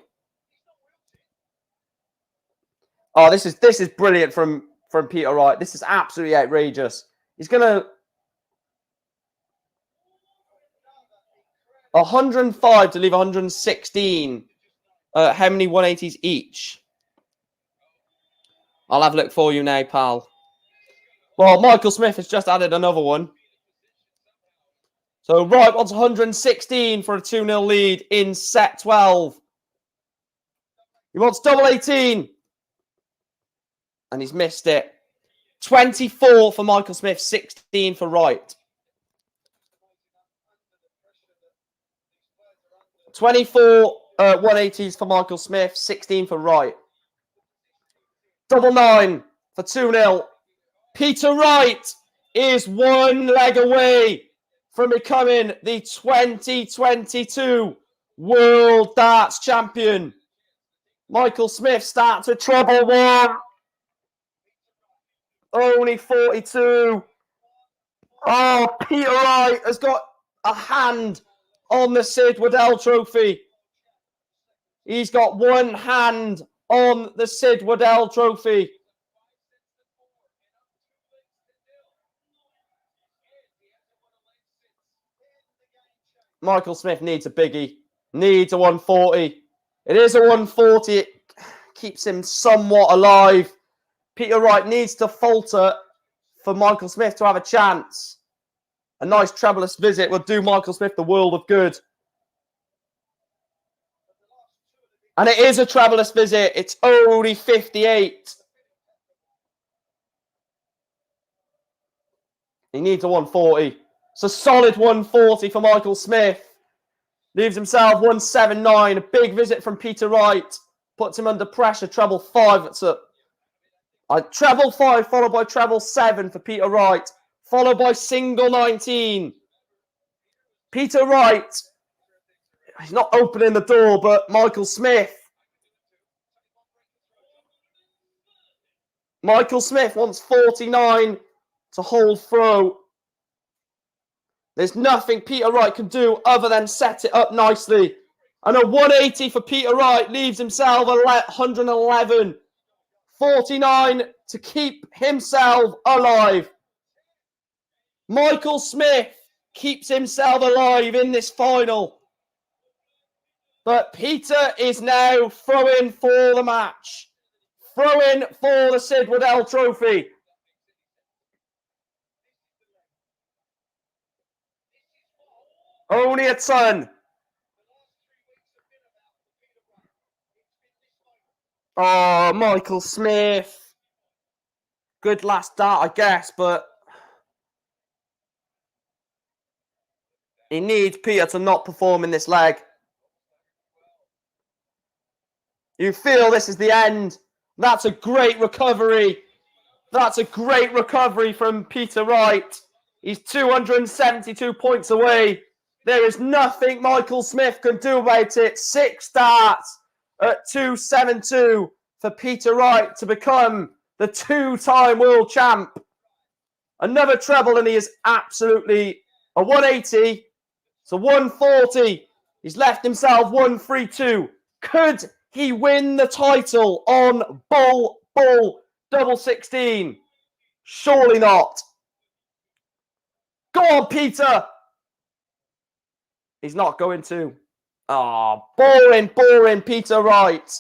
Oh, this is brilliant from Peter Wright. This is absolutely outrageous. He's gonna 105 to leave 116. How many 180s each? I'll have a look for you now, pal. Well, Michael Smith has just added another one. So Wright wants 116 for a 2-0 lead in set 12. He wants double 18. And he's missed it. 24 for Michael Smith, 16 for Wright. 24 180s for Michael Smith, 16 for Wright. Double 9 for 2-0. Peter Wright is 1 leg away from becoming the 2022 World Darts Champion. Michael Smith starts with treble one. Only 42. Oh, Peter Wright has got a hand on the Sid Waddell Trophy. He's got one hand on the Sid Waddell Trophy. Michael Smith needs a biggie. Needs a 140. It is a 140. It keeps him somewhat alive. Peter Wright needs to falter for Michael Smith to have a chance. A nice trebleless visit will do Michael Smith the world of good. And it is a trebleless visit. It's only 58. He needs a 140. It's a solid 140 for Michael Smith. Leaves himself 179. A big visit from Peter Wright. Puts him under pressure. Treble 5. It's a treble 5 followed by treble 7 for Peter Wright. Followed by single 19. Peter Wright. He's not opening the door, but Michael Smith. Michael Smith wants 49 to hold throw. There's nothing Peter Wright can do other than set it up nicely. And a 180 for Peter Wright leaves himself 111. 49 to keep himself alive. Michael Smith keeps himself alive in this final. But Peter is now throwing for the match. Throwing for the Sid Waddell Trophy. Only a ton. Oh, Michael Smith. Good last start, I guess, but he needs Peter to not perform in this leg. You feel this is the end. That's a great recovery. That's a great recovery from Peter Wright. He's 272 points away. There is nothing Michael Smith can do about it. 6 starts at 272 for Peter Wright to become the 2-time world champ. Another treble, and he is absolutely a 180. So 140. He's left himself 132. Could he win the title on Bull double 16? Surely not. Go on, Peter. He's not going to. Oh, boring, Peter Wright.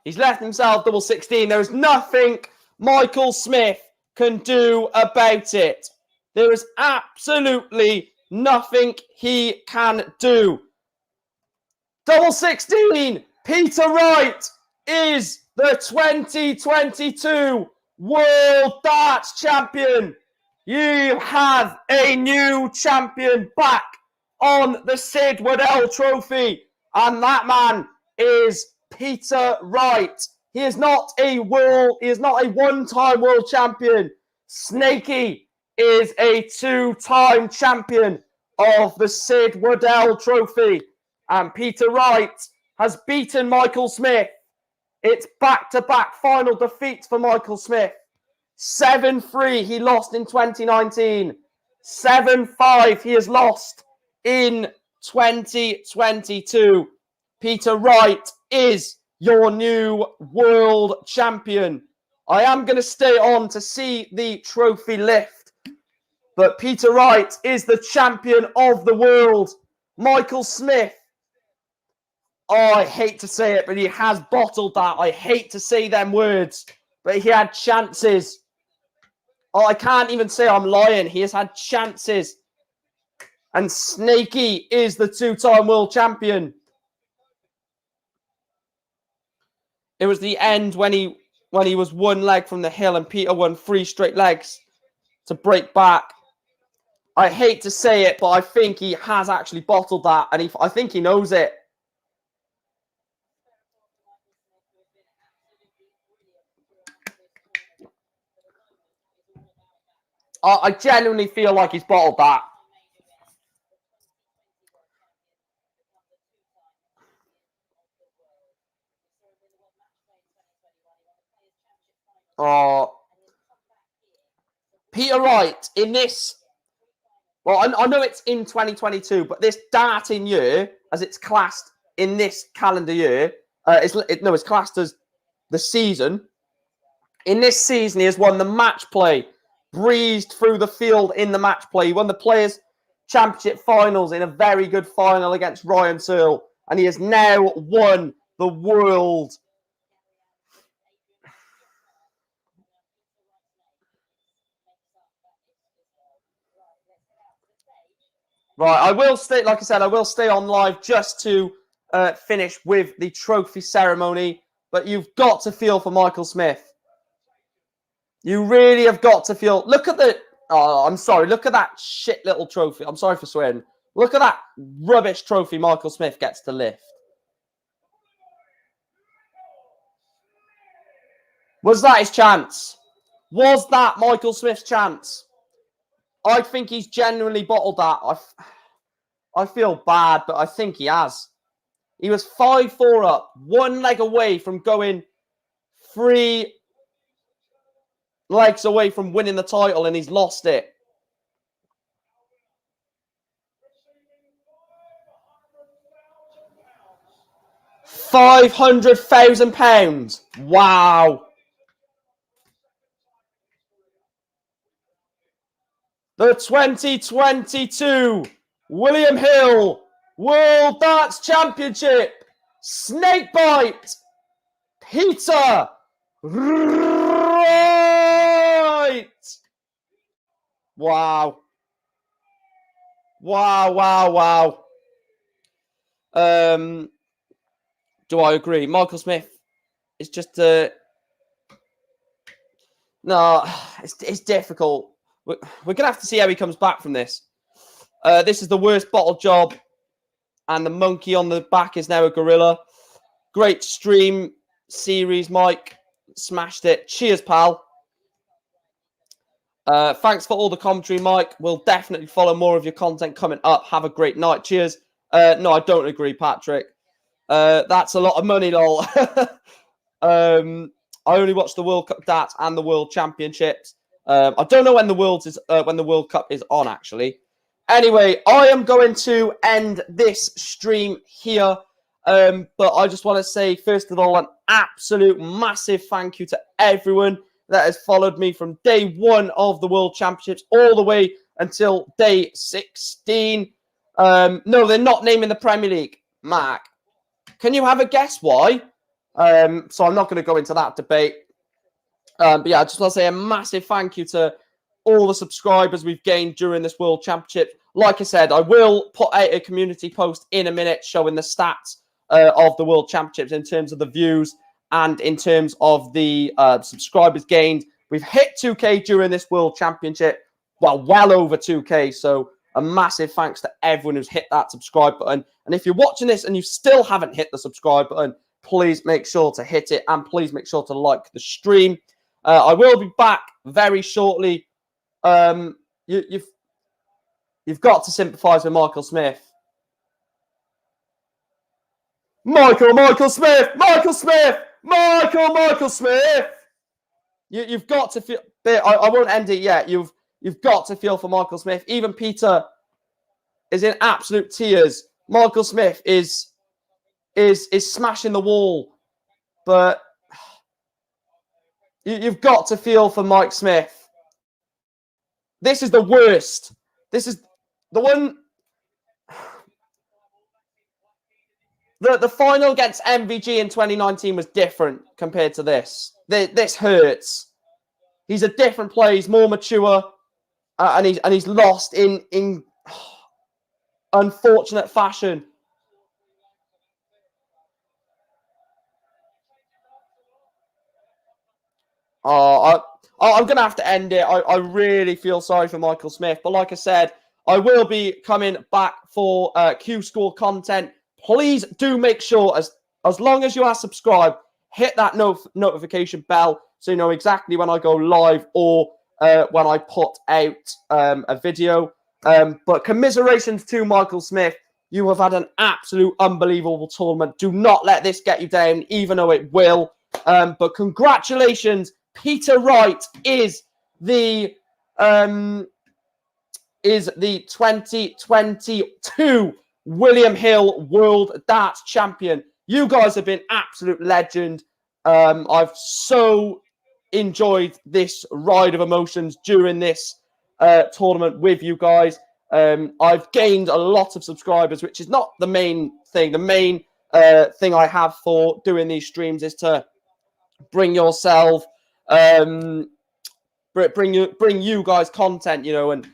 He's left himself double 16. There is nothing Michael Smith can do about it. There is absolutely nothing he can do. Double 16. Peter Wright is the 2022 World Darts Champion. You have a new champion back on the Sid Waddell Trophy. And that man is Peter Wright. He is not a one-time world champion. Snakey is a 2-time champion of the Sid Waddell Trophy. And Peter Wright has beaten Michael Smith. It's back-to-back final defeats for Michael Smith. 7-3 he lost in 2019. 7-5 he has lost in 2022. Peter Wright is your new world champion. I am going to stay on to see the trophy lift. But Peter Wright is the champion of the world. Michael Smith, oh, I hate to say it, but he has bottled that. I hate to say them words, but he had chances. Oh, I can't even say I'm lying. He has had chances. And Snakey is the 2-time world champion. It was the end when he was one leg from the hill and Peter won 3 straight legs to break back. I hate to say it, but I think he has actually bottled that, and I think he knows it. I genuinely feel like he's bottled that. Oh, Peter Wright in this. Well, I know it's in 2022, but this darting year, as it's classed in this calendar year, it's classed as the season. In this season, he has won the match play, breezed through the field in the match play. He won the Players' Championship finals in a very good final against Ryan Searle, and he has now won the world. Right, I will stay, like I said, I will stay on live just to finish with the trophy ceremony, but you've got to feel for Michael Smith. You really have got to feel. Look at the. Oh, I'm sorry. Look at that shit little trophy. I'm sorry for swearing. Look at that rubbish trophy Michael Smith gets to lift. Was that his chance? Was that Michael Smith's chance? I think he's genuinely bottled that. I feel bad, but I think he has. He was 5-4 up, one leg away from going 3 legs away from winning the title, and he's lost it. £500,000. Wow. The 2022 William Hill World Darts Championship Snakebite Peter Wright. Wow. Wow. Do I agree? Michael Smith is just no, it's difficult. We're going to have to see how he comes back from this. This is the worst bottle job. And the monkey on the back is now a gorilla. Great stream series, Mike. Smashed it. Cheers, pal. Thanks for all the commentary, Mike. We'll definitely follow more of your content coming up. Have a great night. Cheers. No, I don't agree, Patrick. That's a lot of money, lol. I only watch the World Cup darts and the World Championships. I don't know when the World Cup is on, actually. Anyway, I am going to end this stream here. But I just want to say, first of all, an absolute massive thank you to everyone that has followed me from day 1 of the World Championships all the way until day 16. No, they're not naming the Premier League. Mark, can you have a guess why? So I'm not going to go into that debate. But yeah, I just want to say a massive thank you to all the subscribers we've gained during this World Championship. Like I said, I will put out a community post in a minute showing the stats of the World Championships in terms of the views and in terms of the subscribers gained. We've hit 2K during this World Championship. Well over 2K. So a massive thanks to everyone who's hit that subscribe button. And if you're watching this and you still haven't hit the subscribe button, please make sure to hit it. And please make sure to like the stream. I will be back very shortly. You've got to sympathise with Michael Smith. Michael Smith! You've got to feel. I won't end it yet. You've got to feel for Michael Smith. Even Peter is in absolute tears. Michael Smith is smashing the wall, but you've got to feel for Mike Smith. This is the worst. This is the one. The final against MVG in 2019 was different compared to this. This hurts. He's a different player. He's more mature, and he's lost in unfortunate fashion. I'm going to have to end it. I really feel sorry for Michael Smith. But like I said, I will be coming back for Q Score content. Please do make sure, as long as you are subscribed, hit that notification bell so you know exactly when I go live or when I put out a video. But commiserations to Michael Smith. You have had an absolute unbelievable tournament. Do not let this get you down, even though it will. But congratulations, Peter Wright is the 2022 William Hill World Darts Champion. You guys have been absolute legend. I've so enjoyed this ride of emotions during this tournament with you guys. I've gained a lot of subscribers, which is not the main thing. The main thing I have for doing these streams is to bring yourself, bring you guys content, you know, and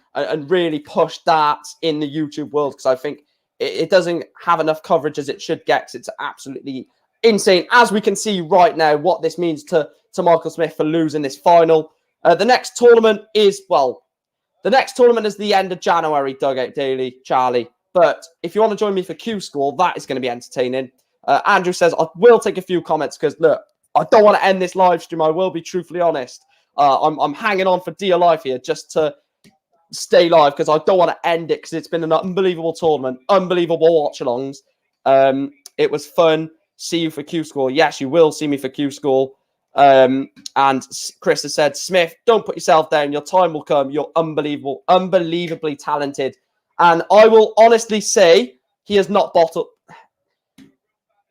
really push that in the YouTube world, because I think it doesn't have enough coverage as it should get, because it's absolutely insane, as we can see right now, what this means to Michael Smith for losing this final. The next tournament is, well, the next tournament is the end of January, Dugout Daily, Charlie. But if you want to join me for Q School, that is going to be entertaining. Andrew says, I will take a few comments because, look, I don't want to end this live stream. I will be truthfully honest. I'm hanging on for dear life here just to stay live, because I don't want to end it, because it's been an unbelievable tournament, unbelievable watch-alongs. It was fun. See you for Q School. Yes, you will see me for Q School. And Chris has said, Smith, don't put yourself down. Your time will come. You're unbelievable, unbelievably talented. And I will honestly say he has not bottled.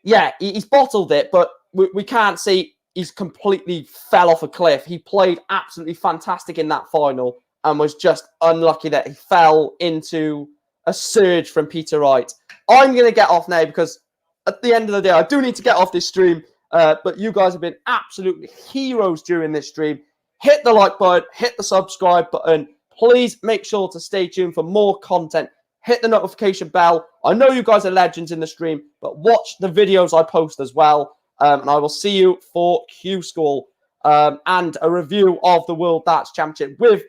Yeah, he's bottled it, but we can't say he's completely fell off a cliff. He played absolutely fantastic in that final and was just unlucky that he fell into a surge from Peter Wright. I'm going to get off now, because at the end of the day, I do need to get off this stream. But you guys have been absolutely heroes during this stream. Hit the like button, hit the subscribe button. Please make sure to stay tuned for more content. Hit the notification bell. I know you guys are legends in the stream, but watch the videos I post as well. And I will see you for Q School and a review of the World Darts Championship with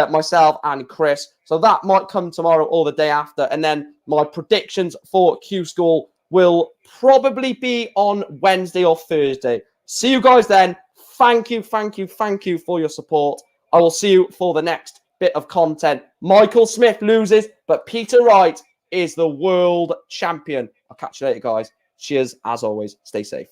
myself and Chris. So that might come tomorrow or the day after. And then my predictions for Q School will probably be on Wednesday or Thursday. See you guys then. Thank you for your support. I will see you for the next bit of content. Michael Smith loses, but Peter Wright is the world champion. I'll catch you later, guys. Cheers, as always. Stay safe.